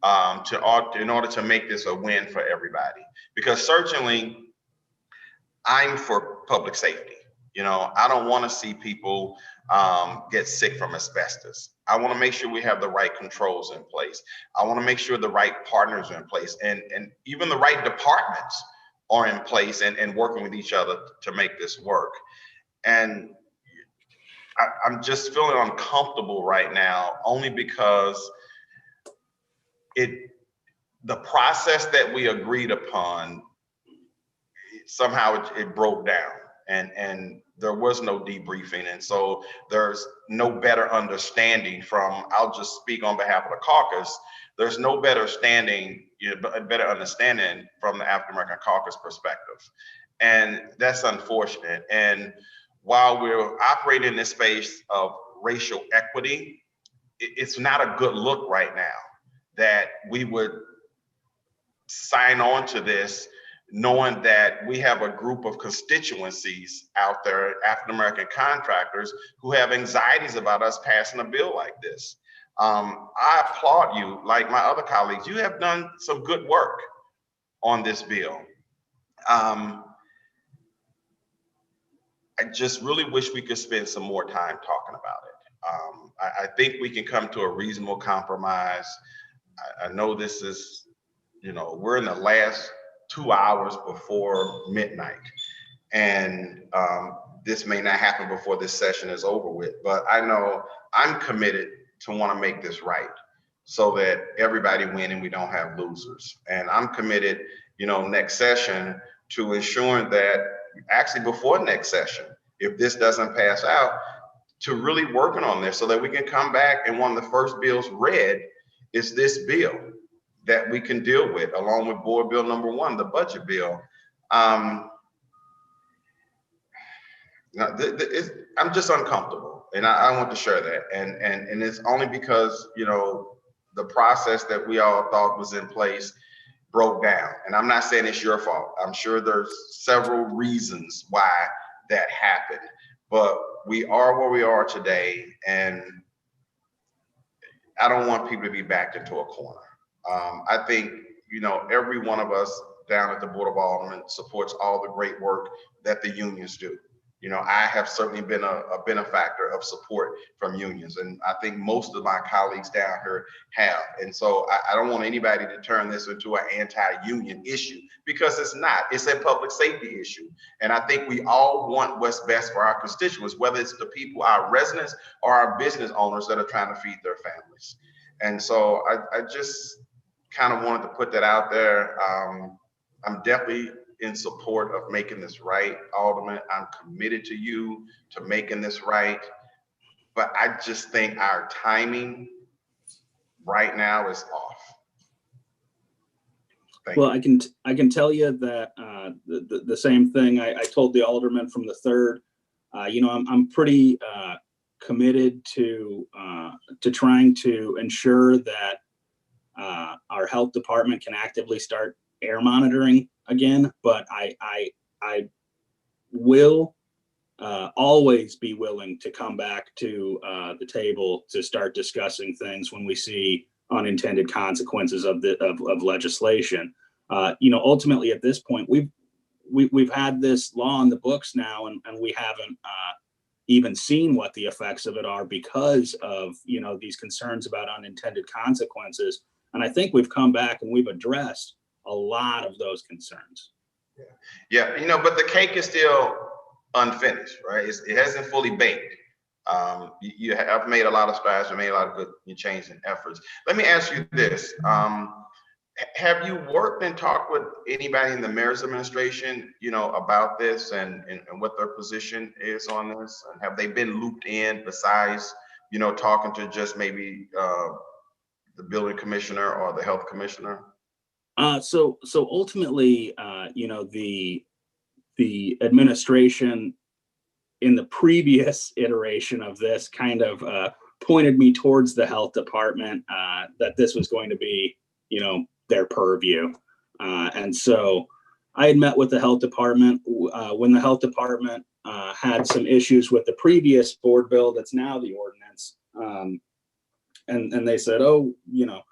in order to make this a win for everybody. Because certainly, I'm for public safety. You know, I don't want to see people get sick from asbestos. I want to make sure we have the right controls in place. I want to make sure the right partners are in place, and even the right departments are in place and working with each other to make this work. And I'm just feeling uncomfortable right now, only because the process that we agreed upon, somehow it broke down, and there was no debriefing. And so there's no better understanding I'll just speak on behalf of the caucus, there's no better understanding from the African American caucus perspective. And that's unfortunate. And while we're operating in this space of racial equity, it's not a good look right now that we would sign on to this knowing that we have a group of constituencies out there, African American contractors, who have anxieties about us passing a bill like this. I applaud you, like my other colleagues. You have done some good work on this bill. I just really wish we could spend some more time talking about it. I think we can come to a reasonable compromise. I know this is, you know, we're in the last 2 hours before midnight, and this may not happen before this session is over with, but I know I'm committed to want to make this right so that everybody win and we don't have losers. And I'm committed, you know, next session to ensuring that actually before next session, if this doesn't pass out, to really working on this so that we can come back and one of the first bills read is this bill that we can deal with, along with board bill number 1, the budget bill. I'm just uncomfortable, and I want to share that. And it's only because, you know, the process that we all thought was in place broke down. And I'm not saying it's your fault. I'm sure there's several reasons why that happened, but we are where we are today, and I don't want people to be backed into a corner. I think, you know, every one of us down at the Board of Aldermen supports all the great work that the unions do. You know, I have certainly been a benefactor of support from unions, and I think most of my colleagues down here have. And so I don't want anybody to turn this into an anti-union issue, because it's not. It's a public safety issue. And I think we all want what's best for our constituents, whether it's the people, our residents, or our business owners that are trying to feed their families. And so I just kind of wanted to put that out there. I'm definitely in support of making this right, Alderman. I'm committed to you to making this right. But I just think our timing right now is off. Well, I can tell you that the same thing I told the alderman from the 3rd. You know, I'm pretty committed to trying to ensure that our health department can actively start air monitoring again. But I will always be willing to come back to the table to start discussing things when we see unintended consequences of legislation. You know, ultimately at this point, we've had this law in the books now, and we haven't even seen what the effects of it are because of, you know, these concerns about unintended consequences. And I think we've come back and we've addressed a lot of those concerns. Yeah, you know, but the cake is still unfinished, right? It hasn't fully baked. You have made a lot of strides, you made a lot of good changes and efforts. Let me ask you this. Have you worked and talked with anybody in the mayor's administration, you know, about this and what their position is on this? And have they been looped in besides, you know, talking to just maybe the building commissioner or the health commissioner? So ultimately, you know, the administration in the previous iteration of this kind of pointed me towards the health department, that this was going to be, you know, their purview. And so I had met with the health department when the health department had some issues with the previous board bill that's now the ordinance. And they said, oh, you know,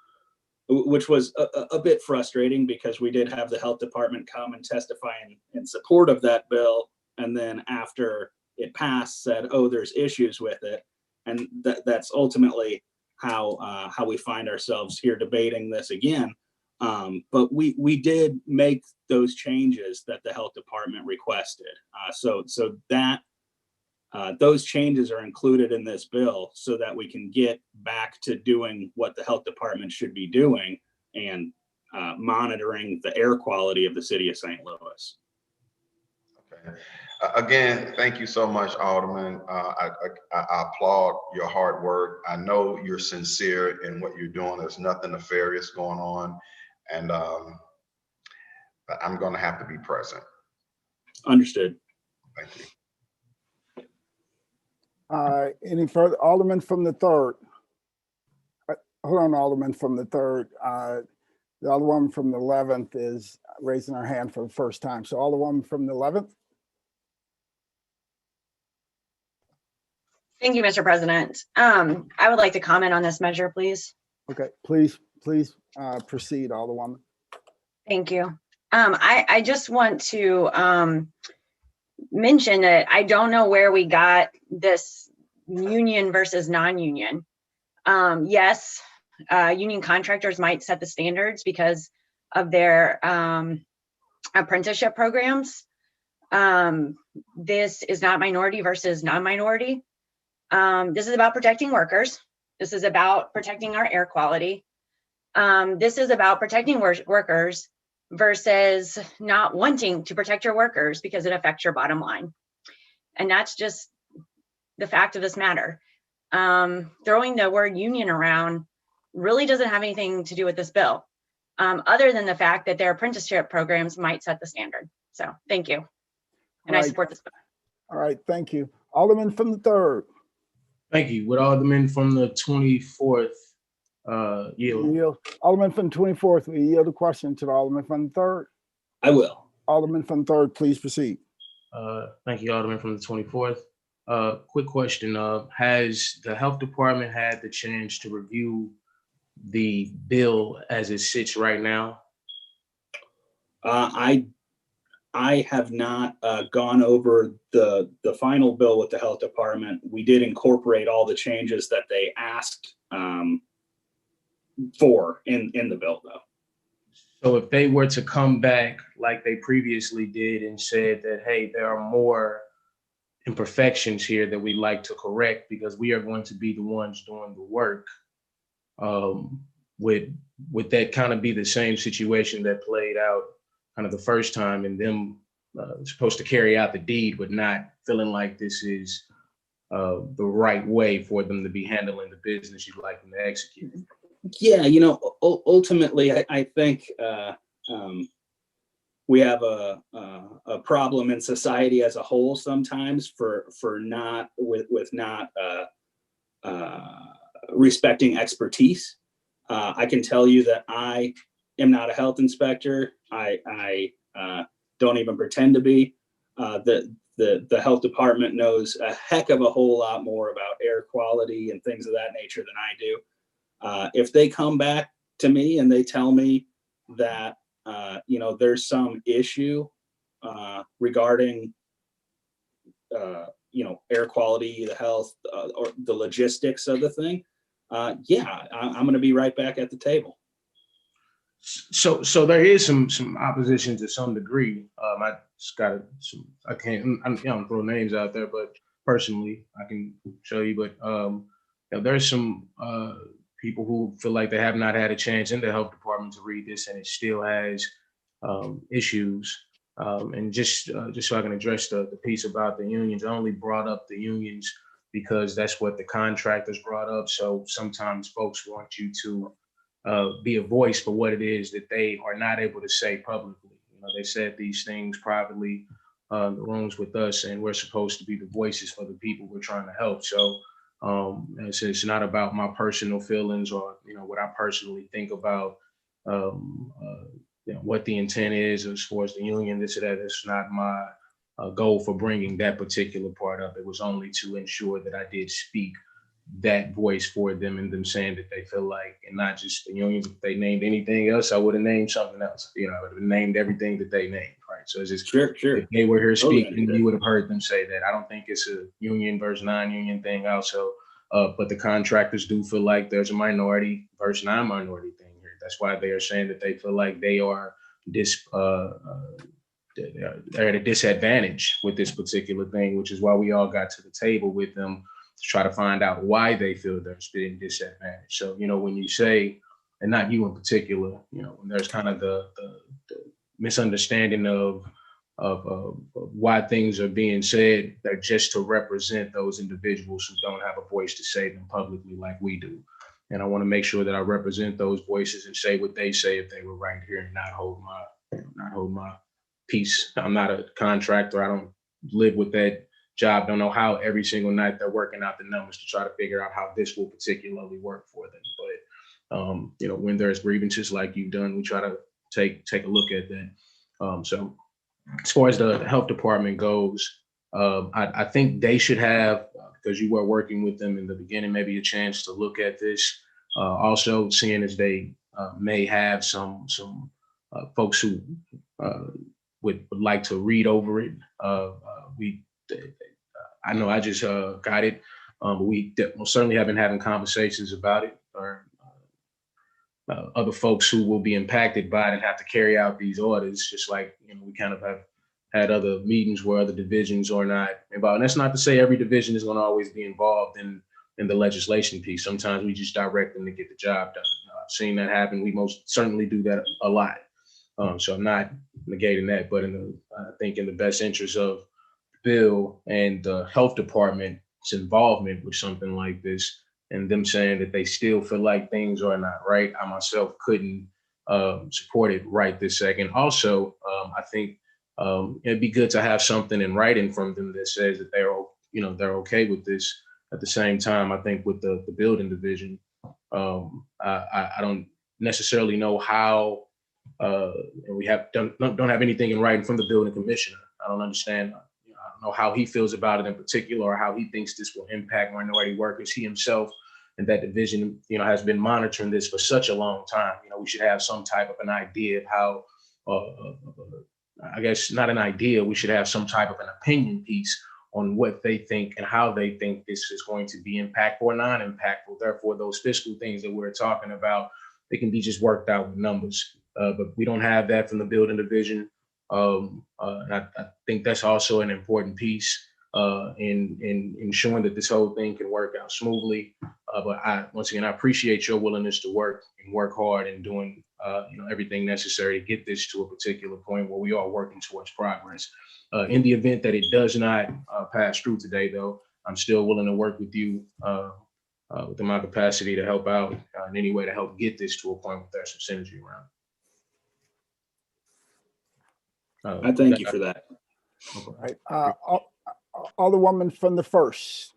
which was a bit frustrating because we did have the health department come and testify in support of that bill. And then after it passed said, oh, there's issues with it. And that's ultimately how we find ourselves here debating this again. But we did make those changes that the health department requested. So that those changes are included in this bill so that we can get back to doing what the health department should be doing and monitoring the air quality of the city of St. Louis. Okay. Again, thank you so much, Alderman. I applaud your hard work. I know you're sincere in what you're doing. There's nothing nefarious going on. And I'm going to have to be present. Understood. Thank you. Any further? Alderman from the 3rd. Hold on, Alderman from the 3rd. The other one from the 11th is raising her hand for the first time. So Alderwoman from the 11th. Thank you, Mr. President. I would like to comment on this measure, please. Okay, please proceed, Alderwoman. Thank you. I just want to mention that I don't know where we got this union versus non-union. Yes, union contractors might set the standards because of their apprenticeship programs. This is not minority versus non-minority. This is about protecting workers. This is about protecting our air quality. This is about protecting workers versus not wanting to protect your workers because it affects your bottom line. And that's just the fact of this matter. Throwing the word union around really doesn't have anything to do with this bill, other than the fact that their apprenticeship programs might set the standard. So thank you. And I support this bill. All right, thank you. Alderman from the 3rd. Thank you. Would Alderman from the 24th yield? Alderman from the 24th, we yield a question to the Alderman from the 3rd. I will. Alderman from the 3rd, please proceed. Thank you, Alderman from the 24th. Quick question. Has the health department had the chance to review the bill as it sits right now? I have not gone over the final bill with the health department. We did incorporate all the changes that they asked for in the bill, though. So if they were to come back like they previously did and said that, hey, there are more imperfections here that we'd like to correct because we are going to be the ones doing the work, would that kind of be the same situation that played out kind of the first time, and them supposed to carry out the deed, but not feeling like this is the right way for them to be handling the business you'd like them to execute? Yeah, you know, ultimately, I think we have a problem in society as a whole sometimes for not not respecting expertise. I can tell you that I am not a health inspector. I don't even pretend to be. The health department knows a heck of a whole lot more about air quality and things of that nature than I do. If they come back to me and they tell me that you know, there's some issue regarding you know, air quality, the health, or the logistics of the thing, yeah, I'm going to be right back at the table. So there is some opposition to some degree. I just got some. I can't. I'm throw names out there, but personally, I can show you. But you know, there's some people who feel like they have not had a chance in the health department to read this, and it still has issues. And just so I can address the piece about the unions, I only brought up the unions because that's what the contractors brought up. So sometimes folks want you to be a voice for what it is that they are not able to say publicly. You know, they said these things privately in the rooms with us, and we're supposed to be the voices for the people we're trying to help. So it's not about my personal feelings or, you know, what I personally think about you know, what the intent is as far as the union, this or that. It's not my goal for bringing that particular part up. It was only to ensure that I did speak that voice for them, and them saying that they feel like, and not just the unions, if they named anything else, I would have named something else. You know, I would have named everything that they named, right? So it's just, sure. If they were here speaking, you would have heard them say that. I don't think it's a union versus non-union thing also, but the contractors do feel like there's a minority versus non-minority thing here. That's why they are saying that they feel like they are they're at a disadvantage with this particular thing, which is why we all got to the table with them to try to find out why they feel they're being disadvantaged. So, you know, when you say, and not you in particular, you know, when there's kind of the misunderstanding of why things are being said, they're just to represent those individuals who don't have a voice to say them publicly like we do. And I want to make sure that I represent those voices and say what they say if they were right here, and not hold my peace. I'm not a contractor. I don't live with that job. Don't know how every single night they're working out the numbers to try to figure out how this will particularly work for them. But you know, when there's grievances like you've done, we try to take a look at that. So as far as the health department goes, I think they should have, because you were working with them in the beginning, maybe a chance to look at this. Also, seeing as they may have some folks who would like to read over it. I know I just got it, but we most certainly have been having conversations about it, or other folks who will be impacted by it and have to carry out these orders, just like, you know, we kind of have had other meetings where other divisions are not involved. And that's not to say every division is going to always be involved in the legislation piece. Sometimes we just direct them to get the job done. I've seen that happen. We most certainly do that a lot. So I'm not negating that, but I think in the best interest of the bill and the health department's involvement with something like this, and them saying that they still feel like things are not right, I myself couldn't support it right this second. Also, I think it'd be good to have something in writing from them that says that they're okay with this. At the same time, I think with the building division, I don't necessarily know how. And we don't have anything in writing from the building commissioner. I don't understand. I don't know how he feels about it in particular, or how he thinks this will impact minority workers. He himself and that division, you know, has been monitoring this for such a long time. You know, we should have some type of an idea of how. I guess not an idea. We should have some type of an opinion piece on what they think and how they think this is going to be impactful or non-impactful. Therefore, those fiscal things that we're talking about, they can be just worked out with numbers. But we don't have that from the building division. And I think that's also an important piece in ensuring that this whole thing can work out smoothly. But once again, I appreciate your willingness to work hard and doing everything necessary to get this to a particular point where we are working towards progress. In the event that it does not pass through today, though, I'm still willing to work with you within my capacity to help out in any way to help get this to a point where there's some synergy around. I thank you for that. Right. Alderwoman from the first.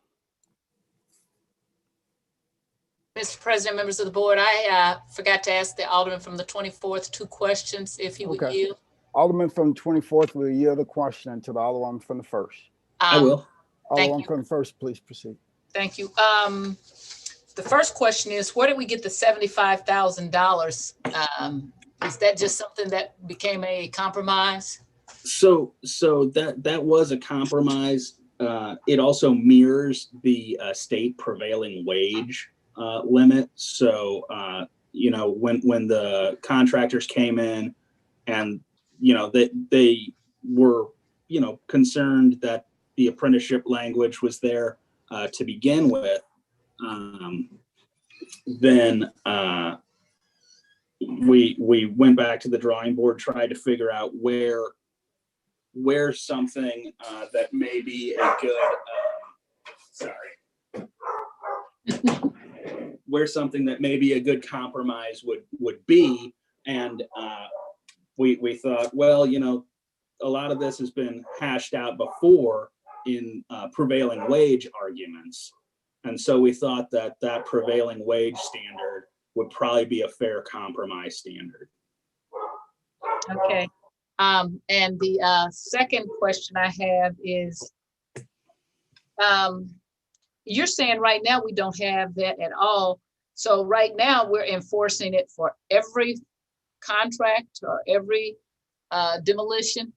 Mr. President, members of the board, I forgot to ask the Alderman from the 24th 2 questions, if he would yield. Alderman from 24th will yield the question to the Alderwoman from the first. I will. Alderwoman from the first, please proceed. Thank you. The first question is, where did we get the $75,000? Is that just something that became a compromise? So that was a compromise. It also mirrors the state prevailing wage limit. So when the contractors came in, and they were concerned that the apprenticeship language was there to begin with, then we went back to the drawing board, tried to figure out where something that may be a good where something that may be a good compromise would be. And we thought, well, a lot of this has been hashed out before in prevailing wage arguments. And so we thought that prevailing wage standard would probably be a fair compromise standard. Okay. And the second question I have is, you're saying right now we don't have that at all. So right now we're enforcing it for every contract or every demolition?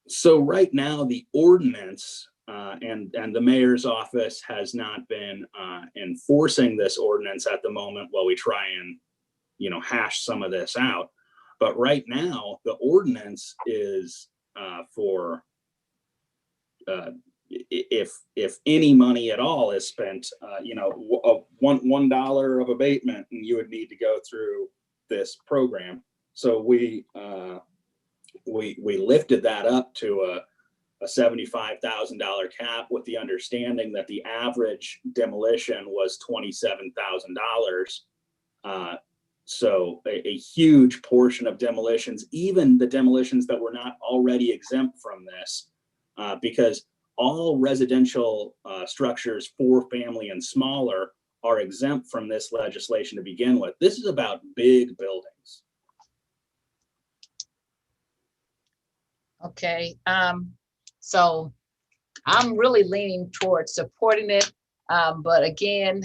So right now the ordinance and the mayor's office has not been enforcing this ordinance at the moment while we try and hash some of this out. But right now the ordinance is for if any money at all is spent, $1 of abatement, and you would need to go through this program. So we lifted that up to a $75,000 cap, with the understanding that the average demolition was $27,000. So a huge portion of demolitions, even the demolitions that were not already exempt from this, because all residential structures, 4-family and smaller, are exempt from this legislation to begin with. This is about big buildings. Okay. So I'm really leaning towards supporting it. But again,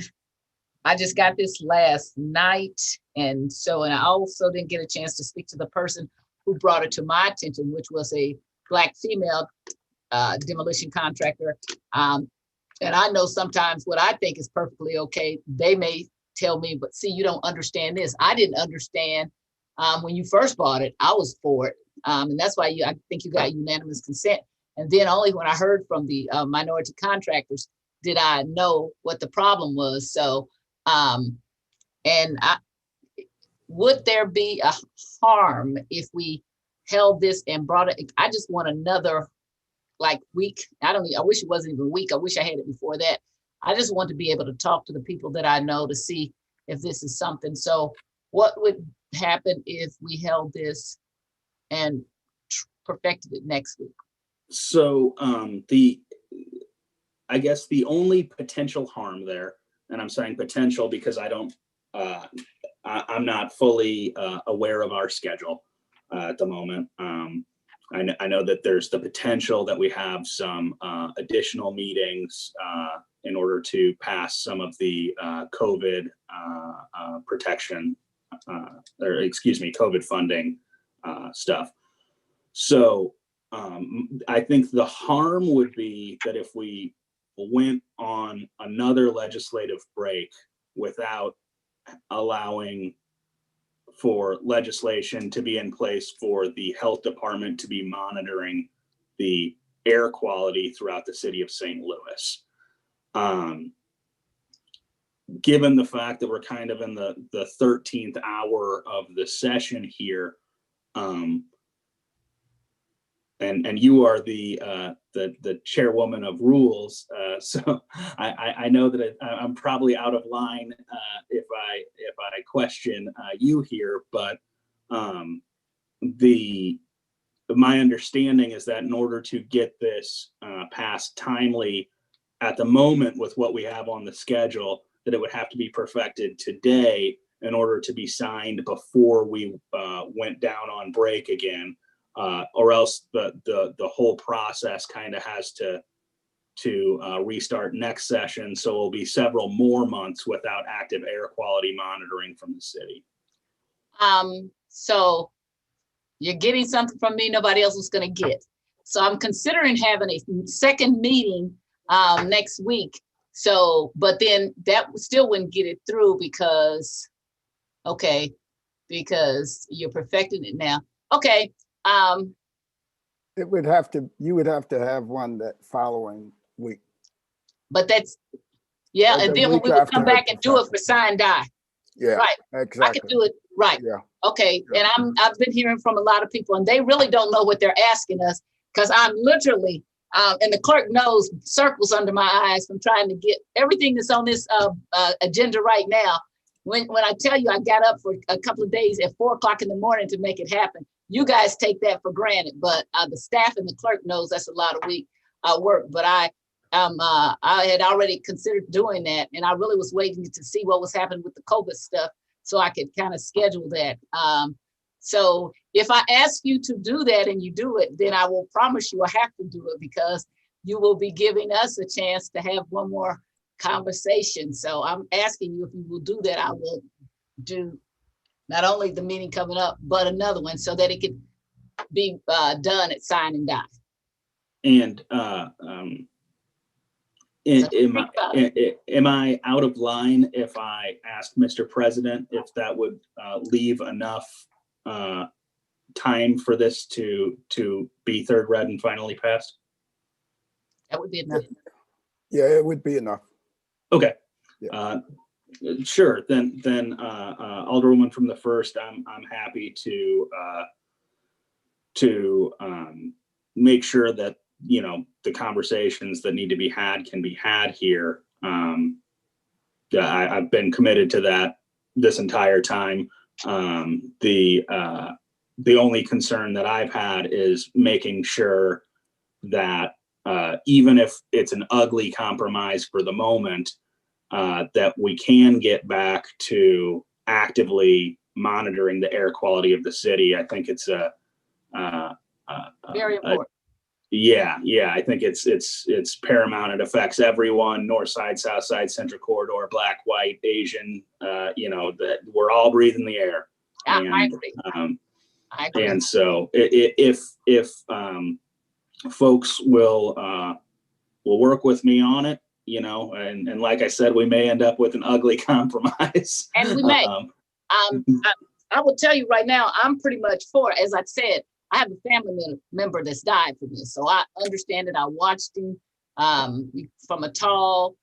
I just got this last night. And I also didn't get a chance to speak to the person who brought it to my attention, which was a Black female demolition contractor. And I know sometimes what I think is perfectly okay, they may tell me, but see, you don't understand this. I didn't understand when you first bought it, I was for it. And that's why I think you got unanimous consent. And then only when I heard from the minority contractors did I know what the problem was. So, would there be a harm if we held this and brought it? I just want another week. I wish it wasn't even a week. I wish I had it before that. I just want to be able to talk to the people that I know to see if this is something. So what would happen if we held this and perfected it next week? So I guess the only potential harm there, and I'm saying potential because I'm not fully aware of our schedule at the moment. I know that there's the potential that we have some additional meetings in order to pass some of the COVID protection, COVID funding stuff. So I think the harm would be that if we went on another legislative break without allowing for legislation to be in place for the health department to be monitoring the air quality throughout the city of St. Louis. given the fact that we're kind of in the 13th hour of the session here, and you are the chairwoman of rules, so I know that I'm probably out of line if I question you here, but my understanding is that in order to get this passed timely at the moment with what we have on the schedule, that it would have to be perfected today in order to be signed before we went down on break again, or else the whole process kind of has to restart next session. So it'll be several more months without active air quality monitoring from the city. So you're getting something from me nobody else was going to get. So I'm considering having a second meeting next week. So, but then that still wouldn't get it through because you're perfecting it now. Okay. It would have to, you would have to have one that following week. But that's, yeah, and then we would come back and do it for sign die. Yeah, right. exactly. I could do it, right. Yeah. Okay, and I've been hearing from a lot of people and they really don't know what they're asking us because I'm literally, and the clerk knows, circles under my eyes from trying to get everything that's on this agenda right now. When I tell you I got up for a couple of days at 4 o'clock in the morning to make it happen, you guys take that for granted, but the staff and the clerk knows that's a lot of work. But I had already considered doing that, and I really was waiting to see what was happening with the COVID stuff so I could kind of schedule that. So if I ask you to do that and you do it, then I will promise you I have to do it because you will be giving us a chance to have one more conversation. So I'm asking you if you will do that. I will do not only the meeting coming up, but another one so that it can be done at sign and die. And am I out of line if I ask Mr. President if that would leave enough time for this to be third read and finally passed? That would be enough. Yeah, it would be enough. Okay. Yeah. Sure. Then Alderwoman from the first, I'm happy to make sure that the conversations that need to be had can be had here. I've been committed to that this entire time. The only concern that I've had is making sure that even if it's an ugly compromise for the moment, that we can get back to actively monitoring the air quality of the city. I think it's very important. Yeah, I think it's paramount. It affects everyone: north side, south side, central corridor, black, white, Asian. That we're all breathing the air. I agree. I agree. And so if folks will work with me on it, and like I said, we may end up with an ugly compromise. And we may. I will tell you right now, I'm pretty much for it. As I said, I have a family member that's died from this, so I understand it. I watched him from a tall,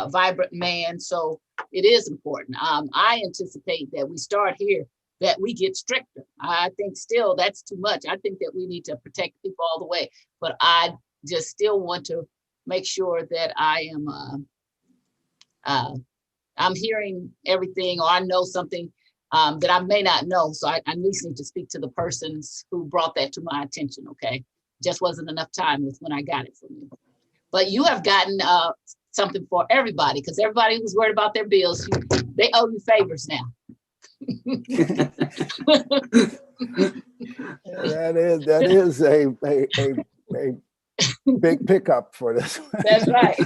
vibrant man, so it is important. I anticipate that we start here, that we get stricter. I think still that's too much. I think that we need to protect people all the way, but I just still want to make sure that I am I'm hearing everything, or I know something that I may not know. So I at least need to speak to the persons who brought that to my attention. Okay. Just wasn't enough time with when I got it from you. But you have gotten something for everybody, because everybody who's worried about their bills, they owe you favors now. That is a big pickup for this one. That's right.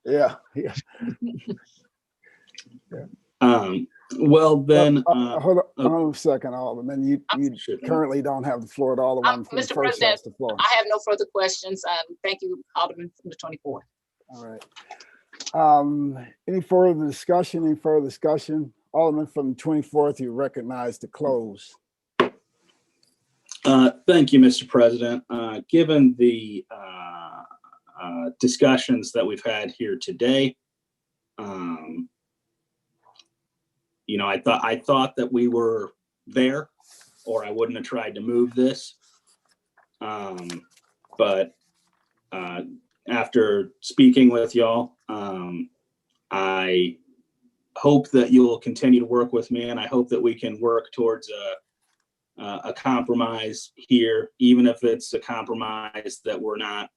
Yeah. Well then, hold on a second, Alderman. You currently don't have the floor. The Alderman from the Mr. first has the floor. I have no further questions. Thank you, Alderman from the 24th. All right. Any further discussion? Alderman from the 24th, you recognize to close. Thank you, Mr. President. Given the discussions that we've had here today, You know, I thought that we were there, or I wouldn't have tried to move this. But after speaking with y'all, I hope that you'll continue to work with me, and I hope that we can work towards a compromise here, even if it's a compromise that we're not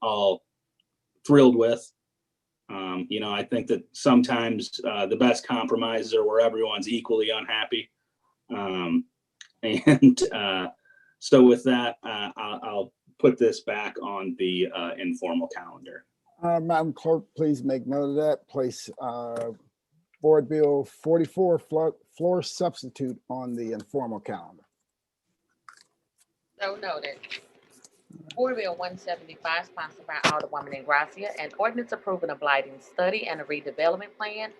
all thrilled with. You know, I think that sometimes the best compromises are where everyone's equally unhappy. So with that, I'll put this back on the informal calendar. Madam Clerk, please make note of that. Place Board Bill 44, floor substitute on the informal calendar. So noted. Board Bill 175, sponsored by Alderwoman Ingracia, an ordinance approving a blighting study and a redevelopment plan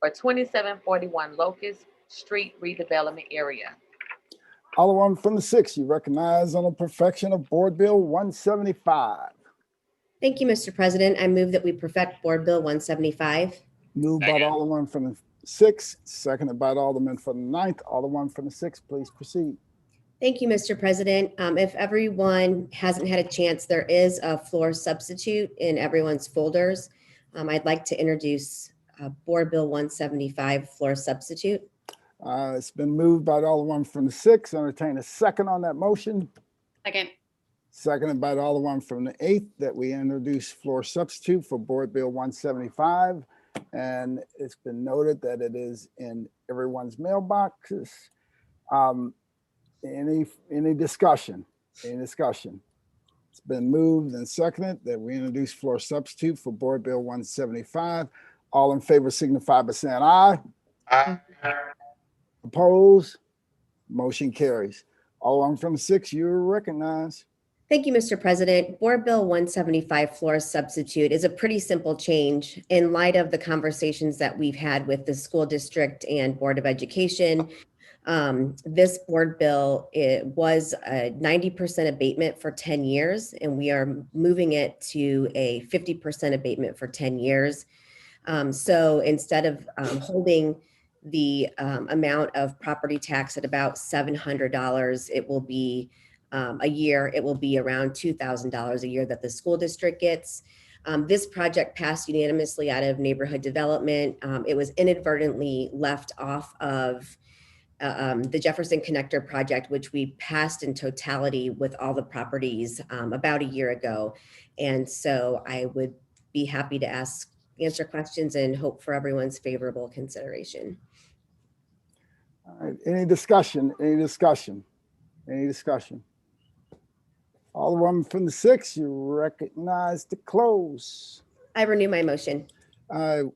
for 2741 Locust Street redevelopment area. Alderwoman from the 6th, you recognize on the perfection of Board Bill 175. Thank you, Mr. President. I move that we perfect Board Bill 175. Moved by the Alderman from the 6th, seconded by the Alderman from the 9th. Alderman from the 6th, please proceed. Thank you, Mr. President. If everyone hasn't had a chance, there is a floor substitute in everyone's folders. I'd like to introduce Board Bill 175, floor substitute. It's been moved by the Alderman from the 6th. Entertain a second on that motion. Second. Seconded by the Alderman from the 8th that we introduce floor substitute for Board Bill 175. And it's been noted that it is in everyone's mailboxes. Any discussion? Any discussion? It's been moved and seconded that we introduce floor substitute for Board Bill 175. All in favor signify by saying aye. Aye. Opposed? Motion carries. Alderman from the 6th, you're recognized. Thank you, Mr. President. Board Bill 175, floor substitute, is a pretty simple change in light of the conversations that we've had with the school district and Board of Education. This board bill, it was a 90% abatement for 10 years, and we are moving it to a 50% abatement for 10 years. So instead of holding the amount of property tax at about $700, it will be a year, it will be around $2,000 a year that the school district gets. This project passed unanimously out of neighborhood development. It was inadvertently left off of the Jefferson Connector project, which we passed in totality with all the properties about a year ago. And so I would be happy to answer questions and hope for everyone's favorable consideration. All right, any discussion? Any discussion? Any discussion? Alderman from the 6th, you recognize to close. I renew my motion. You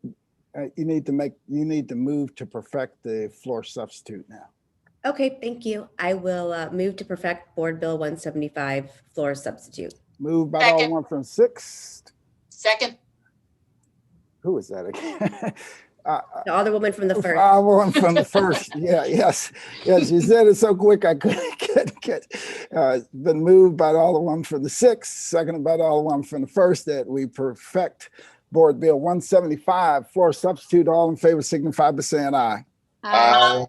need to move to perfect the floor substitute now. Okay, thank you. I will move to perfect Board Bill 175, floor substitute. Moved by Alderman from 6th. Second. Who is that again? The Alderwoman from the 1st. Alderwoman from the 1st. Yeah, yes. You said it so quick I couldn't get. It's been moved by the Alderwoman from the 6th, seconded by the Alderwoman from the 1st that we perfect Board Bill 175, floor substitute. All in favor signify by saying aye. Aye.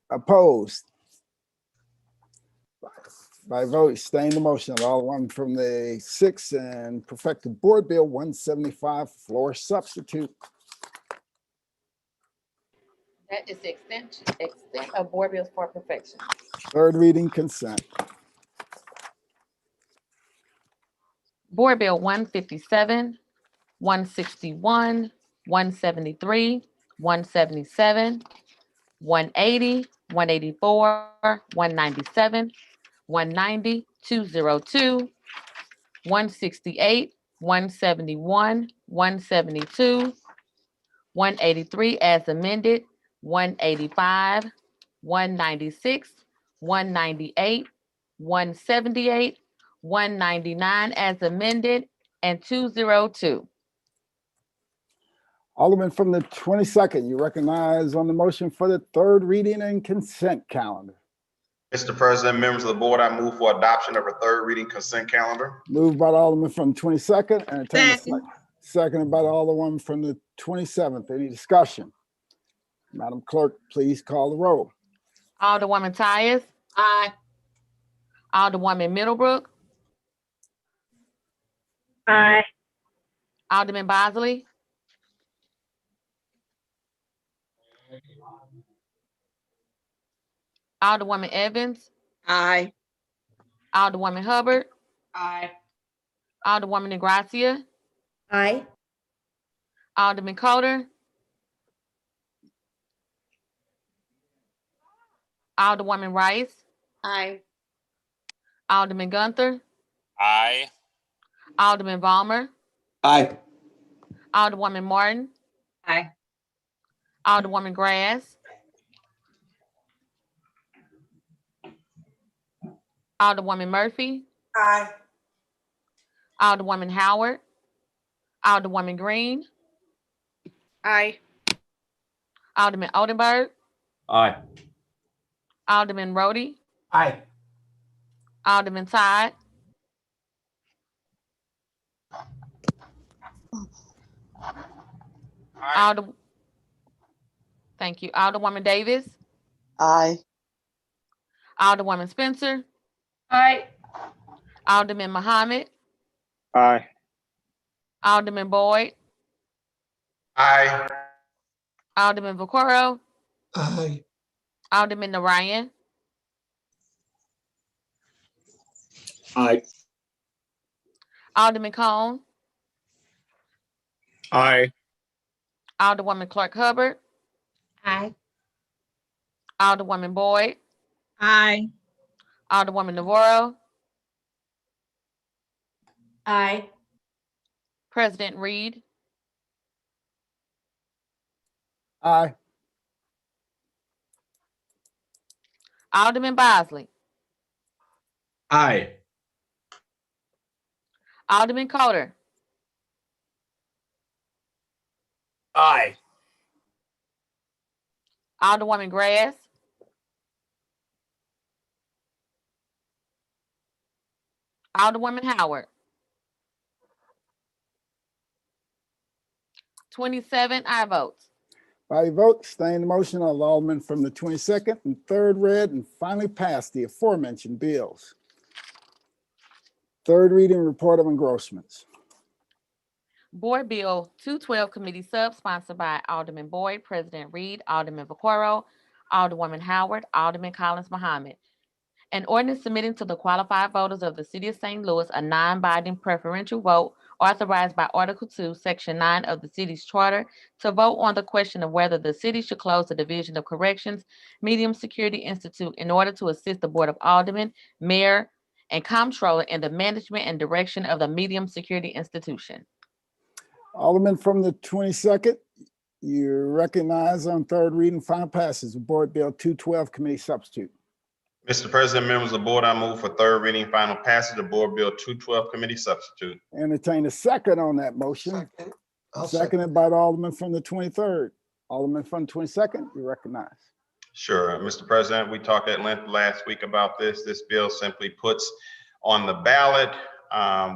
Opposed? By vote, staying the motion. Alderman from the 6th and perfected Board Bill 175, floor substitute. That is the extent of Board Bills for perfection. Third reading consent. Board Bill 157, 161, 173, 177, 180, 184, 197, 190, 202, 168, 171, 172, 183 as amended, 185, 196, 198, 178, 199 as amended, and 202. Alderman from the 22nd, you recognize on the motion for the third reading and consent calendar. Mr. President, members of the board, I move for adoption of a third reading consent calendar. Moved by the Alderman from the 22nd, and seconded by the Alderwoman from the 27th. Any discussion? Madam Clerk, please call the roll. Alderwoman Tyus. Aye. Alderwoman Middlebrook. Aye. Alderman Bosley. Alderwoman Evans. Aye. Alderwoman Hubbard. Aye. Alderwoman Negracia. Aye. Alderman Coder. Alderwoman Rice. Aye. Alderman Gunther. Aye. Alderman Balmer. Aye. Alderwoman Martin. Aye. Alderwoman Grass. Alderwoman Murphy. Aye. Alderwoman Howard. Alderwoman Green. Aye. Alderman Oldenburg. Aye. Alderman Rhodey. Aye. Alderman Todd. Thank you. Alderwoman Davis. Aye. Alderwoman Spencer. Aye. Alderman Muhammad. Aye. Alderman Boyd. Aye. Alderman Vaccaro. Aye. Alderman Narayan. Aye. Alderman Cone. Aye. Alderwoman Clark Hubbard. Aye. Alderwoman Boyd. Aye. Alderwoman Navarro. Aye. President Reed. Aye. Alderman Bosley. Aye. Alderman Coder. Aye. Alderwoman Grass. Alderwoman Howard. 27 aye votes. By your vote, sustain the motion of the Alderman from the 22nd and third read and finally passed the aforementioned bills. Third reading report of engrossments. Board Bill 212 Committee Sub sponsored by Alderman Boyd, President Reed, Alderman Vaccaro, Alderwoman Howard, Alderman Collins Muhammad. An ordinance submitting to the qualified voters of the City of St. Louis a non-binding preferential vote authorized by Article 2, Section 9 of the city's charter to vote on the question of whether the city should close the Division of Corrections Medium Security Institute in order to assist the Board of Aldermen, Mayor, and Comptroller in the management and direction of the medium security institution. Alderman from the 22nd, you recognize on third reading, final passage of Board Bill 212 Committee Substitute. Mr. President, members of the board, I move for third reading, final passage of Board Bill 212 Committee Substitute. Entertain a second on that motion. Seconded by the Alderman from the 23rd. Alderman from the 22nd, you recognize. Sure, Mr. President, we talked at length last week about this. This bill simply puts on the ballot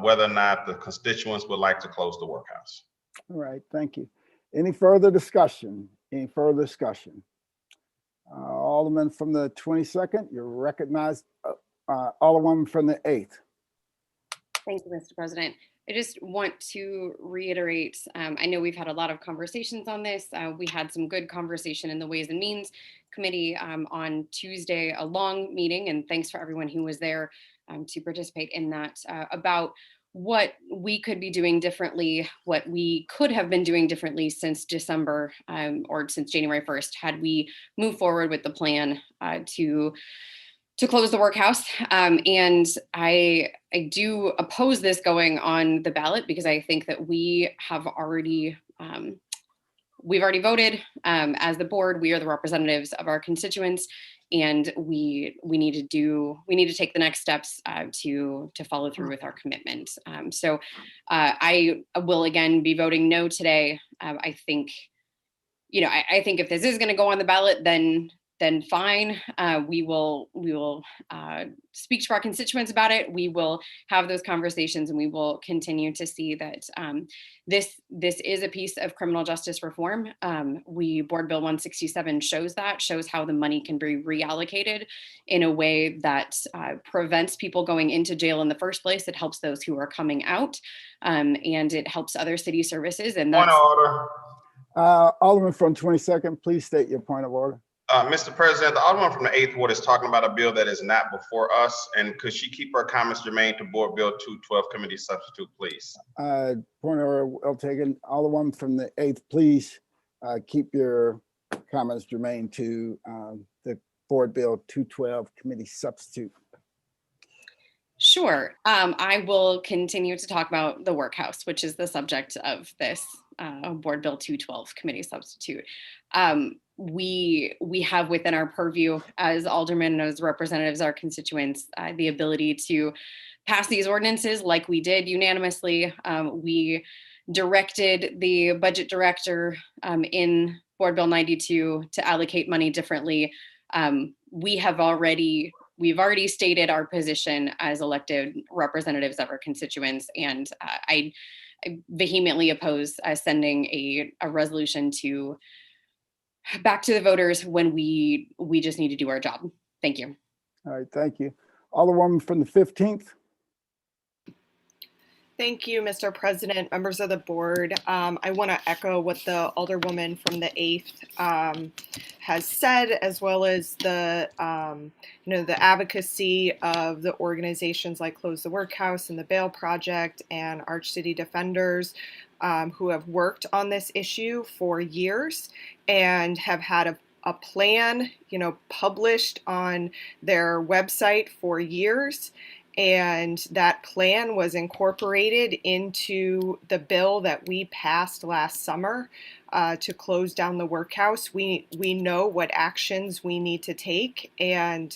whether or not the constituents would like to close the workhouse. All right, thank you. Any further discussion? Any further discussion? Alderman from the 22nd, you're recognized. Alderwoman from the 8th. Thank you, Mr. President. I just want to reiterate, I know we've had a lot of conversations on this. We had some good conversation in the Ways and Means Committee on Tuesday, a long meeting, and thanks for everyone who was there to participate in that, about what we could be doing differently, what we could have been doing differently since December or since January 1st, had we moved forward with the plan to close the workhouse. And I do oppose this going on the ballot because I think that we have already, we've already voted as the board. We are the representatives of our constituents, and we need to take the next steps to follow through with our commitment. So I will again be voting no today. I think, I think if this is going to go on the ballot, then then fine. We will speak to our constituents about it. We will have those conversations, and we will continue to see that this is a piece of criminal justice reform. Board Bill 167 shows how the money can be reallocated in a way that prevents people going into jail in the first place. It helps those who are coming out, and it helps other city services. And Point that's of order. Alderman from 22nd, please state your point of order. Mr. President, the Alderman from the 8th Ward is talking about a bill that is not before us. And could she keep her comments germane to Board Bill 212 committee substitute, please? Point of order, well taken. Alderman from the 8th, please keep your comments germane to the Board Bill 212 committee substitute. Sure. I will continue to talk about the workhouse, which is the subject of this Board Bill 212 committee substitute. We have within our purview as aldermen and as representatives, our constituents, the ability to pass these ordinances like we did unanimously. We directed the budget director in Board Bill 92 to allocate money differently. We've already stated our position as elected representatives of our constituents, and I vehemently oppose sending a resolution back to the voters when we just need to do our job. Thank you. All right, thank you. Alderwoman from the 15th. Thank you, Mr. President, members of the board. I want to echo what the Alderwoman from the 8th has said, as well as the the advocacy of the organizations like Close the Workhouse and the Bail Project and Arch City Defenders, who have worked on this issue for years and have had a plan, published on their website for years. And that plan was incorporated into the bill that we passed last summer to close down the workhouse. We know what actions we need to take, and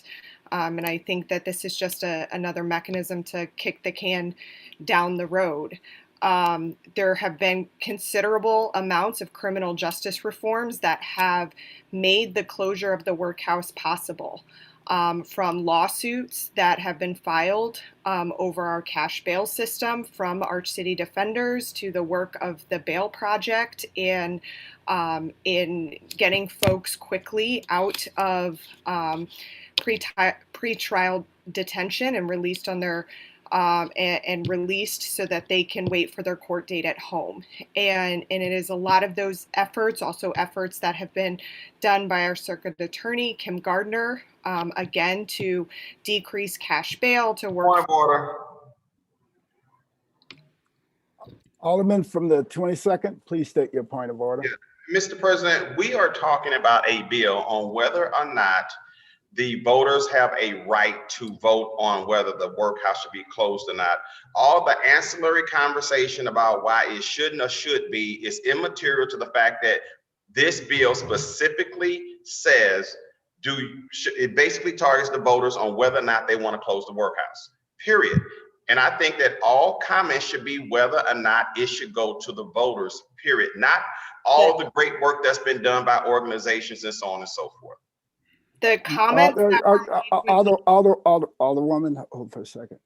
I think that this is just another mechanism to kick the can down the road. There have been considerable amounts of criminal justice reforms that have made the closure of the workhouse possible. From lawsuits that have been filed over our cash bail system from Arch City Defenders to the work of the Bail Project in getting folks quickly out of pretrial detention and released on their and released so that they can wait for their court date at home. And it is a lot of those efforts, also efforts that have been done by our circuit attorney, Kim Gardner, again, to decrease cash bail, to work. Point of order. Alderman from the 22nd, please state your point of order. Yeah. Mr. President, we are talking about a bill on whether or not the voters have a right to vote on whether the workhouse should be closed or not. All the ancillary conversation about why it shouldn't or should be is immaterial to the fact that this bill specifically says it basically targets the voters on whether or not they want to close the workhouse, period. And I think that all comments should be whether or not it should go to the voters, period. Not all the great work that's been done by organizations and so on and so forth. The comments. Alderwoman, hold for a second.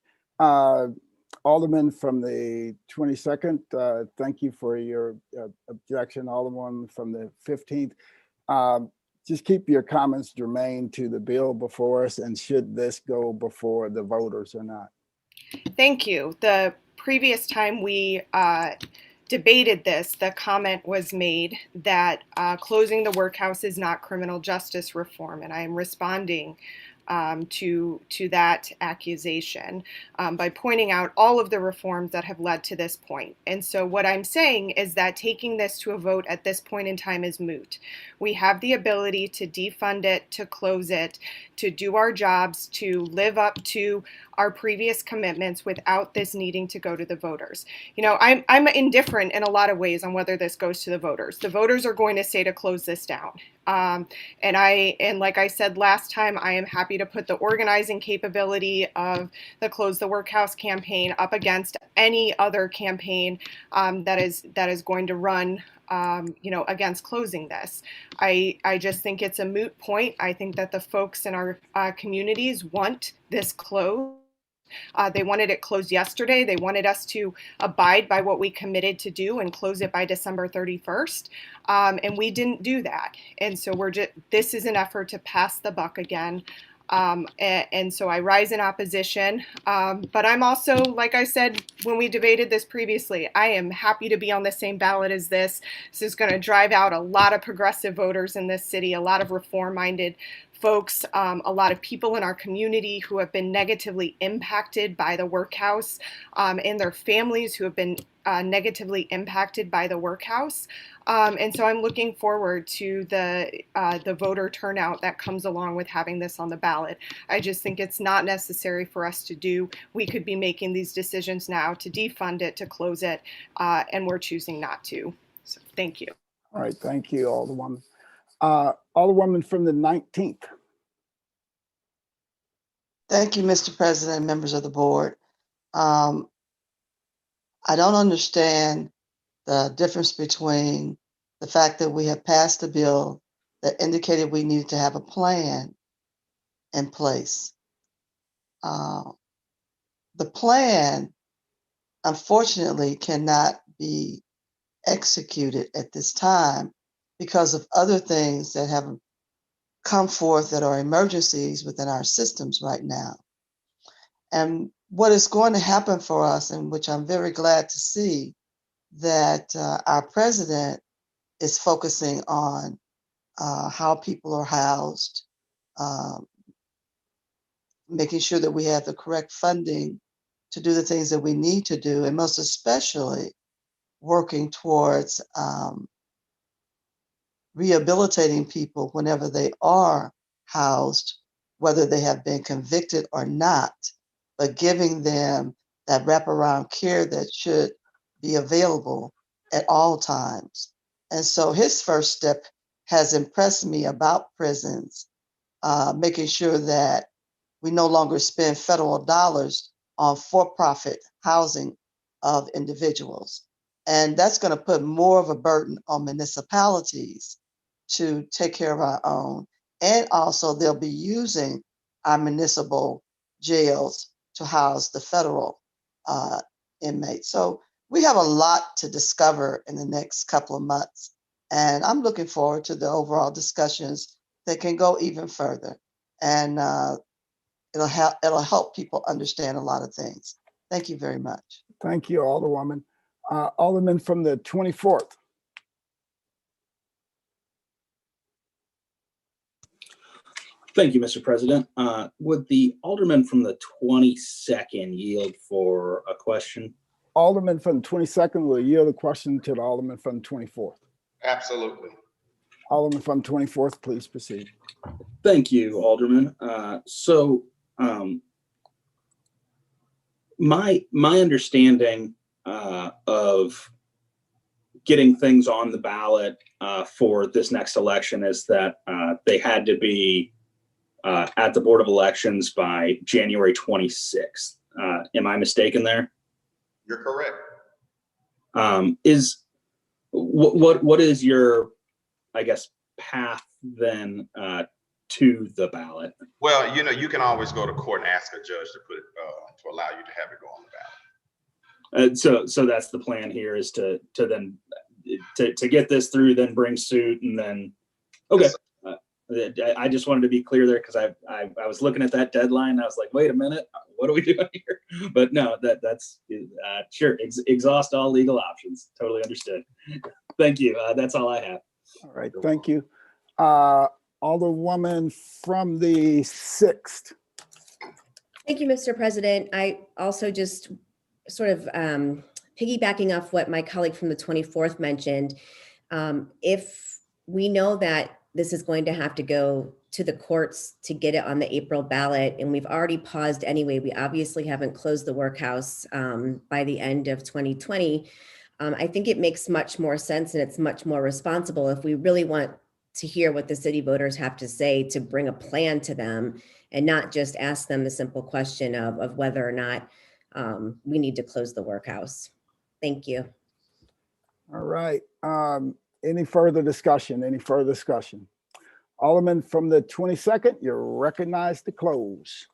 Alderman from the 22nd, thank you for your objection. Alderwoman from the 15th. Just keep your comments germane to the bill before us, and should this go before the voters or not? Thank you. The previous time we debated this, the comment was made that closing the workhouse is not criminal justice reform, and I am responding to that accusation by pointing out all of the reforms that have led to this point. And so what I'm saying is that taking this to a vote at this point in time is moot. We have the ability to defund it, to close it, to do our jobs, to live up to our previous commitments without this needing to go to the voters. I'm indifferent in a lot of ways on whether this goes to the voters. The voters are going to say to close this down. And like I said last time, I am happy happy to put the organizing capability of the Close the Workhouse campaign up against any other campaign that is going to run against closing this. I just think it's a moot point. I think that the folks in our communities want this closed. They wanted it closed yesterday. They wanted us to abide by what we committed to do and close it by December 31st. And we didn't do that. And so this is an effort to pass the buck again. And so I rise in opposition. But I'm also, like I said, when we debated this previously, I am happy to be on the same ballot as this. This is going to drive out a lot of progressive voters in this city, a lot of reform-minded folks, a lot of people in our community who have been negatively impacted by the workhouse, and their families who have been negatively impacted by the workhouse. And so I'm looking forward to the voter turnout that comes along with having this on the ballot. I just think it's not necessary for us to do. We could be making these decisions now to defund it, to close it, and we're choosing not to. So thank you. All right, thank you, Alderwoman. Alderwoman from the 19th. Thank you, Mr. President and members of the board. I don't understand the difference between the fact that we have passed a bill that indicated we needed to have a plan in place. The plan, unfortunately, cannot be executed at this time because of other things that have come forth that are emergencies within our systems right now. And what is going to happen for us, and which I'm very glad to see, that our president is focusing on how people are housed, making sure that we have the correct funding to do the things that we need to do, and most especially working towards rehabilitating people whenever they are housed, whether they have been convicted or not, but giving them that wraparound care that should be available at all times. And so his first step has impressed me about prisons, making sure that we no longer spend federal dollars on for-profit housing of individuals. And that's going to put more of a burden on municipalities to take care of our own. And also they'll be using our municipal jails to house the federal inmates. So we have a lot to discover in the next couple of months. And I'm looking forward to the overall discussions that can go even further. And it'll help people understand a lot of things. Thank you very much. Thank you, Alderwoman. Alderman from the 24th. Thank you, Mr. President. Would the Alderman from the 22nd yield for a question? Alderman from the 22nd will yield the question to the Alderman from the 24th. Absolutely. Alderman from the 24th, please proceed. Thank you, Alderman. My understanding of getting things on the ballot for this next election is that they had to be at the Board of Elections by January 26th. Am I mistaken there? You're correct. What is your, I guess, path then to the ballot? Well, you can always go to court and ask a judge to put it to allow you to have it go on the ballot. So that's the plan here, is to then to get this through, then bring suit, and then okay. I just wanted to be clear there, because I was looking at that deadline. I was like, wait a minute, what are we doing here? But no, that's sure. Exhaust all legal options. Totally understood. Thank you. That's all I have. All right, thank you. Alderwoman from the 6th. Thank you, Mr. President. I also just sort of piggybacking off what my colleague from the 24th mentioned. If we know that this is going to have to go to the courts to get it on the April ballot, and we've already paused anyway, we obviously haven't closed the workhouse by the end of 2020. I think it makes much more sense, and it's much more responsible if we really want to hear what the city voters have to say, to bring a plan to them and not just ask them the simple question of whether or not we need to close the workhouse. Thank you. All right. Any further discussion? Any further discussion? Alderman from the 22nd, you're recognized to close.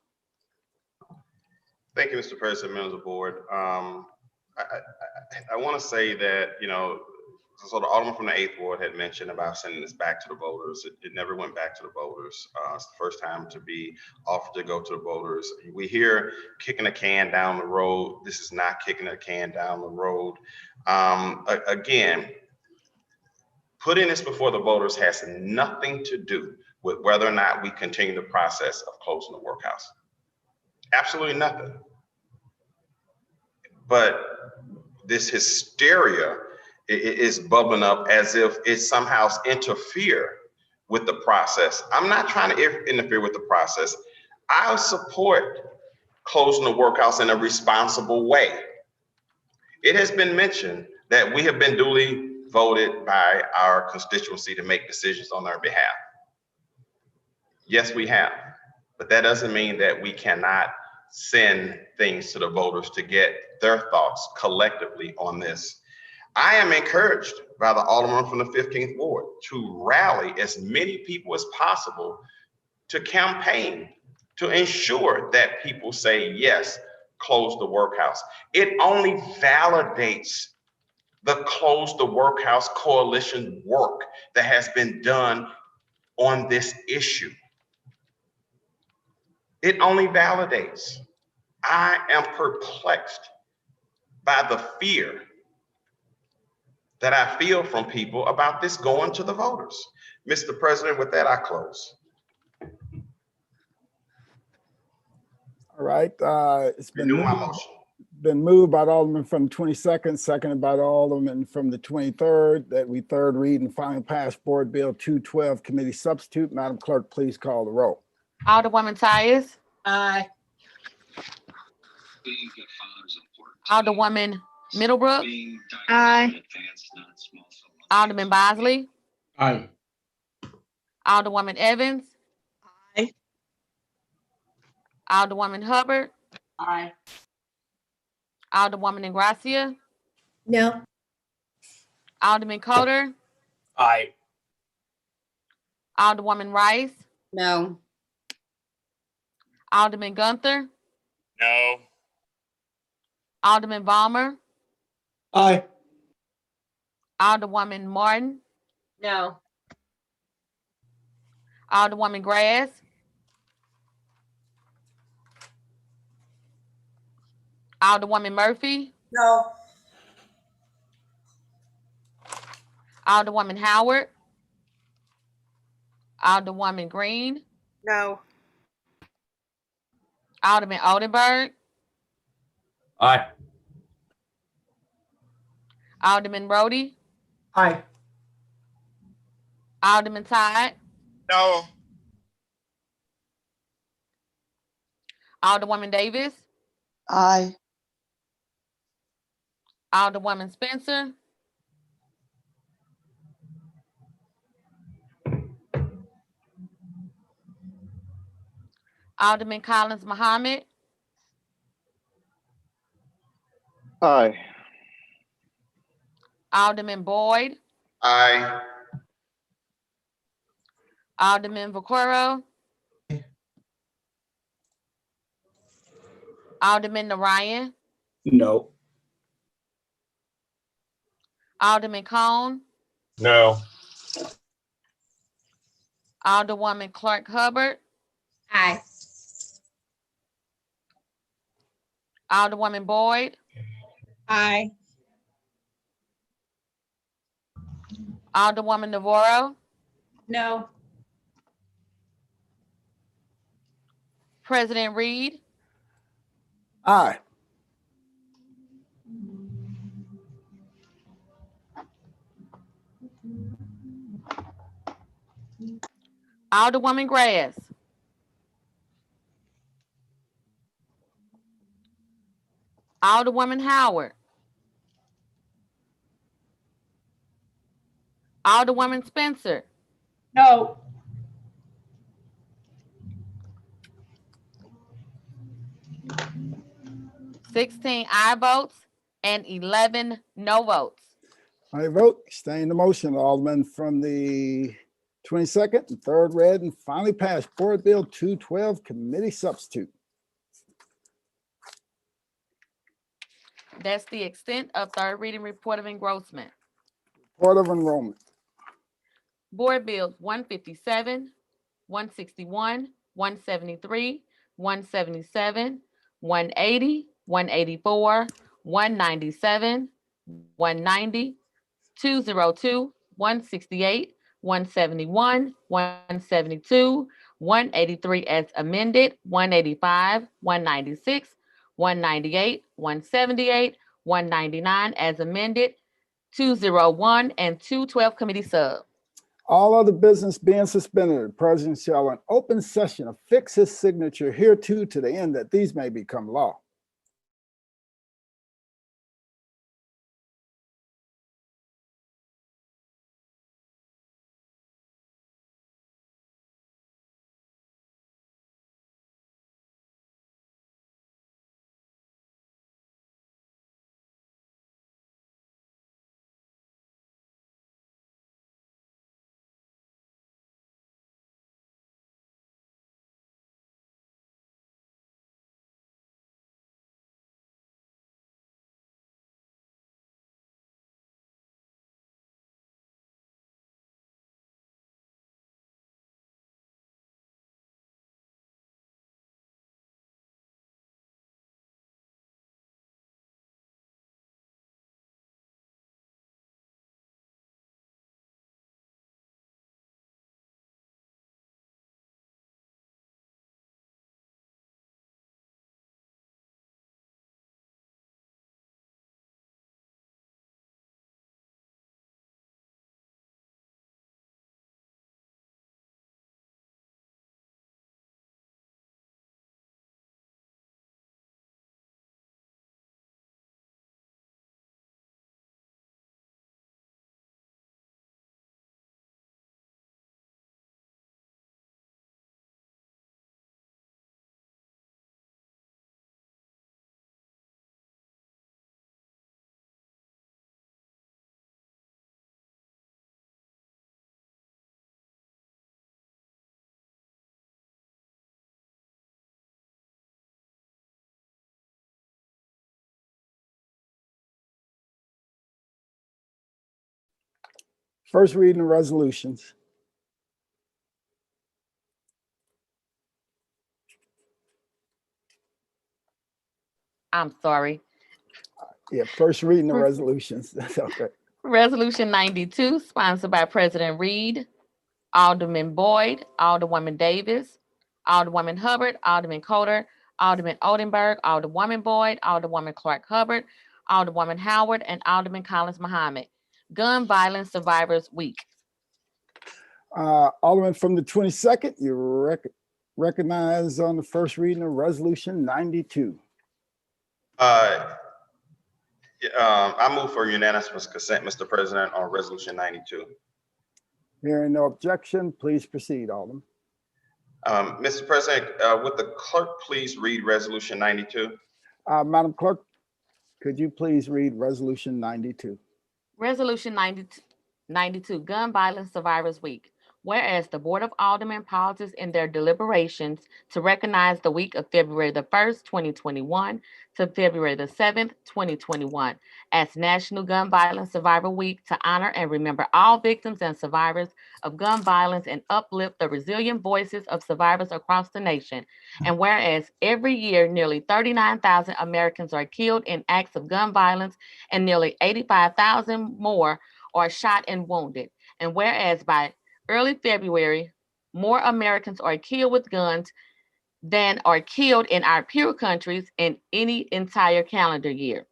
Thank you, Mr. President, members of the board. I want to say that, so the Alderman from the 8th Ward had mentioned about sending this back to the voters. It never went back to the voters. It's the first time to be offered to go to the voters. We hear kicking a can down the road. This is not kicking a can down the road. Again, putting this before the voters has nothing to do with whether or not we continue the process of closing the workhouse. Absolutely nothing. But this hysteria is bubbling up as if it somehow interfere with the process. I'm not trying to interfere with the process. I support closing the workhouse in a responsible way. It has been mentioned that we have been duly voted by our constituency to make decisions on our behalf. Yes, we have, but that doesn't mean that we cannot send things to the voters to get their thoughts collectively on this. I am encouraged by the Alderman from the 15th Ward to rally as many people as possible to campaign to ensure that people say, yes, close the workhouse. It only validates the Close the Workhouse Coalition work that has been done on this issue. It only validates. I am perplexed by the fear that I feel from people about this going to the voters. Mr. President, with that, I close. All right. It's been Renew my motion. Been moved by the Alderman from 22nd, seconded by the Alderman from the 23rd, that we third read and final pass Board Bill 212 committee substitute. Madam Clerk, please call the roll. Alderwoman Tyus. Aye. Alderwoman Middlebrook. Aye. Alderman Bosley. Aye. Alderwoman Evans. Aye. Alderwoman Hubbard. Aye. Alderwoman Ingracia. No. Alderman Coder. Aye. Alderwoman Rice. No. Alderman Gunther. No. Alderman Balmer. Aye. Alderwoman Martin. No. Alderwoman Grass. Alderwoman Murphy. No. Alderwoman Howard. Alderwoman Green. No. Alderman Oldenburg. Aye. Alderman Rhodey. Aye. Alderman Todd. No. Alderwoman Davis. Aye. Alderwoman Spencer. Alderman Collins Muhammad. Aye. Alderman Boyd. Aye. Alderman Vaquero. Alderman Narayan. No. Alderman Cone. No. Alderwoman Clark Hubbard. Aye. Alderwoman Boyd. Aye. Alderwoman Navarro. No. President Reed. Aye. Alderwoman Grass. Alderwoman Howard. Alderwoman Spencer. No. 16 aye votes, and 11 no votes. I vote, staying the motion, Alderman, from the 22nd and third read and finally passed Board Bill 212 Committee Substitute. That's the extent of third reading report of engrossment. Report of enrollment. Board Bills 157, 161, 173, 177, 180, 184, 197, 190, 202, 168, 171, 172, 183 as amended, 185, 196, 198, 178, 199 as amended, 201, and 212 committee sub. All other business being suspended, the president shall in open session affix his signature hereto to the end that these may become law. First reading of resolutions. I'm sorry. Yeah, first reading of resolutions. That's okay. Resolution 92, sponsored by President Reed, Alderman Boyd, Alderwoman Davis, Alderwoman Hubbard, Alderman Coder, Alderman Oldenburg, Alderwoman Boyd, Alderwoman Clark Hubbard, Alderwoman Howard, and Alderman Collins Muhammad. Gun Violence Survivors Week. Alderman from the 22nd, you recognize on the first reading of resolution 92. I move for unanimous consent, Mr. President, on resolution 92. Hearing no objection, please proceed, Alderman. Mr. President, would the clerk please read resolution 92? Madam Clerk, could you please read resolution 92? Resolution 92, Gun Violence Survivors Week. Whereas the Board of Aldermen pauses in their deliberations to recognize the week of February the 1st, 2021 to February the 7th, 2021 as National Gun Violence Survivor Week to honor and remember all victims and survivors of gun violence and uplift the resilient voices of survivors across the nation. And whereas every year nearly 39,000 Americans are killed in acts of gun violence and nearly 85,000 more are shot and wounded. And whereas by early February, more Americans are killed with guns than are killed in our peer countries in any entire calendar year.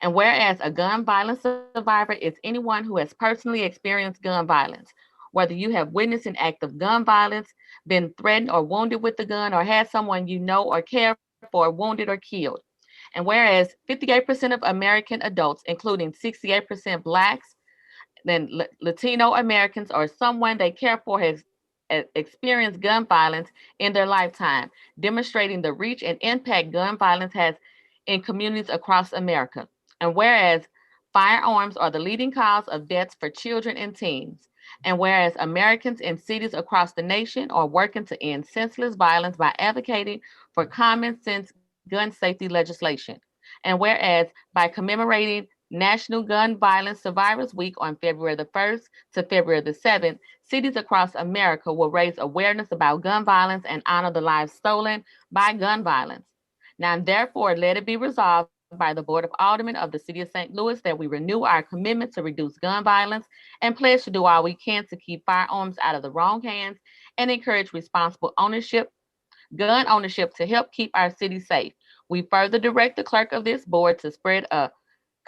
And whereas a gun violence survivor is anyone who has personally experienced gun violence, whether you have witnessed an act of gun violence, been threatened or wounded with the gun, or had someone you know or care for wounded or killed. And whereas 58% of American adults, including 68% Blacks, then Latino Americans, or someone they care for has experienced gun violence in their lifetime, demonstrating the reach and impact gun violence has in communities across America. And whereas firearms are the leading cause of deaths for children and teens, and whereas Americans in cities across the nation are working to end senseless violence by advocating for common sense gun safety legislation, and whereas by commemorating National Gun Violence Survivors Week on February the 1st to February the 7th, cities across America will raise awareness about gun violence and honor the lives stolen by gun violence. Now, therefore, let it be resolved by the Board of Aldermen of the City of St. Louis that we renew our commitment to reduce gun violence and pledge to do all we can to keep firearms out of the wrong hands and encourage responsible ownership, gun ownership to help keep our city safe. We further direct the clerk of this board to spread a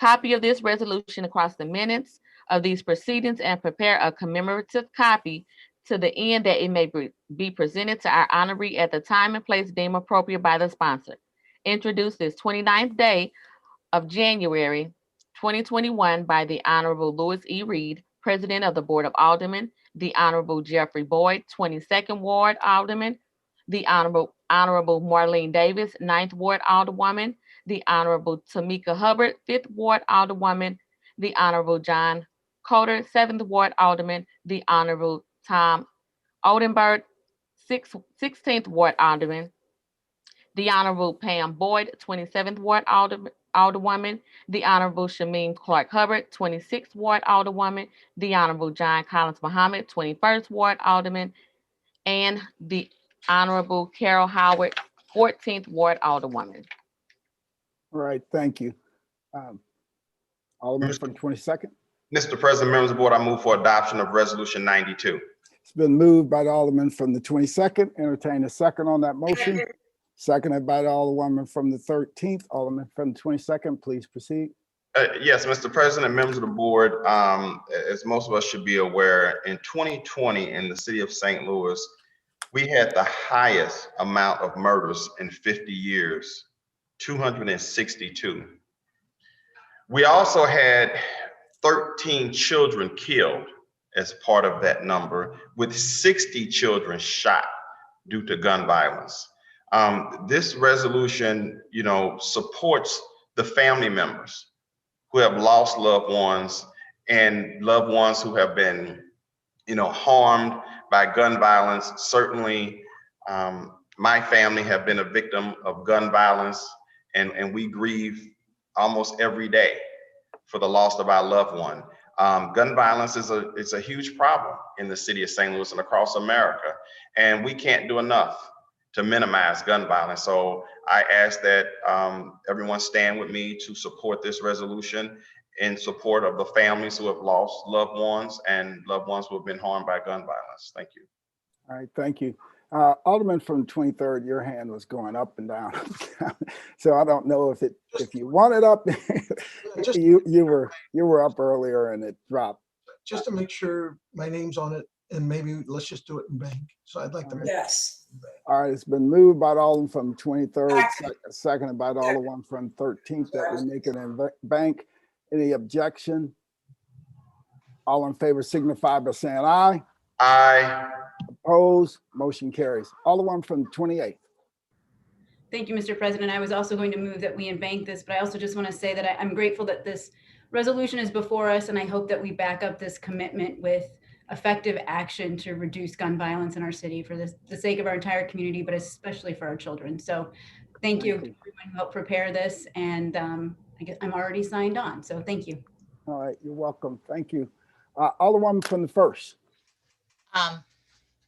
copy of this resolution across the minutes of these proceedings and prepare a commemorative copy to the end that it may be presented to our honoree at the time and place deemed appropriate by the sponsor. Introduced this 29th day of January 2021 by the Honorable Louis E. Reed, President of the Board of Aldermen, the Honorable Jeffrey Boyd, 22nd Ward Alderman, the Honorable Marlene Davis, 9th Ward Alderwoman, the Honorable Tamika Hubbard, 5th Ward Alderwoman, the Honorable John Coder, 7th Ward Alderman, the Honorable Tom Oldenburg, 16th Ward Alderman, the Honorable Pam Boyd, 27th Ward Alderwoman, the Honorable Shameen Clark Hubbard, 26th Ward Alderwoman, the Honorable John Collins Muhammad, 21st Ward Alderman, and the Honorable Carol Howard, 14th Ward Alderwoman. All right, thank you. Alderman for the 22nd. Mr. President, members of the board, I move for adoption of Resolution 92. It's been moved by the Alderman from the 22nd. Entertain a second on that motion. Seconded by the Alderwoman from the 13th. Alderman from the 22nd, please proceed. Yes, Mr. President, members of the board, as most of us should be aware, in 2020 in the city of St. Louis, we had the highest amount of murders in 50 years, 262. We also had 13 children killed as part of that number, with 60 children shot due to gun violence. This resolution, supports the family members who have lost loved ones and loved ones who have been, harmed by gun violence. Certainly, my family have been a victim of gun violence, and we grieve almost every day for the loss of our loved one. Gun violence is a huge problem in the city of St. Louis and across America, and we can't do enough to minimize gun violence. So I ask that everyone stand with me to support this resolution in support of the families who have lost loved ones and loved ones who have been harmed by gun violence. Thank you. All right, thank you. Alderman from the 23rd, your hand was going up and down. So I don't know if you want it up, you were up earlier and it dropped. Just to make sure my name's on it, and maybe let's just do it in bank. So I'd like to make Yes. All right, it's been moved by the Alderman from the 23rd, seconded by the Alderman from 13th that we make it in bank. Any objection? All in favor signify by saying aye. Aye. Opposed, motion carries. Alderman from the 28th. Thank you, Mr. President. I was also going to move that we embank this, but I also just want to say that I'm grateful that this resolution is before us, and I hope that we back up this commitment with effective action to reduce gun violence in our city for the sake of our entire community, but especially for our children. So thank you everyone who helped prepare this, and I guess I'm already signed on, so thank you. All right, you're welcome. Thank you. Alderwoman from the 1st.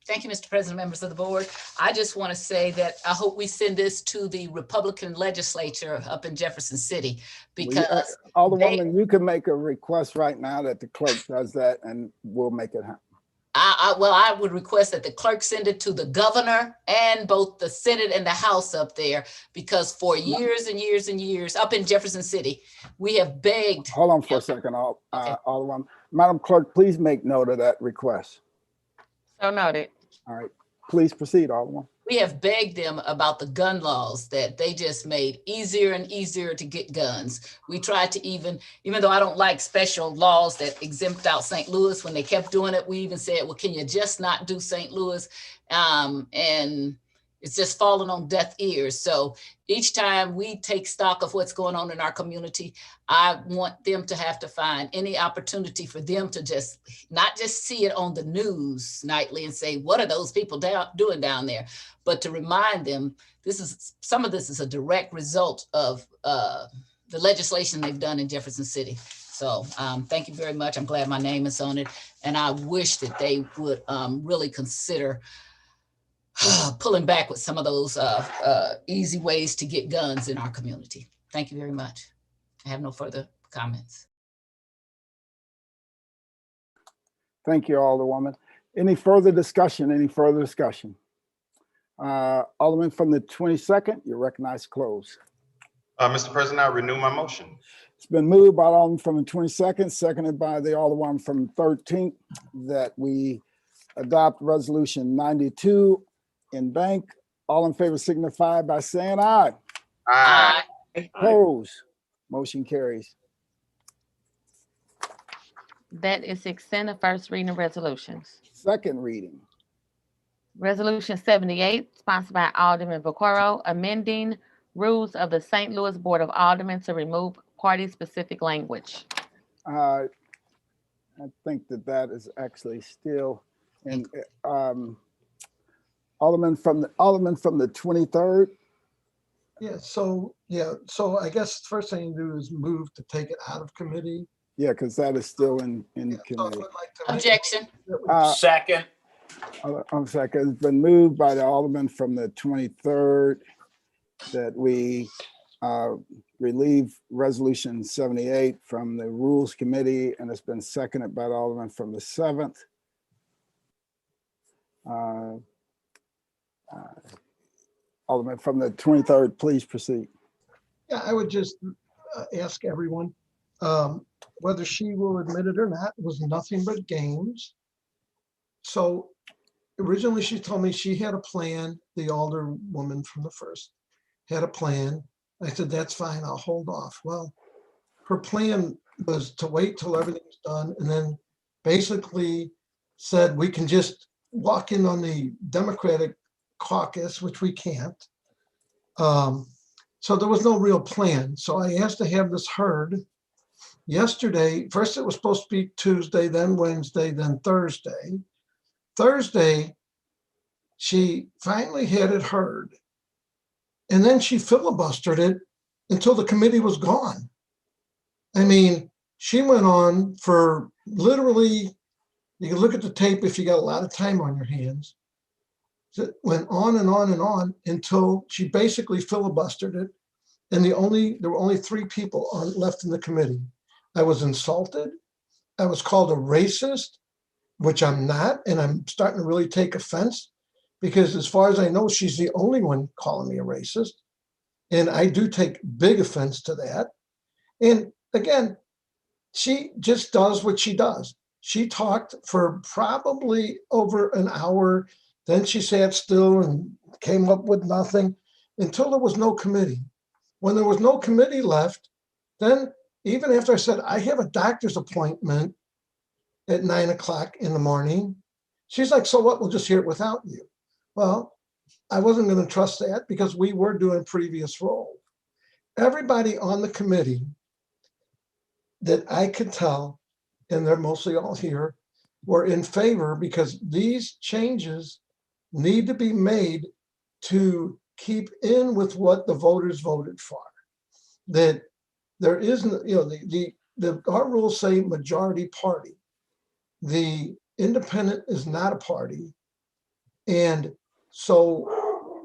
Thank you, Mr. President, members of the board. I just want to say that I hope we send this to the Republican legislature up in Jefferson City, because Alderwoman, you can make a request right now that the clerk does that, and we'll make it happen. I would request that the clerk send it to the governor and both the Senate and the House up there, because for years and years and years up in Jefferson City, we have begged. Hold on for a second, Alderwoman. Madam Clerk, please make note of that request. So noted. All right, please proceed, Alderwoman. We have begged them about the gun laws that they just made easier and easier to get guns. We tried to even though I don't like special laws that exempt out St. Louis, when they kept doing it, we even said, well, can you just not do St. Louis? And It's just fallen on deaf ears. So each time we take stock of what's going on in our community, I want them to have to find any opportunity for them to just not just see it on the news nightly and say, what are those people doing down there? But to remind them, some of this is a direct result of the legislation they've done in Jefferson City. So thank you very much. I'm glad my name is on it. And I wish that they would really consider pulling back with some of those easy ways to get guns in our community. Thank you very much. I have no further comments. Thank you, Alderwoman. Any further discussion? Any further discussion? Alderman from the 22nd, you're recognized to close. Mr. President, I renew my motion. It's been moved by the Alderman from the 22nd, seconded by the Alderman from the 13th, that we adopt resolution 92 in bank. All in favor signify by saying aye. Aye. Opposed? Motion carries. That is extend the first reading of resolutions. Second reading. Resolution 78, sponsored by Alderman Vaccaro, amending rules of the St. Louis Board of Aldermen to remove party-specific language. I think that is actually still in Alderman from the 23rd. So I guess the first thing you do is move to take it out of committee. Yeah, because that is still in committee. Objection. Second. I'm second. It's been moved by the Alderman from the 23rd that we relieve resolution 78 from the Rules Committee, and it's been seconded by the Alderman from the 7th. Alderman from the 23rd, please proceed. Yeah, I would just ask everyone, whether she will admit it or not, it was nothing but games. So originally she told me she had a plan, the Alderwoman from the 1st had a plan. I said, that's fine, I'll hold off. Well, her plan was to wait till everything's done and then basically said we can just walk in on the Democratic caucus, which we can't. So there was no real plan. So I asked to have this heard yesterday. First it was supposed to be Tuesday, then Wednesday, then Thursday. Thursday, she finally had it heard. And then she filibustered it until the committee was gone. I mean, she went on for literally, you can look at the tape if you got a lot of time on your hands. It went on and on and on until she basically filibustered it. And there were only 3 people left in the committee. I was insulted. I was called a racist, which I'm not. And I'm starting to really take offense because as far as I know, she's the only one calling me a racist. And I do take big offense to that. And again, she just does what she does. She talked for probably over an hour. Then she sat still and came up with nothing until there was no committee. When there was no committee left, then even after I said, I have a doctor's appointment at 9 o'clock in the morning, she's like, so what, we'll just hear it without you. Well, I wasn't going to trust that because we were doing previous role. Everybody on the committee that I could tell, and they're mostly all here, were in favor because these changes need to be made to keep in with what the voters voted for. That there isn't, our rules say majority party. The independent is not a party. And so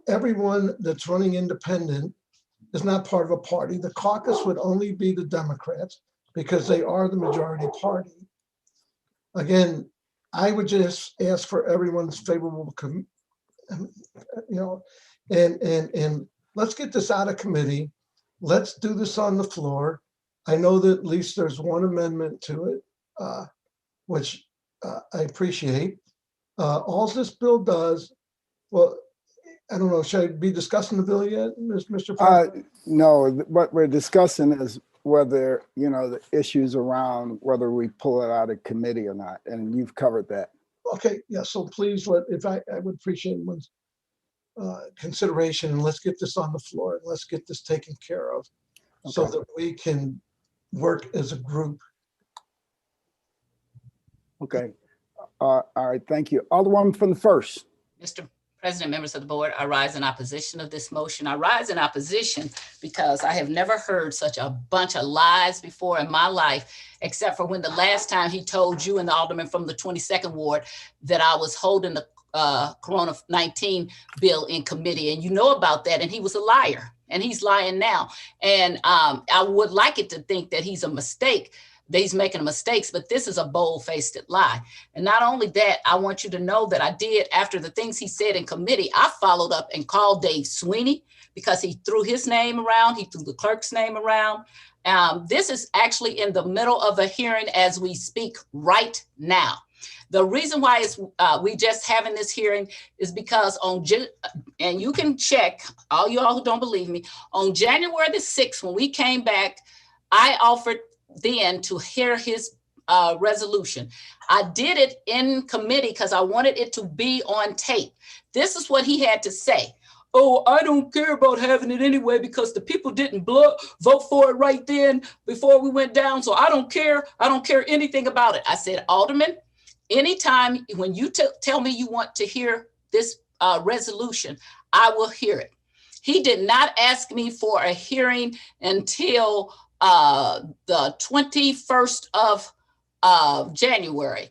everyone that's running independent is not part of a party. The caucus would only be the Democrats because they are the majority party. Again, I would just ask for everyone's favorable, and let's get this out of committee. Let's do this on the floor. I know that at least there's one amendment to it, which I appreciate. All this bill does, well, I don't know, should I be discussing the bill yet, Mr. President? No, what we're discussing is whether, the issues around whether we pull it out of committee or not, and you've covered that. Okay, yeah, so please I would appreciate once. consideration, and let's get this on the floor and let's get this taken care of so Okay. that we can work as a group. Okay. All right, thank you. Alderwoman from the first. Mr. President, members of the board, I rise in opposition of this motion. I rise in opposition because I have never heard such a bunch of lies before in my life, except for when the last time he told you and the alderman from the 22nd ward that I was holding the Corona-19 bill in committee. And you know about that. And he was a liar, and he's lying now. And I would like it to think that he's a mistake, that he's making mistakes, but this is a bold-faced lie. And not only that, I want you to know that I did, after the things he said in committee, I followed up and called Dave Sweeney because he threw his name around, he threw the clerk's name around. This is actually in the middle of a hearing as we speak right now. The reason why we just having this hearing is because and you can check, all y'all who don't believe me, on January the 6th, when we came back, I offered then to hear his resolution. I did it in committee because I wanted it to be on tape. This is what he had to say. Oh, I don't care about having it anyway because the people didn't vote for it right then before we went down. So I don't care. I don't care anything about it. I said, Alderman, anytime when you tell me you want to hear this resolution, I will hear it. He did not ask me for a hearing until the 21st of January.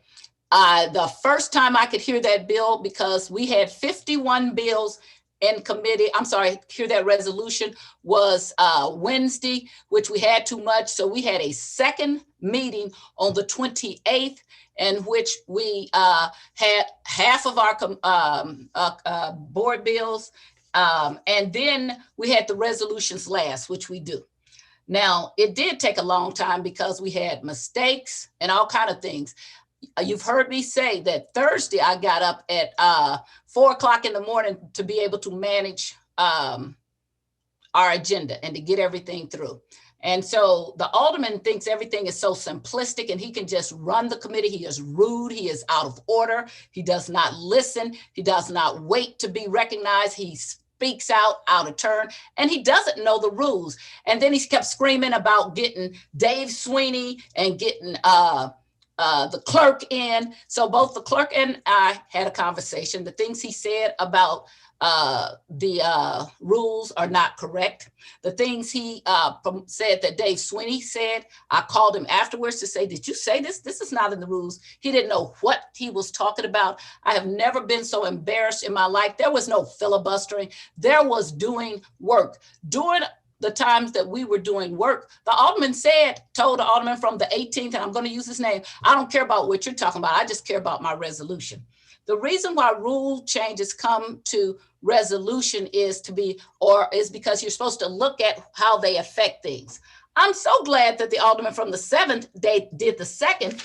The first time I could hear that bill, because we had 51 bills in committee, hear that resolution was Wednesday, which we had too much. So we had a second meeting on the 28th, in which we had half of our board bills. And then we had the resolutions last, which we do. Now, it did take a long time because we had mistakes and all kinds of things. You've heard me say that Thursday I got up at 4 o'clock in the morning to be able to manage our agenda and to get everything through. And so the alderman thinks everything is so simplistic and he can just run the committee. He is rude. He is out of order. He does not listen. He does not wait to be recognized. He speaks out of turn, and he doesn't know the rules. And then he kept screaming about getting Dave Sweeney and getting the clerk in. So both the clerk and I had a conversation. The things he said about the rules are not correct. The things he said that Dave Sweeney said, I called him afterwards to say, did you say this? This is not in the rules. He didn't know what he was talking about. I have never been so embarrassed in my life. There was no filibustering. There was doing work. During the times that we were doing work, the alderman told the alderman from the 18th, and I'm going to use his name, I don't care about what you're talking about. I just care about my resolution. The reason why rule changes come to resolution is because you're supposed to look at how they affect things. I'm so glad that the alderman from the 7th, they did the second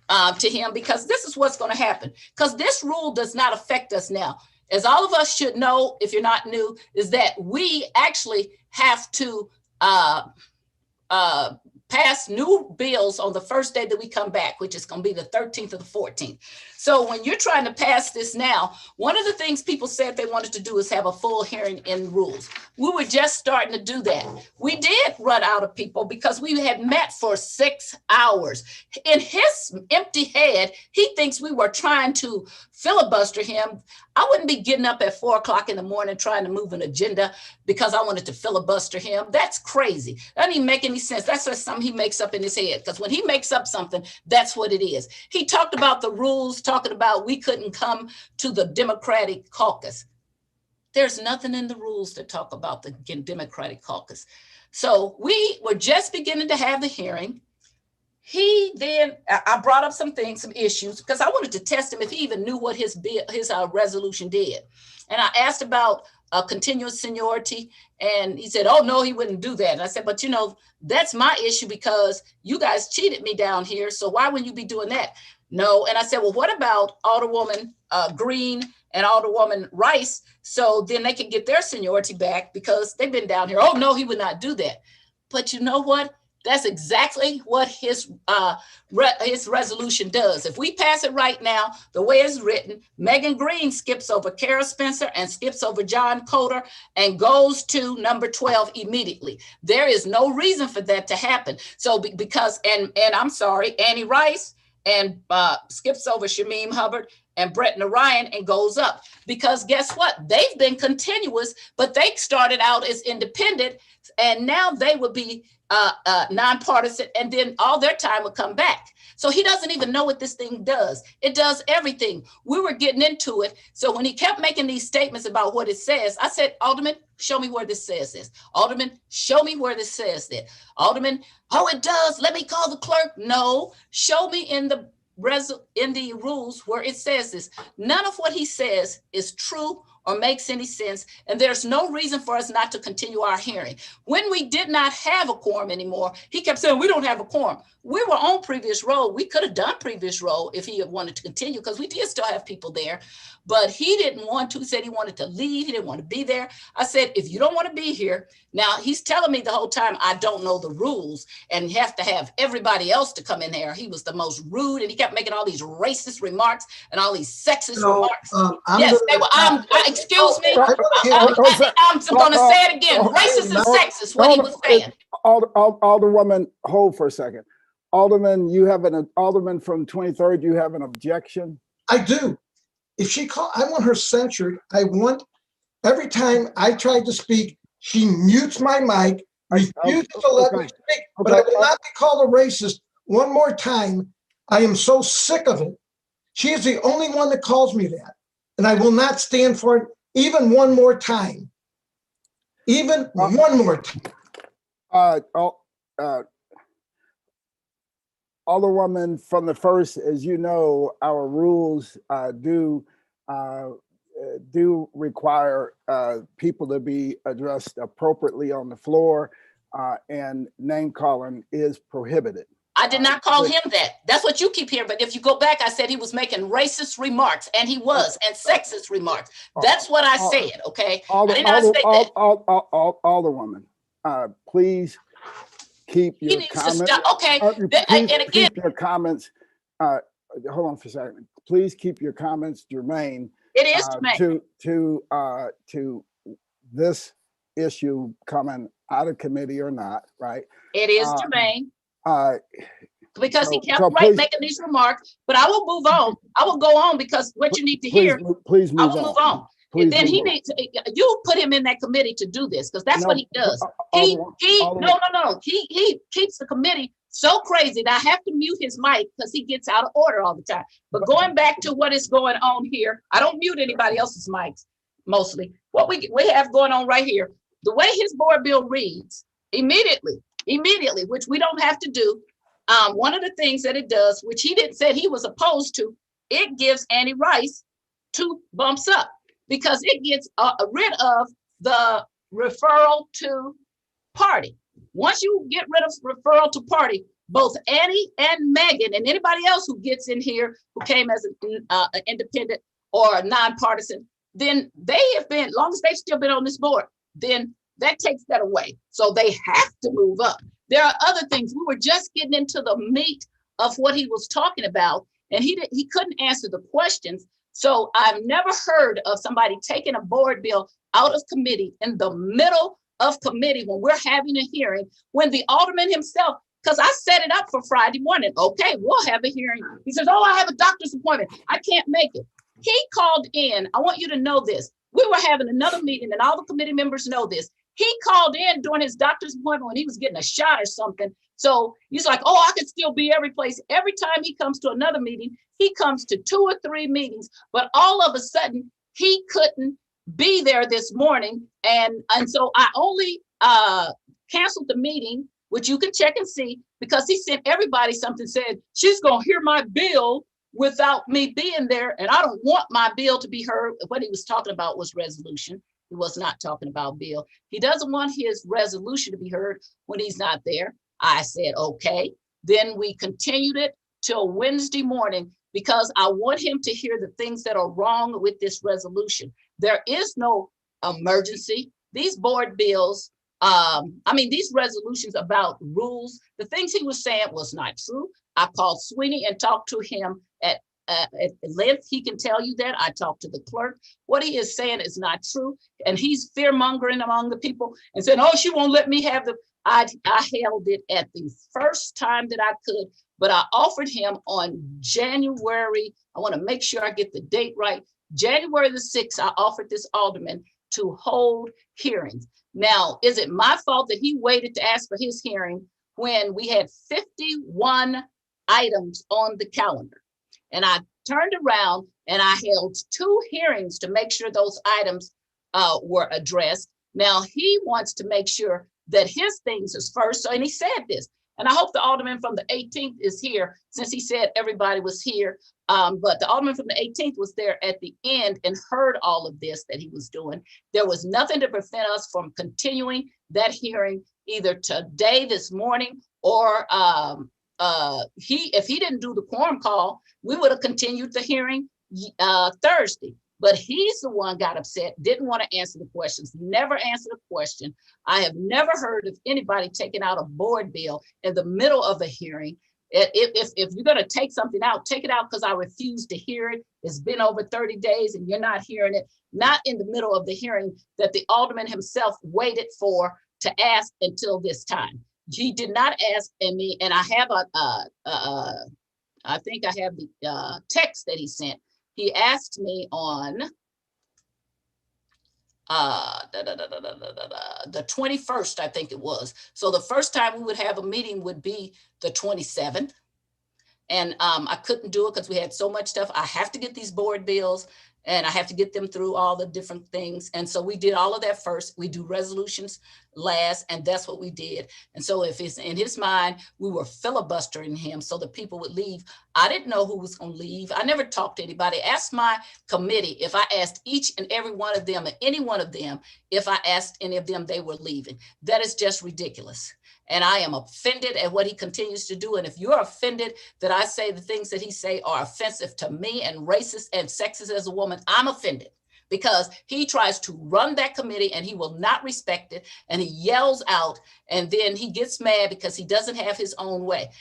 to him, because this is what's going to happen. Because this rule does not affect us now. As all of us should know, if you're not new, is that we actually have to pass new bills on the first day that we come back, which is going to be the 13th or the 14th. So when you're trying to pass this now, one of the things people said they wanted to do is have a full hearing in rules. We were just starting to do that. We did run out of people because we had met for 6 hours. In his empty head, he thinks we were trying to filibuster him. I wouldn't be getting up at 4 o'clock in the morning trying to move an agenda because I wanted to filibuster him. That's crazy. That doesn't even make any sense. That's just something he makes up in his head, because when he makes up something, that's what it is. He talked about the rules, talking about we couldn't come to the Democratic caucus. There's nothing in the rules that talk about the Democratic caucus. So we were just beginning to have the hearing. I brought up some issues, because I wanted to test him if he even knew what his resolution did. And I asked about continuous seniority, and he said, oh, no, he wouldn't do that. And I said, but that's my issue, because you guys cheated me down here. So why wouldn't you be doing that? No. And I said, well, what about Alderwoman Green and Alderwoman Rice? So then they can get their seniority back because they've been down here. Oh, no, he would not do that. But you know what? That's exactly what his resolution does. If we pass it right now, the way it's written, Megan Green skips over Kara Spencer and skips over John Coder and goes to number 12 immediately. There is no reason for that to happen. So because, and I'm sorry, Annie Rice and skips over Shamim Hubbard and Brett Narayan and goes up. Because guess what? They've been continuous, but they started out as independent and now they would be nonpartisan, and then all their time would come back. So he doesn't even know what this thing does. It does everything. We were getting into it. So when he kept making these statements about what it says, I said, Alderman, show me where this says this. Alderman, show me where this says that. Alderman, oh, it does. Let me call the clerk. No, show me in the rules where it says this. None of what he says is true or makes any sense, and there's no reason for us not to continue our hearing. When we did not have a quorum anymore, he kept saying, we don't have a quorum. We were on previous roll. We could have done previous roll if he had wanted to continue, because we did still have people there, but he didn't want to. He said he wanted to leave. He didn't want to be there. I said, if you don't want to be here, now he's telling me the whole time, I don't know the rules and you have to have everybody else to come in there. He was the most rude, and he kept making all these racist remarks and all these sexist remarks. Yes, they were, excuse me, I'm going to say it again. Racist and sexist, what he was saying. Alderwoman, hold for a second. Alderman, you have an Alderman from 23rd, you have an objection? I do. If she call, I want her censured. I want, every time I tried to speak, she mutes my mic, refuses to let me speak, but I will not be called a racist one more time. I am so sick of it. She is the only one that calls me that, and I will not stand for it even one more time. Even one more time. Alderwoman from the first, as you know, our rules do require people to be addressed appropriately on the floor, and name calling is prohibited. I did not call him that. That's what you keep hearing. But if you go back, I said he was making racist remarks, and he was, and sexist remarks. That's what I said, okay? I did not say that. Alderwoman, please keep your comments. Okay. Keep your comments. Hold on for a second. Please keep your comments germane. It is germane to this issue coming out of committee or not, right? It is germane. Because he kept making these remarks, but I will move on. I will go on because what you need to hear. Please move on. I will move on. And then he needs you put him in that committee to do this, because that's what he does. He keeps the committee so crazy that I have to mute his mic because he gets out of order all the time. But going back to what is going on here, I don't mute anybody else's mics mostly. What we have going on right here, the way his board bill reads, immediately, which we don't have to do. One of the things that it does, which he didn't say he was opposed to, it gives Annie Rice 2 bumps up, because it gets rid of the referral to party. Once you get rid of referral to party, both Annie and Megan and anybody else who gets in here who came as an independent or a nonpartisan, then they have been, as long as they've still been on this board, then that takes that away. So they have to move up. There are other things. We were just getting into the meat of what he was talking about, and he couldn't answer the questions. So I've never heard of somebody taking a board bill out of committee in the middle of committee when we're having a hearing, when the alderman himself, because I set it up for Friday morning. Okay, we'll have a hearing. He says, oh, I have a doctor's appointment. I can't make it. He called in. I want you to know this. We were having another meeting, and all the committee members know this. He called in during his doctor's appointment when he was getting a shot or something. So he's like, oh, I could still be every place. Every time he comes to another meeting, he comes to 2 or 3 meetings, but all of a sudden he couldn't be there this morning. And so I only canceled the meeting, which you can check and see, because he sent everybody something, said, she's gonna hear my bill without me being there. And I don't want my bill to be heard. What he was talking about was resolution. He was not talking about bill. He doesn't want his resolution to be heard when he's not there. I said, okay. Then we continued it till Wednesday morning, because I want him to hear the things that are wrong with this resolution. There is no emergency. These board bills I mean, these resolutions about rules, the things he was saying was not true. I called Sweeney and talked to him at length. He can tell you that. I talked to the clerk. What he is saying is not true. And he's fear mongering among the people and saying, oh, she won't let me have the, I held it at the first time that I could, but I offered him on January, I want to make sure I get the date right, January the 6th, I offered this alderman to hold hearings. Now, is it my fault that he waited to ask for his hearing when we had 51 items on the calendar? And I turned around and I held 2 hearings to make sure those items were addressed. Now he wants to make sure that his things is first. So, and he said this, and I hope the alderman from the 18th is here, since he said everybody was here. But the alderman from the 18th was there at the end and heard all of this that he was doing. There was nothing to prevent us from continuing that hearing either today, this morning, or if he didn't do the quorum call, we would have continued the hearing Thursday. But he's the one got upset, didn't want to answer the questions, never answered a question. I have never heard of anybody taking out a board bill in the middle of a hearing. If you're going to take something out, take it out because I refuse to hear it. It's been over 30 days and you're not hearing it. Not in the middle of the hearing that the alderman himself waited for to ask until this time. He did not ask me, and I have I think I have the text that he sent. He asked me on the 21st, I think it was. So the first time we would have a meeting would be the 27th. And I couldn't do it because we had so much stuff. I have to get these board bills and I have to get them through all the different things. And so we did all of that first. We do resolutions last, and that's what we did. And so if it's in his mind, we were filibustering him so that people would leave. I didn't know who was going to leave. I never talked to anybody. Asked my committee if I asked each and every one of them, and any one of them, if I asked any of them, they were leaving. That is just ridiculous. And I am offended at what he continues to do. And if you're offended that I say the things that he say are offensive to me and racist and sexist as a woman, I'm offended because he tries to run that committee and he will not respect it. And he yells out and then he gets mad because he doesn't have his own way.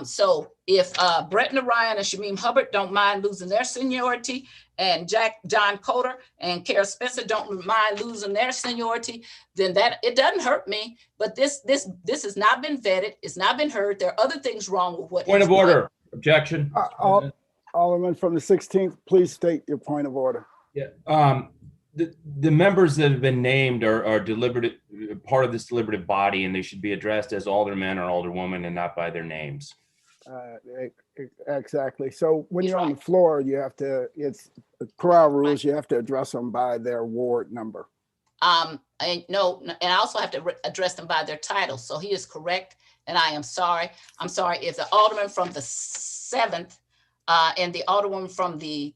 So if Brett and Ryan and Shamim Hubbard don't mind losing their seniority, and John Coder and Kara Spencer don't mind losing their seniority, then that it doesn't hurt me. But this has not been vetted. It's not been heard. There are other things wrong with what. Point of order. Objection. Alderman from the 16th, please state your point of order. Yeah. The members that have been named are deliberative, part of this deliberative body, and they should be addressed as aldermen or alderwoman and not by their names. Exactly. So when you're on the floor, you have to, it's corral rules, you have to address them by their ward number. And I also have to address them by their title. So he is correct. And I am sorry. I'm sorry if the alderman from the 7th and the alderwoman from the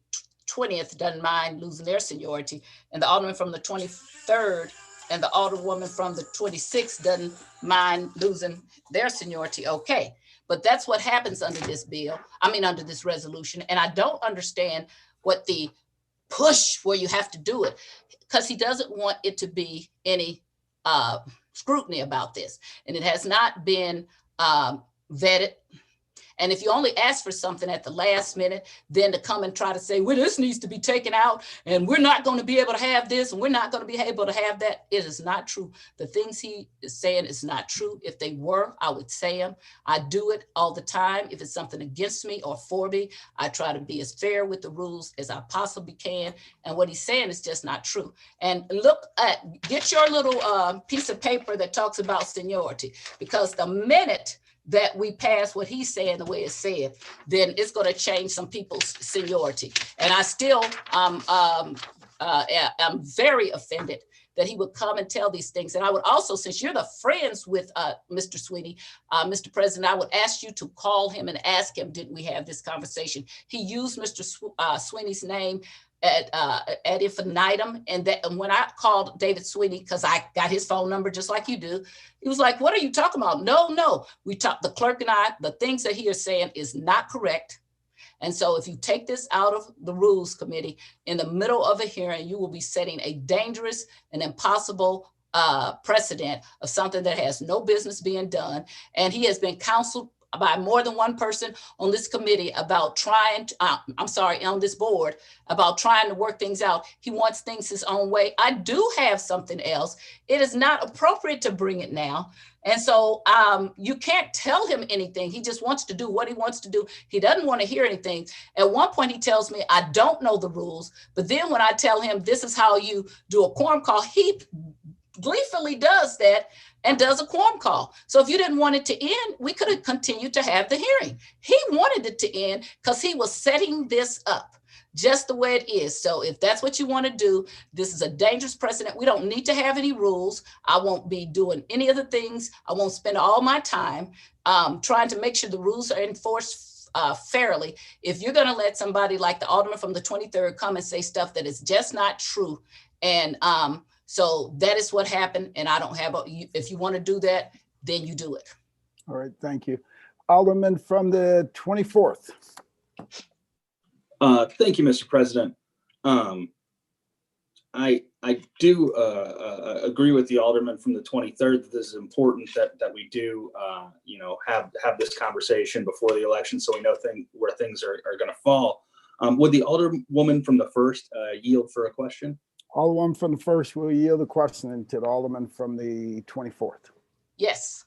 20th doesn't mind losing their seniority, and the alderman from the 23rd and the alderwoman from the 26th doesn't mind losing their seniority. Okay. But that's what happens under this bill. I mean, under this resolution. And I don't understand what the push where you have to do it, because he doesn't want it to be any scrutiny about this. And it has not been vetted. And if you only ask for something at the last minute, then to come and try to say, well, this needs to be taken out and we're not going to be able to have this and we're not going to be able to have that. It is not true. The things he is saying is not true. If they were, I would say them. I do it all the time. If it's something against me or for me, I try to be as fair with the rules as I possibly can. And what he's saying is just not true. And get your little piece of paper that talks about seniority, because the minute that we pass what he's saying the way it's said, then it's going to change some people's seniority. And I still am very offended that he would come and tell these things. And I would also, since you're the friends with Mr. Sweeney, Mr. President, I would ask you to call him and ask him, didn't we have this conversation? He used Mr. Sweeney's name at infinitum, and when I called David Sweeney, because I got his phone number just like you do, he was like, what are you talking about? No, we talked, the clerk and I, the things that he is saying is not correct. And so if you take this out of the rules committee in the middle of a hearing, you will be setting a dangerous and impossible precedent of something that has no business being done. And he has been counseled by more than one person on this committee about trying to, on this board, about trying to work things out. He wants things his own way. I do have something else. It is not appropriate to bring it now. And so you can't tell him anything. He just wants to do what he wants to do. He doesn't want to hear anything. At one point, he tells me, I don't know the rules. But then when I tell him this is how you do a quorum call, he gleefully does that and does a quorum call. So if you didn't want it to end, we could have continued to have the hearing. He wanted it to end because he was setting this up just the way it is. So if that's what you want to do, this is a dangerous precedent. We don't need to have any rules. I won't be doing any of the things. I won't spend all my time trying to make sure the rules are enforced fairly. If you're going to let somebody like the alderman from the 23rd come and say stuff that is just not true, and so that is what happened. And I don't have if you want to do that, then you do it. All right, thank you. Alderman from the 24th. Thank you, Mr. President. I do agree with the alderman from the 23rd that this is important that we do have this conversation before the election, so we know where things are going to fall. Would the alderwoman from the 1st yield for a question? Alderman from the 1st will yield the question to the alderman from the 24th. Yes.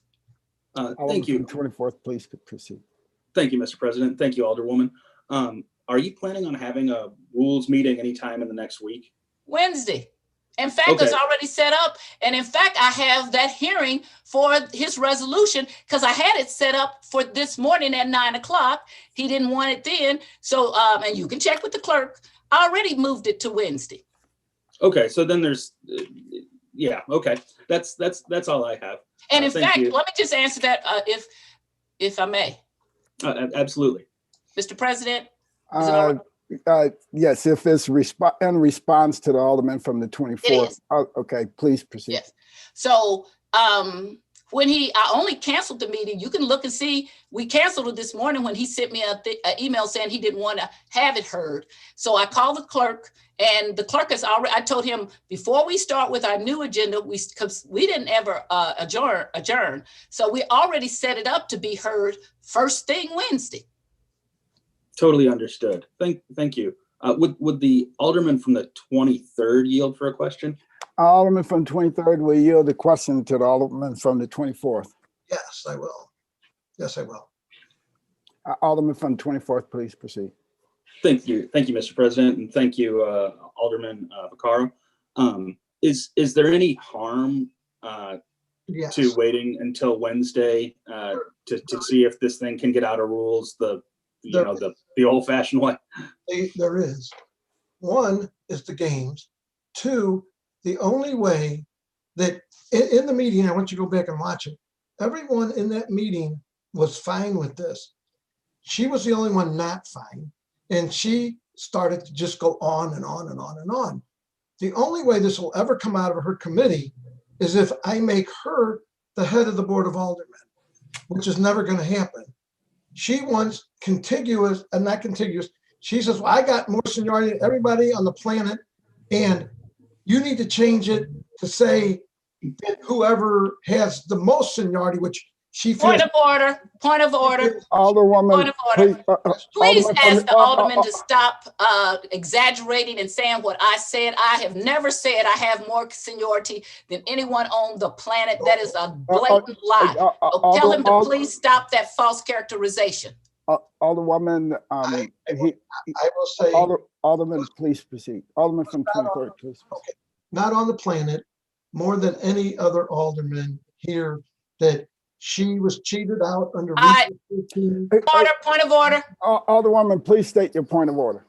Thank you. 24th, please proceed. Thank you, Mr. President. Thank you, Alderwoman. Are you planning on having a rules meeting anytime in the next week? Wednesday. In fact, Okay. It's already set up. And in fact, I have that hearing for his resolution because I had it set up for this morning at 9 o'clock. He didn't want it then. So, and you can check with the clerk. I already moved it to Wednesday. Okay, so then there's, yeah, okay. That's all I have. And in thank fact, you. let me just answer that if I may. Absolutely. Mr. President, is it all right? Yes, if it's in response to the alderman from the 24th. It is. Okay, please proceed. Yes. So when I only canceled the meeting, you can look and see, we canceled it this morning when he sent me an email saying he didn't want to have it heard. So I called the clerk, and the clerk has already, I told him before we start with our new agenda, because we didn't ever adjourn. So we already set it up to be heard first thing Wednesday. Totally understood. Thank you. Would the alderman from the 23rd yield for a question? Alderman from 23rd will yield the question to the alderman from the 24th. Yes, I will. Yes, I will. Alderman from 24th, please proceed. Thank you, Mr. President, and thank you, Alderman Vaccaro. Is there any harm Yes. to waiting until Wednesday to see if this thing can get out of rules the old-fashioned way? There is. One is the games. Two, the only way that in the meeting, I want you to go back and watch it. Everyone in that meeting was fine with this. She was the only one not fine. And she started to just go on and on and on and on. The only way this will ever come out of her committee is if I make her the head of the Board of Aldermen, which is never going to happen. She wants contiguous, and not contiguous. She says, well, I got more seniority than everybody on the planet, and you need to change it to say that whoever has the most seniority, which she feels. Point of order. Alderwoman, Point of order. Please Alderman ask the alderman to stop exaggerating and saying what I said. I have never said I have more seniority than anyone on the planet. That is a blatant lie. So tell him to please stop that false characterization. Alderwoman, I will say, Alderman, please proceed. Alderman from 23rd, please. Okay, not on the planet, more than any other alderman here, that she was cheated out under. Point of order. Alderwoman, please state your point of order.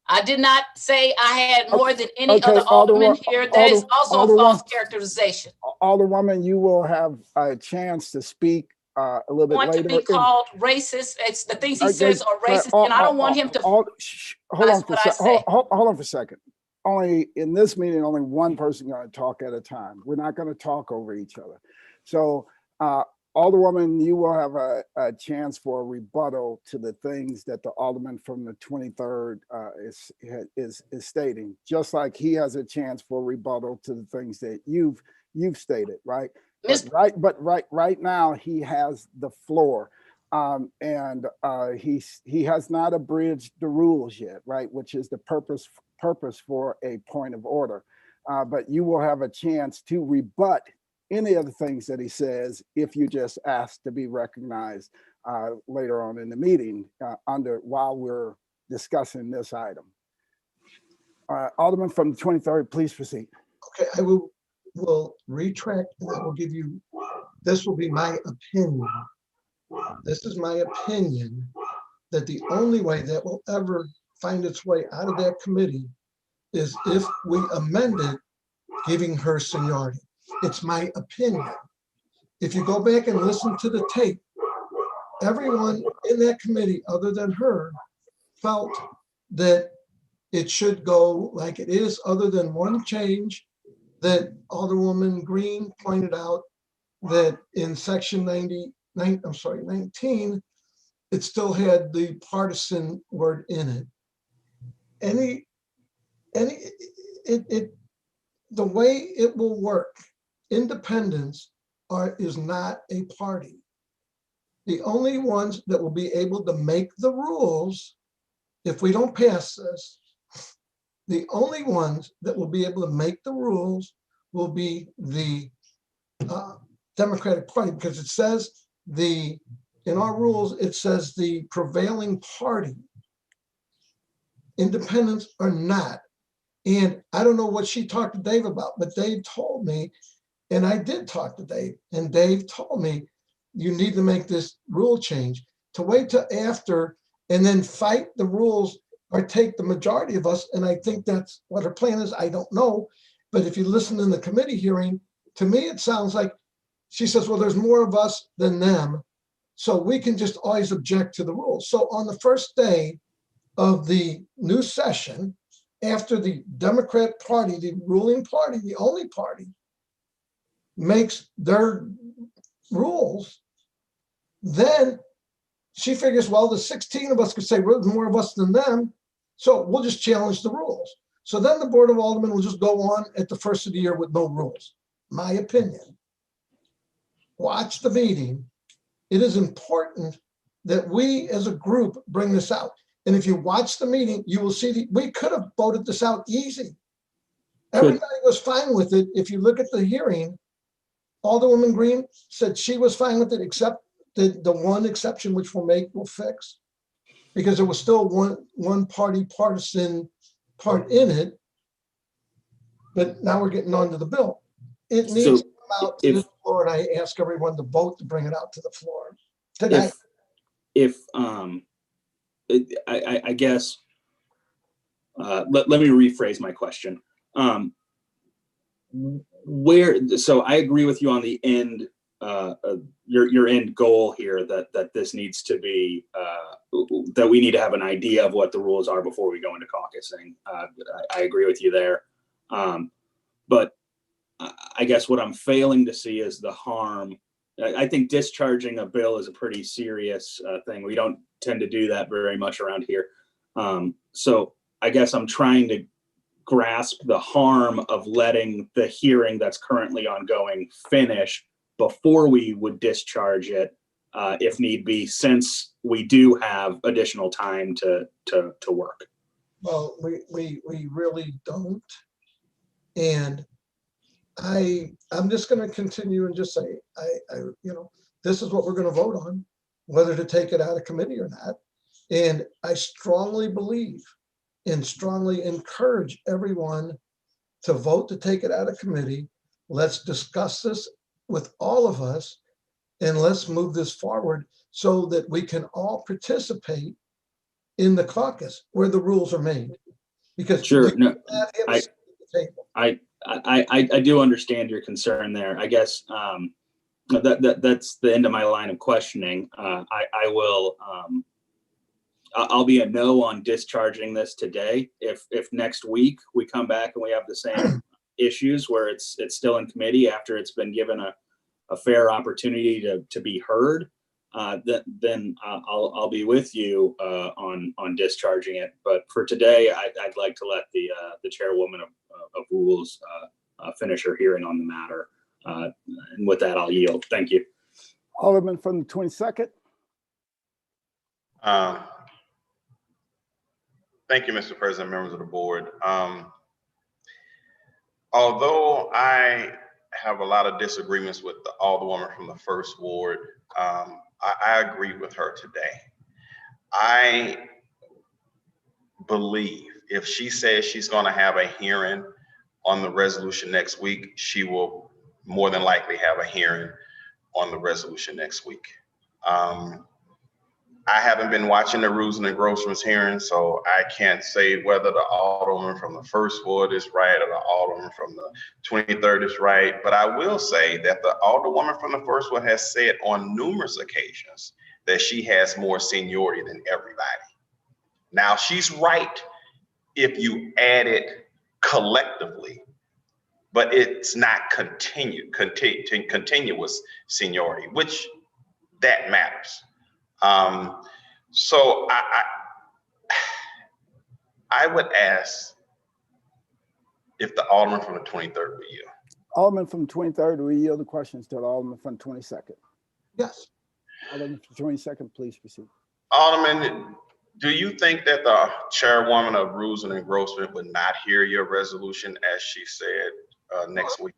I did not say I had more than any other alderman here. That is also a false characterization. Alderwoman, you will have a chance to speak a little bit later. To be called racist. It's the things he says are racist, and I don't want him to. Hold on for a second. Only in this meeting, only one person going to talk at a time. We're not going to talk over each other. So Alderwoman, you will have a chance for a rebuttal to the things that the Alderman from the 23rd is stating, just like he has a chance for rebuttal to the things that you've stated, right? But right now he has the floor. And he has not abridged the rules yet, right? Which is the purpose for a point of order. But you will have a chance to rebut any of the things that he says if you just ask to be recognized later on in the meeting while we're discussing this item. Alderman from the 23rd, please proceed. Okay, I will retract and I will give you, this will be my opinion. This is my opinion that the only way that will ever find its way out of that committee is if we amend it, giving her seniority. It's my opinion. If you go back and listen to the tape, everyone in that committee other than her felt that it should go like it is, other than one change that Alderwoman Green pointed out, that in section 19, it still had the partisan word in it. The way it will work, independents is not a party. The only ones that will be able to make the rules, if we don't pass this, the only ones that will be able to make the rules will be the Democratic Party, because it says in our rules, it says the prevailing party. Independents are not. And I don't know what she talked to Dave about, but Dave told me, and I did talk to Dave, and Dave told me, you need to make this rule change. To wait till after and then fight the rules or take the majority of us, and I think that's what her plan is, I don't know. But if you listen in the committee hearing, to me, it sounds like she says, well, there's more of us than them, so we can just always object to the rules. So on the first day of the new session, after the Democrat Party, the ruling party, the only party, makes their rules, then she figures, well, the 16 of us could say, well, there's more of us than them, so we'll just challenge the rules. So then the Board of Aldermen will just go on at the first of the year with no rules. My opinion. Watch the meeting. It is important that we as a group bring this out. And if you watch the meeting, you will see we could have voted this out easy. Everybody was fine with it. If you look at the hearing, Alderwoman Green said she was fine with it, except the one exception, which we'll fix, because there was still one party partisan part in it. But now we're getting onto the bill. It needs to come out to the floor, and I ask everyone to vote to bring it out to the floor tonight. I guess, let me rephrase my question. So I agree with you on the end, your end goal here, that this needs to be, that we need to have an idea of what the rules are before we go into caucusing. I agree with you there. But I guess what I'm failing to see is the harm. I think discharging a bill is a pretty serious thing. We don't tend to do that very much around here. So I guess I'm trying to grasp the harm of letting the hearing that's currently ongoing finish before we would discharge it, if need be, since we do have additional time to work. Well, we really don't. And I'm just going to continue and just say, this is what we're going to vote on, whether to take it out of committee or not. And I strongly believe and strongly encourage everyone to vote to take it out of committee. Let's discuss this with all of us, and let's move this forward so that we can all participate in the caucus where the rules are made. Because sure, no, I do understand your concern there. I guess that's the end of my line of questioning. I'll be a no on discharging this today. If next week we come back and we have the same issues where it's still in committee after it's been given a fair opportunity to be heard, then I'll be with you on discharging it. But for today, I'd like to let the chairwoman of rules finish her hearing on the matter. And with that, I'll yield. Thank you. Alderman from the 22nd. Thank you, Mr. President, members of the board. Although I have a lot of disagreements with the Alderwoman from the first ward, I agree with her today. I believe if she says she's going to have a hearing on the resolution next week, she will more than likely have a hearing on the resolution next week. I haven't been watching the Rules and Engrossments hearing, so I can't say whether the Alderman from the first ward is right or the Alderman from the 23rd is right. But I will say that the Alderwoman from the first ward has said on numerous occasions that she has more seniority than everybody. Now, she's right if you add it collectively, but it's not continuous seniority, which that matters. So I would ask if the Alderman from the 23rd would yield. Alderman from 23rd, we yield the questions to the Alderman from 22nd. Yes. Alderman from 22nd, please proceed. Alderman, do you think that the chairwoman of Rules and Engrossment would not hear your resolution as she said next week?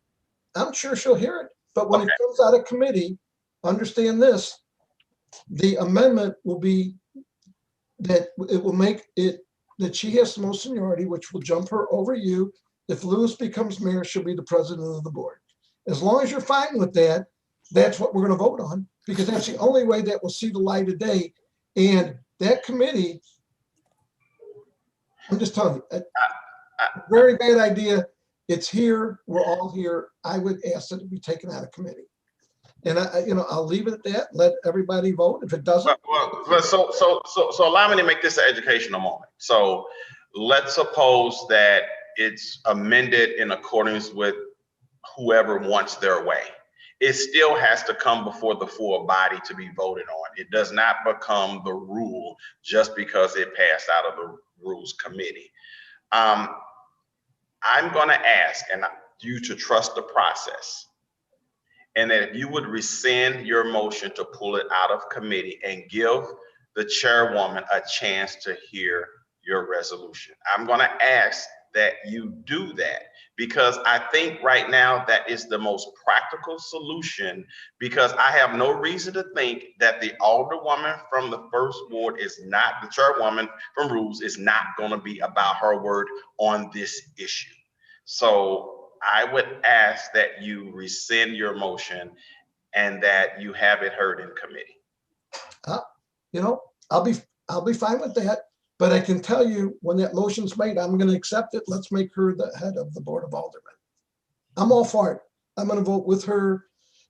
I'm sure she'll hear it, but when it comes out of committee, understand this, the amendment will be that it will make it that she has the most seniority, which will jump her over you. If Lewis becomes mayor, she'll be the president of the board. As long as you're fine with that, that's what we're going to vote on, because that's the only way that will see the light of day. And that committee, I'm just telling you, a very bad idea. It's here. We're all here. I would ask that it be taken out of committee. And I'll leave it at that. Let everybody vote. If it doesn't, so allow me to make this an educational moment. So let's suppose that it's amended in accordance with whoever wants their way. It still has to come before the full body to be voted on. It does not become the rule just because it passed out of the Rules Committee. I'm going to ask you to trust the process, and that if you would rescind your motion to pull it out of committee and give the chairwoman a chance to hear your resolution. I'm going to ask that you do that, because I think right now that is the most practical solution, because I have no reason to think that the Alderwoman from the first ward is not, the chairwoman from Rules is not going to be about her word on this issue. So I would ask that you rescind your motion and that you have it heard in committee. I'll be fine with that. But I can tell you when that motion's made, I'm going to accept it. Let's make her the head of the Board of Aldermen. I'm all for it. I'm going to vote with her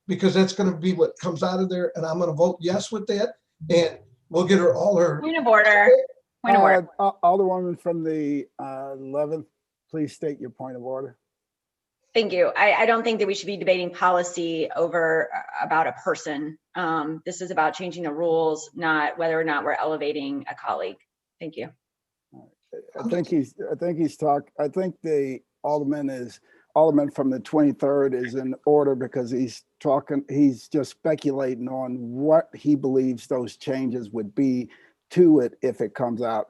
because that's going to be what comes out of there. And I'm going to vote yes with that. And we'll get her all her. Point of order. Point of order. Alderwoman from the 11th, please state your point of order. Thank you. I don't think that we should be debating policy over about a person. This is about changing the rules, not whether or not we're elevating a colleague. Thank you. I think the Alderman from the 23rd is in order because he's just speculating on what he believes those changes would be to it if it comes out,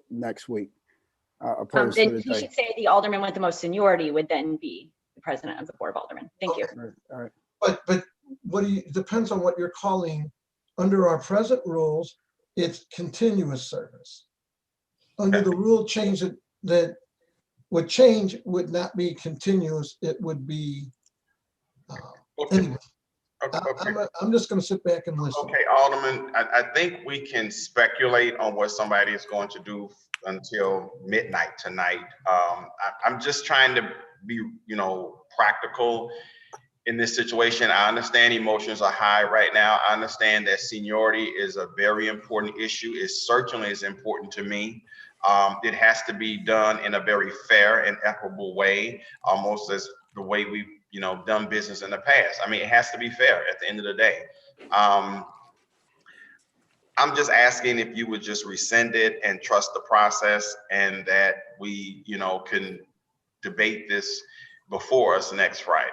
next week. Then he should say the Alderman with the most seniority would then be the president of the Board of Aldermen. Thank you. All right. But depends on what you're calling. Under our present rules, it's continuous service. Under the rule change that would change would not be continuous. It would be anyway. I'm just going to sit back and listen. Okay, Alderman, I think we can speculate on what somebody is going to do until midnight tonight. I'm just trying to be, practical in this situation. I understand emotions are high right now. I understand that seniority is a very important issue. It certainly is important to me. It has to be done in a very fair and equitable way, almost as the way we done business in the past. I mean, it has to be fair at the end of the day. I'm just asking if you would just rescind it and trust the process, and that we, can debate this before us next Friday.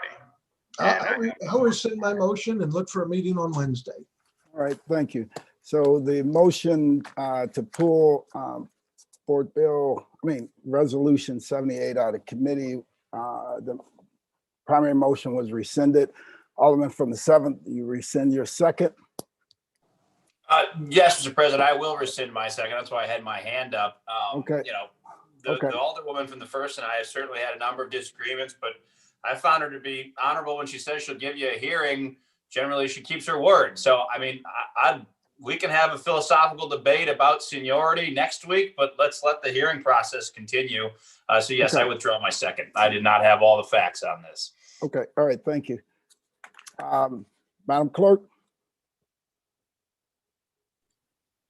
I'll rescind my motion and look for a meeting on Wednesday. All right, thank you. So the motion to pull Resolution 78 out of committee, the primary motion was rescinded. Alderman from the 7th, you rescind your second? Yes, Mr. President, I will rescind my second. That's why I had my hand up. Okay. The Alderwoman from the 1st and I have certainly had a number of disagreements, but I found her to be honorable when she says she'll give you a hearing. Generally, she keeps her word. So, I mean, we can have a philosophical debate about seniority next week, but let's let the hearing process continue. So yes, Okay. I withdraw my second. I did not have all the facts on this. Okay, all right, thank you. Madam Clerk?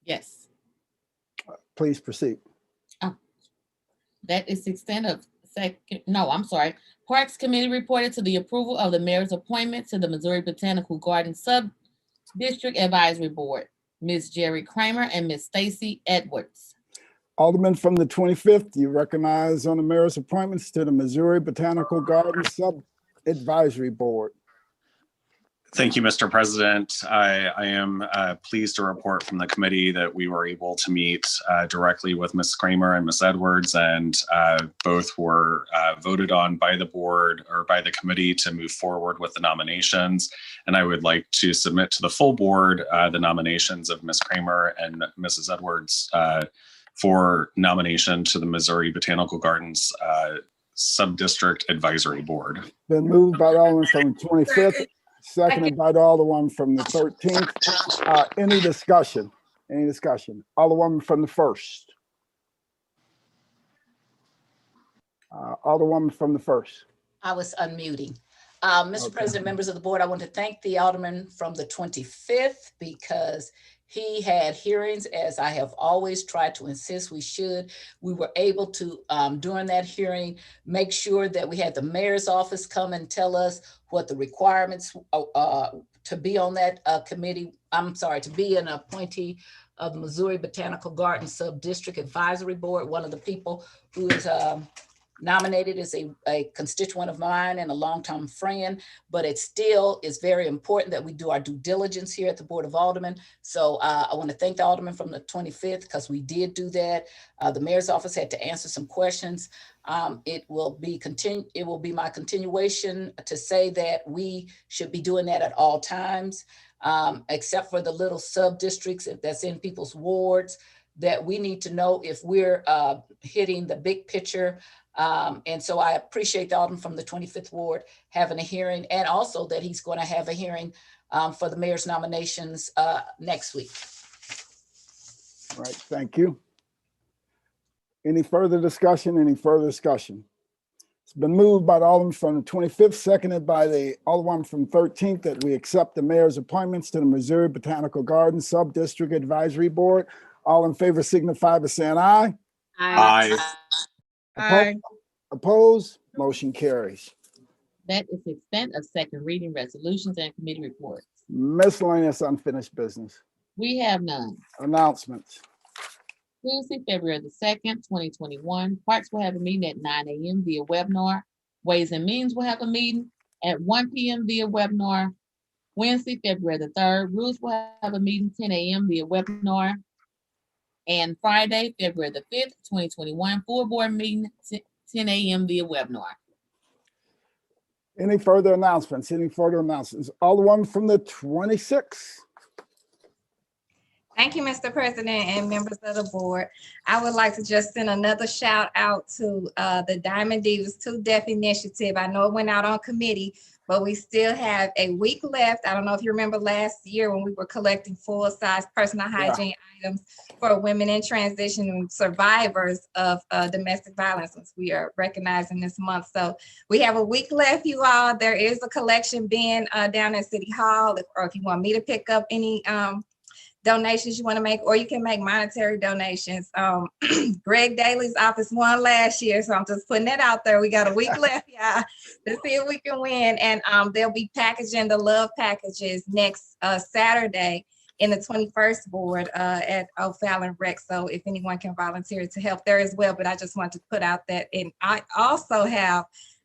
Yes. Please proceed. That is the extent of Parks Committee reported to the approval of the mayor's appointment to the Missouri Botanical Garden Sub-District Advisory Board, Ms. Jerry Kramer and Ms. Stacy Edwards. Alderman from the 25th, you recognize on the mayor's appointments to the Missouri Botanical Garden Sub-Advisory Board. Thank you, Mr. President. I am pleased to report from the committee that we were able to meet directly with Ms. Kramer and Ms. Edwards, and both were voted on by the board or by the committee to move forward with the nominations. And I would like to submit to the full board the nominations of Ms. Kramer and Mrs. Edwards for nomination to the Missouri Botanical Gardens Sub-District Advisory Board. Been moved by the Alderman from the 25th. Seconded by the Alderwoman from the 13th. Any discussion? Any discussion? Alderwoman from the 1st. Alderwoman from the 1st. I was unmuting. Mr. President, members of the board, I want to thank the Alderman from the 25th because he had hearings, as I have always tried to insist we should. We were able to, during that hearing, make sure that we had the mayor's office come and tell us what the requirements to be on that committee. To be an appointee of the Missouri Botanical Garden Sub-District Advisory Board. One of the people who is nominated is a constituent of mine and a longtime friend, but it still is very important that we do our due diligence here at the Board of Aldermen. So I want to thank the Alderman from the 25th because we did do that. The mayor's office had to answer some questions. It will be my continuation to say that we should be doing that at all times, except for the little sub-districts that's in people's wards, that we need to know if we're hitting the big picture. And so I appreciate the Alderman from the 25th Ward having a hearing, and also that he's going to have a hearing for the mayor's nominations next week. All right, thank you. Any further discussion? Any further discussion? It's been moved by the Alderman from the 25th, seconded by the Alderman from 13th, that we accept the mayor's appointments to the Missouri Botanical Garden Sub-District Advisory Board. All in favor signify by saying aye. Aye. Aye. Opposed? Motion carries. That is the extent of second reading resolutions and committee reports. Miscellaneous unfinished business. We have none. Announcements. Tuesday, February the 2nd, 2021, Parks will have a meeting at 9 a.m. via webinar. Ways and Means will have a meeting at 1 p.m. via webinar. Wednesday, February the 3rd, Rules will have a meeting 10 a.m. via webinar. And Friday, February the 5th, 2021, full board meeting 10 a.m. via webinar. Any further announcements? Any further announcements? Alderman from the 26th. Thank you, Mr. President and members of the board. I would like to just send another shout out to the Diamond Divas 2 Deaf Initiative. I know it went out on committee, but we still have a week left. I don't know if you remember last year when we were collecting full-size personal hygiene items for women in transition and survivors of domestic violence, since we are recognizing this month. So we have a week left, you all. There is a collection bin down at City Hall, or if you want me to pick up any donations you want to make, or you can make monetary donations. Greg Daly's office won last year, so I'm just putting that out there. We got a week left, y'all, to see if we can win. And they'll be packaging the love packages next Saturday in the 21st ward at O'Fallon Rec. So if anyone can volunteer to help there as well, but I just want to put out that. And I also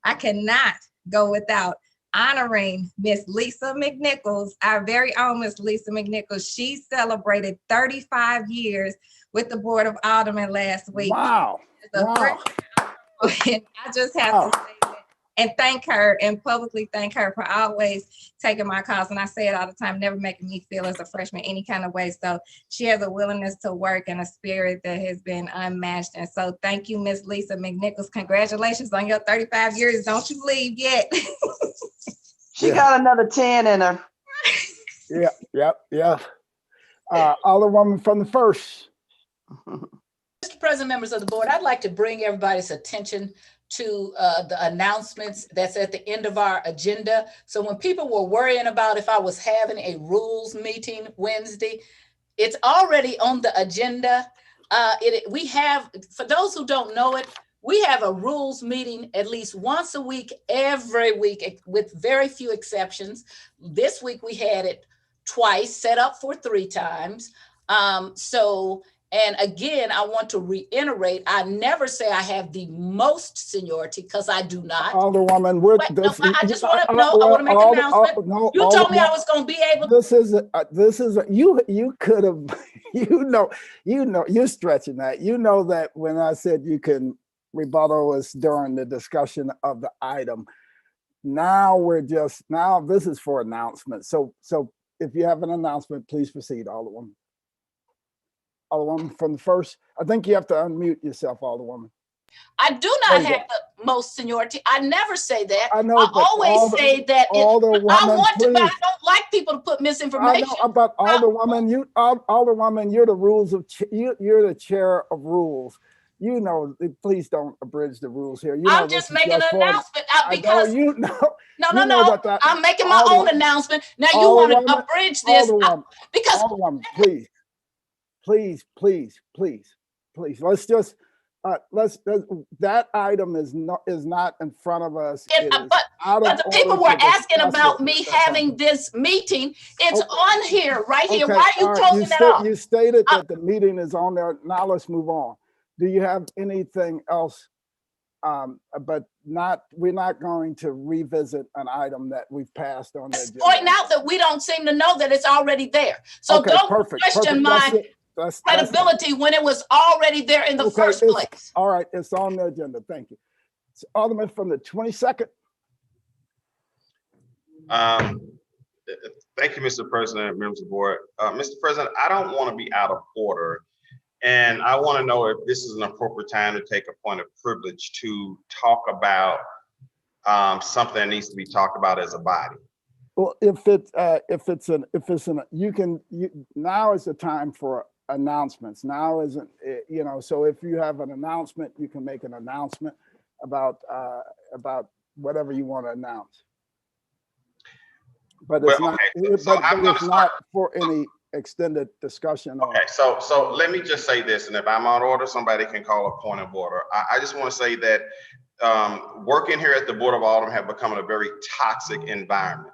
I cannot go without honoring Miss Lisa McNichols, our very own Miss Lisa McNichols. She celebrated 35 years with the Board of Aldermen last week. Wow. Wow. And I just have to say that and thank her and publicly thank her for always taking my calls. And I say it all the time, never making me feel as a freshman any kind of way. So she has a willingness to work and a spirit that has been unmatched. And so thank you, Miss Lisa McNichols. Congratulations on your 35 years. Don't you leave yet. She got another 10 in her. Yeah. Alderwoman from the 1st. Mr. President, members of the board, I'd like to bring everybody's attention to the announcements that's at the end of our agenda. So when people were worrying about if I was having a rules meeting Wednesday, it's already on the agenda. We have, for those who don't know it, we have a rules meeting at least once a week, every week, with very few exceptions. This week we had it twice, set up for 3 times. And again, I want to reiterate, I never say I have the most seniority because I do not. Alderwoman, I just want to make an announcement. You told me I was going to be able. You could have, you're stretching that. You know that when I said you can rebuttal us during the discussion of the item. Now this is for announcements. So if you have an announcement, please proceed, Alderwoman. Alderwoman from the 1st. I think you have to unmute yourself, Alderwoman. I do not have the most seniority. I never say that. I know. I always say that I want to, but I don't like people to put misinformation. I know about Alderwoman. Alderwoman, you're the you're the chair of rules. You know, please don't abridge the rules here. I'm just making an announcement because No. I'm making my own announcement. Now you want to abridge this because please. Let's just that item is not in front of us. But the people were asking about me having this meeting. It's on here, right here. Why are you closing it off? You stated that the meeting is on there. Now let's move on. Do you have anything else? But we're not going to revisit an item that we've passed on the agenda. Point out that we don't seem to know that it's already there. So don't question my credibility when it was already there in the first place. All right, it's on the agenda. Thank you. So, Alderman from the 22nd. Thank you, Mr. President, members of the board. Mr. President, I don't want to be out of order. And I want to know if this is an appropriate time to take a point of privilege to talk about something that needs to be talked about as a body. Well, now is the time for announcements. Now isn't, so if you have an announcement, you can make an announcement about whatever you want to announce. But it's not for any extended discussion. Okay, so let me just say this, and if I'm out of order, somebody can call a point of order. I just want to say that working here at the Board of Aldermen have become a very toxic environment.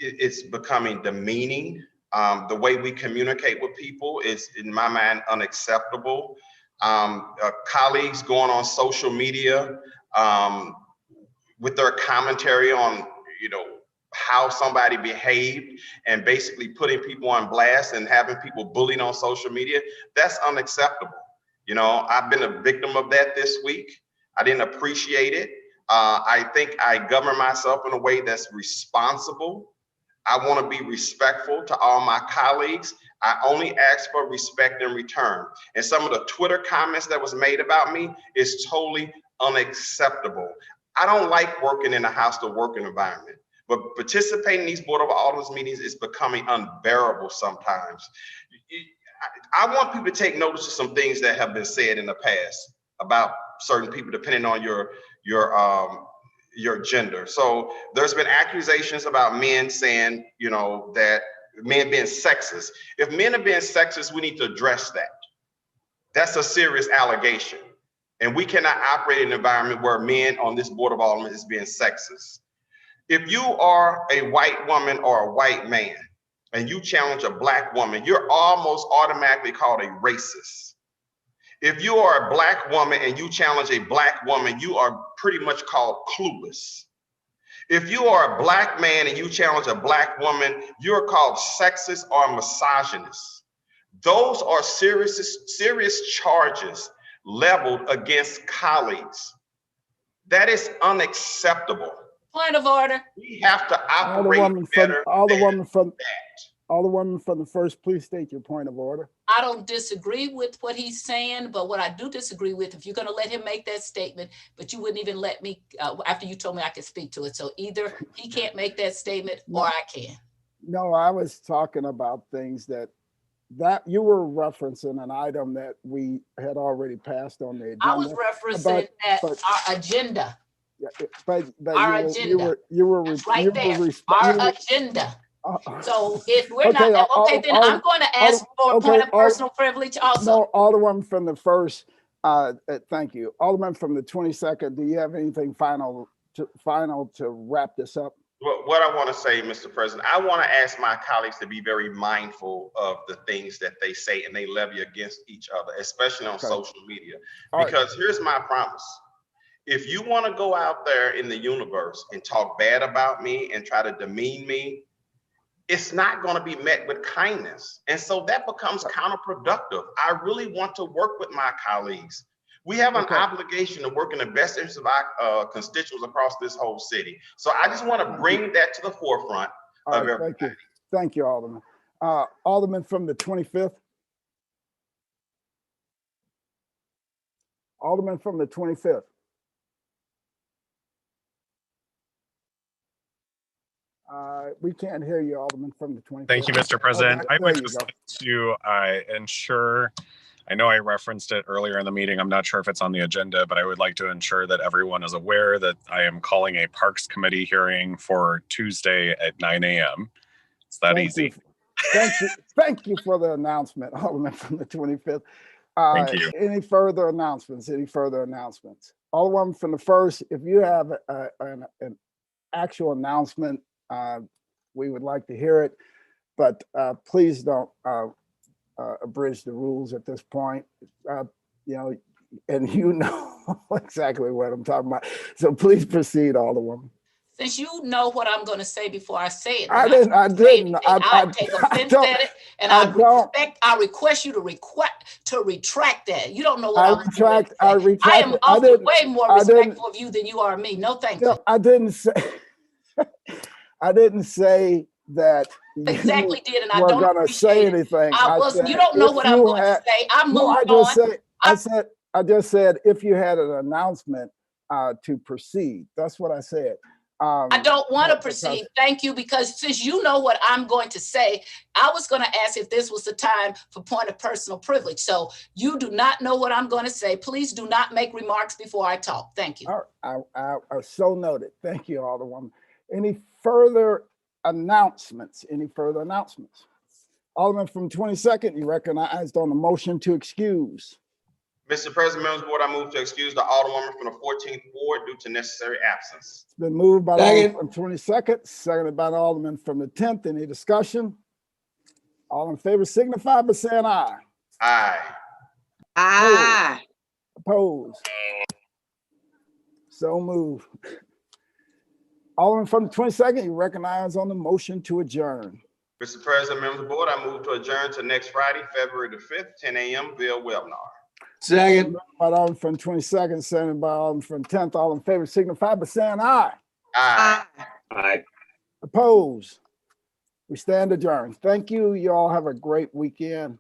It's becoming demeaning. The way we communicate with people is, in my mind, unacceptable. Colleagues going on social media with their commentary on, how somebody behaved and basically putting people on blast and having people bullied on social media, that's unacceptable. I've been a victim of that this week. I didn't appreciate it. I think I govern myself in a way that's responsible. I want to be respectful to all my colleagues. I only ask for respect in return. And some of the Twitter comments that was made about me is totally unacceptable. I don't like working in a hostile working environment, but participating in these Board of Aldermen meetings is becoming unbearable sometimes. I want people to take notice of some things that have been said in the past about certain people, depending on your gender. So there's been accusations about men saying, that men being sexist. If men are being sexist, we need to address that. That's a serious allegation. And we cannot operate in an environment where men on this board of aldermen is being sexist. If you are a white woman or a white man and you challenge a black woman, you're almost automatically called a racist. If you are a black woman and you challenge a black woman, you are pretty much called clueless. If you are a black man and you challenge a black woman, you're called sexist or misogynist. Those are serious charges leveled against colleagues. That is unacceptable. Point of order. We have to operate better Alderwoman from that. Alderwoman from the first, please state your point of order. I don't disagree with what he's saying, but what I do disagree with, if you're going to let him make that statement, but you wouldn't even let me, after you told me I could speak to it. So either he can't make that statement or I can. No, I was talking about things that you were referencing an item that we had already passed on the agenda. I was referencing our agenda. Yeah, but our agenda. Our agenda. So if we're okay, not okay, then I'm going to ask for a point of personal privilege also. No, Alderman from the first. Thank you, Alderman from the 22nd. Do you have anything final to wrap this up? Well, what I want to say, Mr. President, I want to ask my colleagues to be very mindful of the things that they say and they levy against each other, especially on social media. Because here's my promise. If you want to go out there in the universe and talk bad about me and try to demean me, it's not going to be met with kindness. And so that becomes counterproductive. I really want to work with my colleagues. We have an obligation to work in the best interest of our constituents across this whole city. So I just want to bring that to the forefront of everybody. Thank you. Thank you, Alderman. Alderman from the 25th. Alderman from the 25th. We can't hear you, Alderman from the 25th. Thank you, Mr. President. I would just like to ensure, I know I referenced it earlier in the meeting. I'm not sure if it's on the agenda, but I would like to ensure that everyone is aware that I am calling a Parks Committee hearing for Tuesday at 9 a.m. It's that easy. Thank you. Thank you for the announcement, Alderman from the 25th. Thank you. Any further announcements? Alderman from the first, if you have an actual announcement, we would like to hear it, but please don't abridge the rules at this point. And you know exactly what I'm talking about. So please proceed, Alderwoman. Since you know what I'm going to say before I say it, I didn't. I take offense at it, and I request you to retract that. You don't know what I'm doing. I am often way more respectful of you than you are of me. No, thank you. I didn't say. I didn't say that exactly did, and I we're don't going to say anything. You don't know what I'm going to say. I moved on. I just said if you had an announcement to proceed. That's what I said. I don't want to proceed. Thank you, because since you know what I'm going to say, I was going to ask if this was the time for point of personal privilege. So you do not know what I'm going to say. Please do not make remarks before I talk. Thank you. All right, I so noted. Thank you, Alderwoman. Any further announcements? Alderman from 22nd, you recognized on the motion to excuse. Mr. President, members of the board, I move to excuse the Alderwoman from the 14th Ward due to necessary absence. It's been moved by the Alderman from 22nd, seconded by the Alderman from the 10th. Any discussion? All in favor signify by saying aye. Aye. Aye. Opposed? So moved. Alderman from the 22nd, you recognize on the motion to adjourn. Mr. President, members of the board, I move to adjourn to next Friday, February the 5th, 10 a.m. via webinar. Second. By Alderman from 22nd, seconded by Alderman from 10th. All in favor signify by saying aye. Aye. Aye. Opposed? We stand adjourned. Thank you. You all have a great weekend.